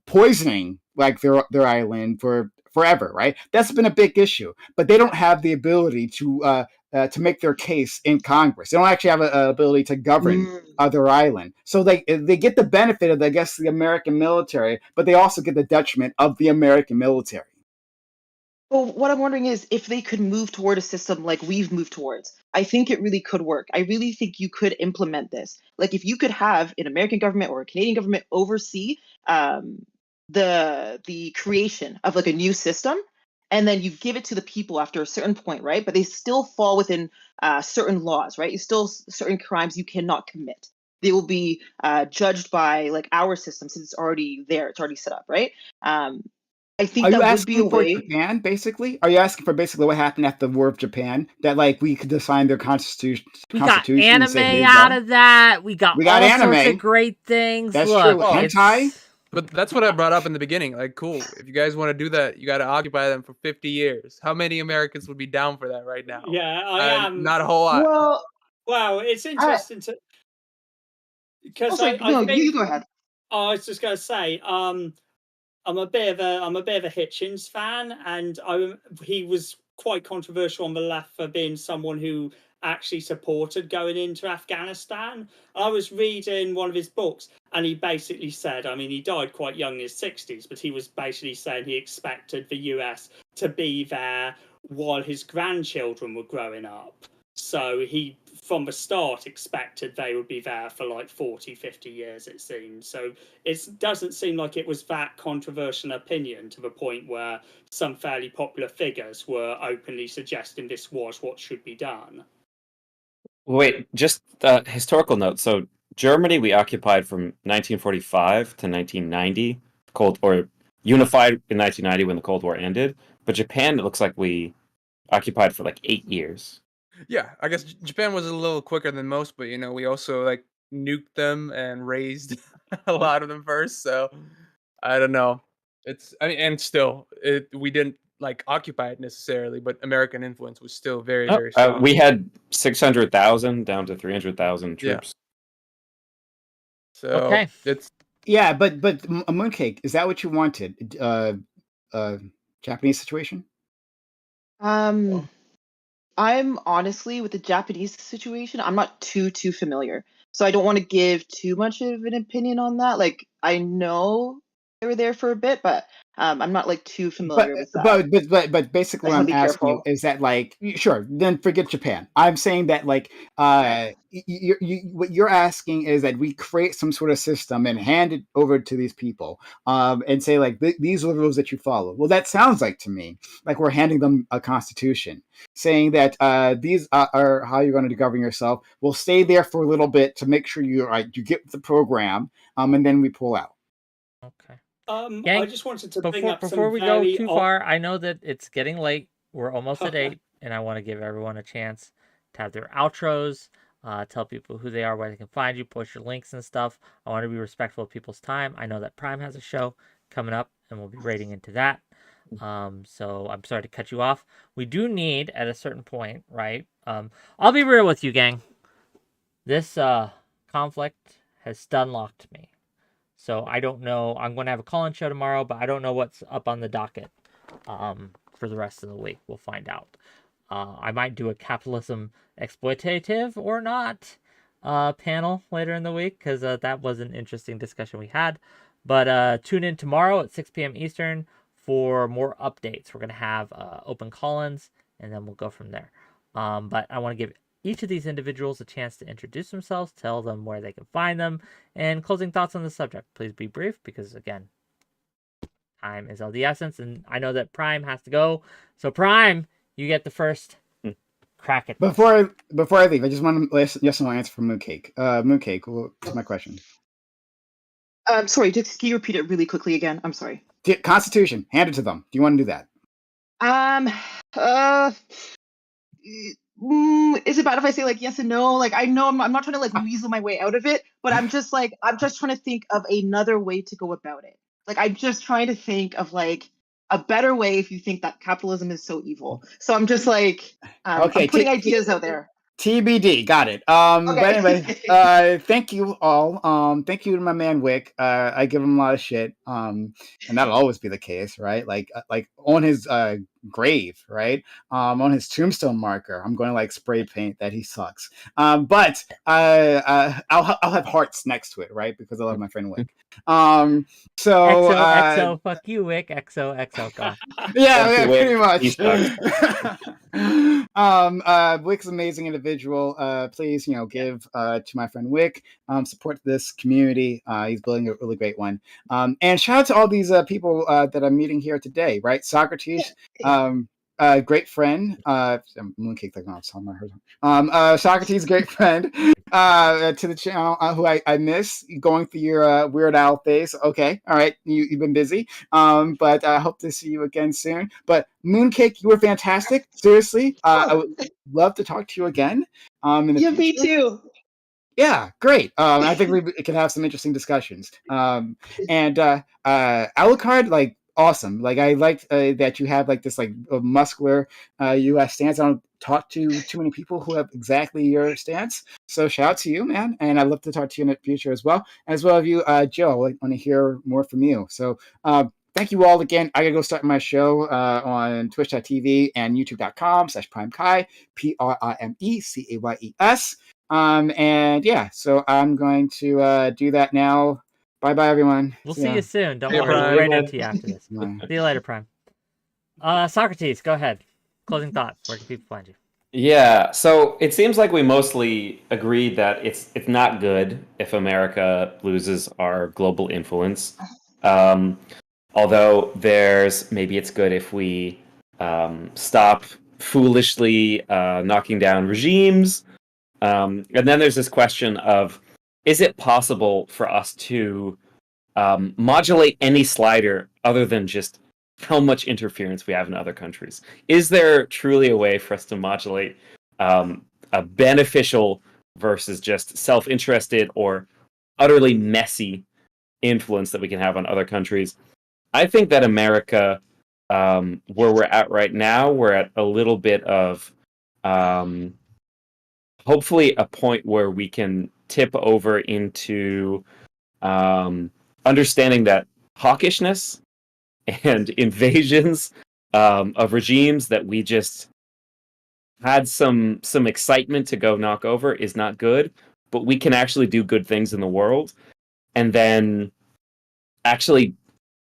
poisoning like their island for forever, right? That's been a big issue, but they don't have the ability to make their case in Congress. They don't actually have an ability to govern their island. So they get the benefit of, I guess, the American military, but they also get the detriment of the American military. Well, what I'm wondering is if they could move toward a system like we've moved towards. I think it really could work. I really think you could implement this. Like if you could have an American government or a Canadian government oversee the creation of like a new system, and then you give it to the people after a certain point, right? But they still fall within certain laws, right? You still certain crimes you cannot commit. They will be judged by like our system since it's already there, it's already set up, right? I think Are that you would asking be a for way. Japan, basically? Are you asking for basically what happened after the War of Japan? That like we could design their constitution. We got and anime say, out of that. We got all anime. sorts of great things. That's Look, true. Hentai. But that's what I brought up in the beginning. Like, cool. If you guys want to do that, you got to occupy them for 50 years. How many Americans would be down for that right now? Yeah, I am. Not a whole lot. Well, Wow, it's interesting to. because sorry, I no, think you go ahead. I was just going to say, I'm a bit of a Hitchens fan, and he was quite controversial on the left for being someone who actually supported going into Afghanistan. I was reading one of his books, and he basically said, I mean, he died quite young in his 60s, but he was basically saying he expected the US to be there while his grandchildren were growing up. So he, from the start, expected they would be there for like 40, 50 years, it seems. So it doesn't seem like it was that controversial opinion to the point where some fairly popular figures were openly suggesting this was what should be done. Wait, just a historical note. So Germany we occupied from 1945 to 1990, or unified in 1990 when the Cold War ended. But Japan, it looks like we occupied for like 8 years. Yeah, I guess Japan was a little quicker than most, but we also like nuked them and raised a lot of them first. So I don't know. And still, we didn't like occupy it necessarily, but American influence was still very, very strong. We had 600,000 down to 300,000 Yeah. troops. So Okay. it's Yeah, but Mooncake, is that what you wanted? Japanese situation? I'm honestly, with the Japanese situation, I'm not too familiar, so I don't want to give too much of an opinion on that. Like, I know they were there for a bit, but I'm not like too familiar with that. But basically, I what want I'm to be asking you careful. is that, like, sure, then forget Japan. I'm saying that, like, what you're asking is that we create some sort of system and hand it over to these people, and say like these are the rules that you follow. Well, that sounds like to me like we're handing them a constitution, saying that these are how you're going to govern yourself. We'll stay there for a little bit to make sure you get the program, and then we pull out. Okay. I just wanted to bring up before some we go very too far, I know that it's getting late. We're almost at 8, and I want to give everyone a chance to have their outros, tell people who they are, where they can find you, post your links and stuff. I want to be respectful of people's time. I know that Prime has a show coming up, and we'll be rating into that. So I'm sorry to cut you off. We do need, at a certain point, right? I'll be real with you, gang. This conflict has stun-locked me. So I don't know. I'm going to have a call-in show tomorrow, but I don't know what's up on the docket for the rest of the week. We'll find out. I might do a capitalism exploitative or not panel later in the week, because that was an interesting discussion we had. But tune in tomorrow at 6 p.m. Eastern for more updates. We're going to have open call-ins, and then we'll go from there. But I want to give each of these individuals a chance to introduce themselves, tell them where they can find them, and closing thoughts on the subject. Please be brief, because again, time is of the essence, and I know that Prime has to go. So Prime, you get the first crack at this. Before I leave, I just want to yes or no answer from Mooncake. Mooncake, what's my question? Sorry, just can you repeat it really quickly again? I'm sorry. Constitution, hand it to them. Do you want to do that? Is it bad if I say like yes and no? Like, I know I'm not trying to like weasel my way out of it, but I'm just trying to think of another way to go about it. Like, I'm just trying to think of like a better way if you think that capitalism is so evil. So I'm just like, okay, I'm putting ideas out there. TBD, got it. Okay. But anyway, thank you all. Thank you to my man Wick. I give him a lot of shit. And that'll always be the case, right? Like on his grave, right? On his tombstone marker, I'm going to like spray paint that he sucks. But I'll have hearts next to it, right? Because I love my friend Wick. So XO, fuck you, Wick. XO, go. Yeah, Wick. pretty much. He sucks. Wick's an amazing individual. Please, give to my friend Wick. Support this community. He's building a really great one. And shout out to all these people that I'm meeting here today. Right, Socrates. Great friend. Mooncake, like, no, I'm telling her. Socrates, great friend. To the channel, who I miss going through your Weird Al phase. Okay, all right, you've been busy. But I hope to see you again soon. But Mooncake, you were fantastic. Seriously, I would love to talk to you again. In the future. Me too. Yeah, great. I think we can have some interesting discussions. And Alucard, like, awesome. Like I liked that you have like this like muscular U.S. stance. I don't talk to too many people who have exactly your stance. So shout out to you, man. And I'd love to talk to you in the future as well as you, Joe. I want to hear more from you. So thank you all again. I gotta go start my show on twitch.tv and youtube.com/PrimeKai, PRIMECAYES. And yeah, so I'm going to do that now. Bye bye, everyone. We'll see you soon. Don't See you, worry. We'll Prime. right into you after this. Bye. See you later, Prime. Socrates, go ahead. Closing thoughts. Where can people find you? Yeah, so it seems like we mostly agreed that it's not good if America loses our global influence. Although maybe it's good if we stop foolishly knocking down regimes. And then there's this question of, is it possible for us to modulate any slider other than just how much interference we have in other countries? Is there truly a way for us to modulate a beneficial versus just self-interested or utterly messy influence that we can have on other countries? I think that America, where we're at right now, we're at a little bit of hopefully a point where we can tip over into understanding that hawkishness and invasions of regimes that we just had some excitement to go knock over is not good, but we can actually do good things in the world, and then actually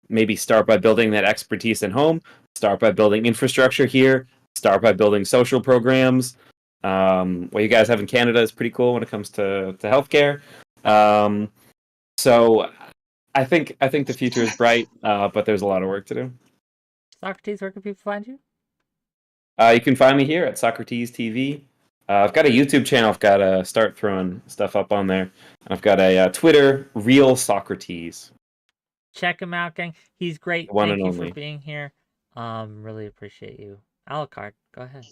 maybe start by building that expertise at home, start by building infrastructure here, start by building social programs. What you guys have in Canada is pretty cool when it comes to healthcare. So I think the future is bright, but there's a lot of work to do. Socrates, where can people find you? You can find me here at Socrates TV. I've got a YouTube channel. I've got to start throwing stuff up on there. I've got a Twitter, Real Socrates. Check him out, gang. He's great. One Thank and you only. for being here. Really appreciate you. Alucard, go ahead.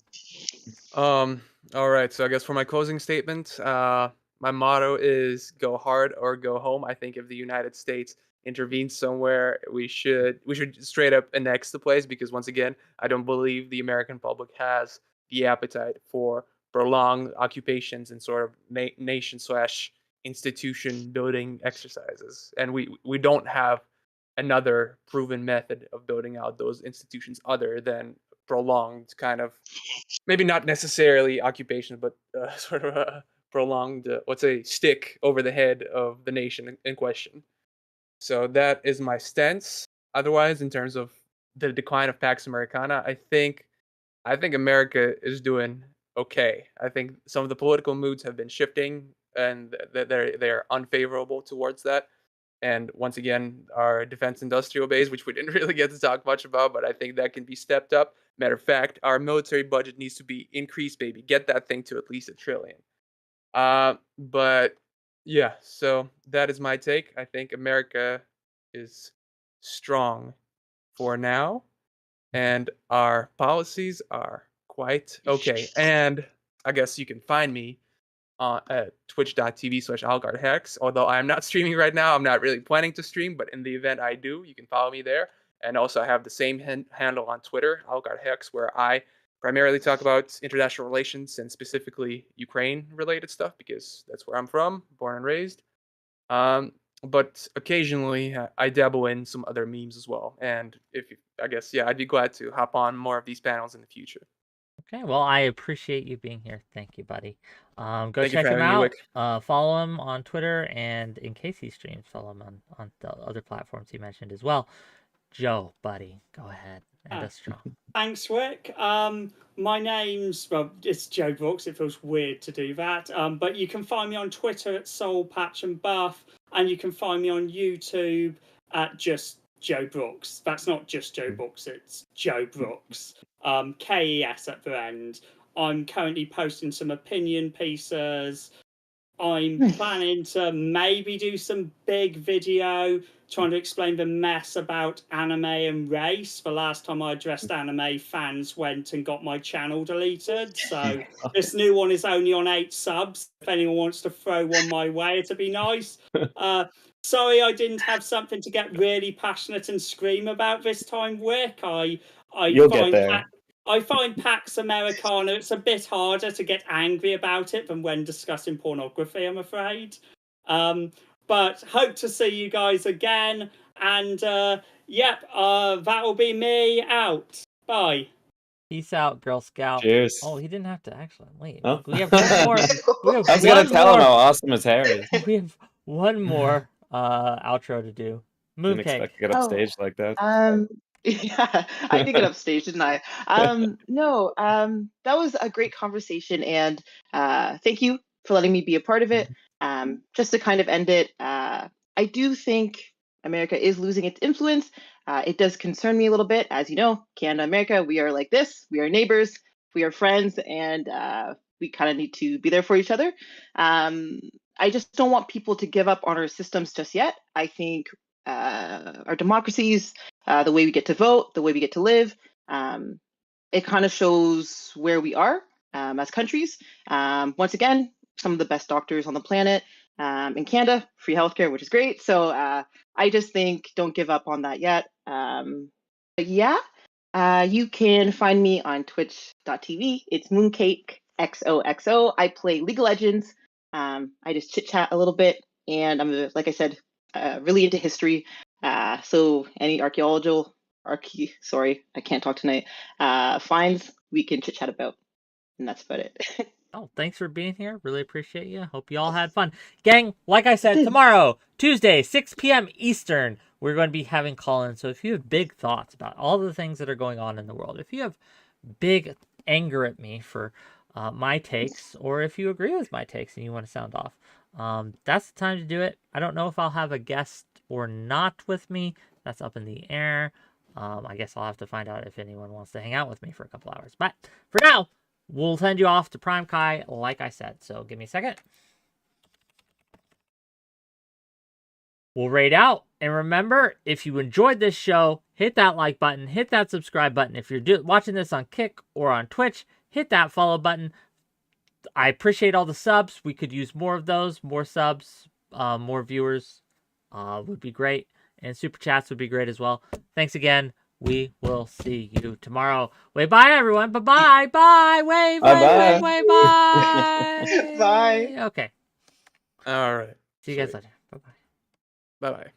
All right. So I guess for my closing statement, my motto is go hard or go home. I think if the United States intervenes somewhere, we should straight up annex the place, because once again, I don't believe the American public has the appetite for prolonged occupations and sort of nation/institution building exercises, and we don't have another proven method of building out those institutions other than prolonged kind of, maybe not necessarily occupation, but sort of a prolonged, let's say, stick over the head of the nation in question. So that is my stance. Otherwise, in terms of the decline of Pax Americana, I think America is doing okay. I think some of the political moods have been shifting, and they're unfavorable towards that. And once again, our defense industrial base, which we didn't really get to talk much about, but I think that can be stepped up. Matter of fact, our military budget needs to be increased, baby. Get that thing to at least $1 trillion. But yeah, so that is my take. I think America is strong for now, and our policies are quite okay. And I guess you can find me at twitch.tv/𝕖𝐻. Although I am not streaming right now, I'm not really planning to stream, but in the event I do, you can follow me there. And also I have the same handle on Twitter, 𝕖𝐻, where I primarily talk about international relations and specifically Ukraine-related stuff, because that's where I'm from, born and raised. But occasionally I dabble in some other memes as well. And I'd be glad to hop on more of these panels in the future. Okay, well, I appreciate you being here. Thank you, buddy. Go Thank you check for him having me, out. Follow him on Twitter, and in case he streams, follow him on the other platforms he mentioned as well. Joe, buddy, go ahead. End us strong. Thanks, Wick. My name's, it's Joe Brooks. It feels weird to do that. But you can find me on Twitter at 𝐿𝐴𝐻, and you can find me on YouTube at just Joe Brooks. That's not just Joe Brooks, it's Joe Brooks. KES at the end. I'm currently posting some opinion pieces. I'm planning to maybe do some big video trying to explain the mess about anime and race. The last time I addressed anime, fans went and got my channel deleted. So this new one is only on 8 subs. If anyone wants to throw one my way, it'd be nice. sorry I didn't have something to get really passionate and scream about this time, Wick. You'll get there. I find Pax Americana, it's a bit harder to get angry about it than when discussing pornography, I'm afraid. But hope to see you guys again. And that'll be me out. Bye. Peace out, Girl Scout. Cheers. Oh, he didn't have to actually. Wait, Oh. we have one more. We have I was gonna one tell him more- how awesome his hair is. We have one more outro to do. Didn't expect to get up stage like that. Yeah, I did get upstage, didn't I? No, that was a great conversation, and thank you for letting me be a part of it. Just to kind of end it, I do think America is losing its influence. It does concern me a little bit. As you know, Canada, America, we are like this. We are neighbors. We are friends, and we kind of need to be there for each other. I just don't want people to give up on our systems just yet. I think our democracies, the way we get to vote, the way we get to live, it kind of shows where we are as countries. Once again, some of the best doctors on the planet in Canada, free healthcare, which is great. So I just think don't give up on that yet. But yeah, you can find me on twitch.tv. It's mooncakexoxo. I play League of Legends. I just chit chat a little bit, and I'm, like I said, really into history. So any I can't talk tonight, finds we can chit chat about. And that's about it. Oh, thanks for being here. Really appreciate you. Hope you all had fun. Gang, like I said, tomorrow, Tuesday, 6 p.m. Eastern, we're going to be having call-ins. So if you have big thoughts about all the things that are going on in the world, if you have big anger at me for my takes, or if you agree with my takes and you want to sound off, that's the time to do it. I don't know if I'll have a guest or not with me. That's up in the air. I guess I'll have to find out if anyone wants to hang out with me for a couple hours. But for now, we'll send you off to Prime Kai, like I said. So give me a second. We'll raid out. And remember, if you enjoyed this show, hit that like button, hit that subscribe button. If you're watching this on Kick or on Twitch, hit that follow button. I appreciate all the subs. We could use more of those, more subs, more viewers would be great. And super chats would be great as well. Thanks again. We will see you tomorrow. Wave bye, everyone. Bye-bye. Bye. Wave, Bye-bye. wave, bye. Bye. Okay. All right. See you guys later. Bye-bye. Bye-bye.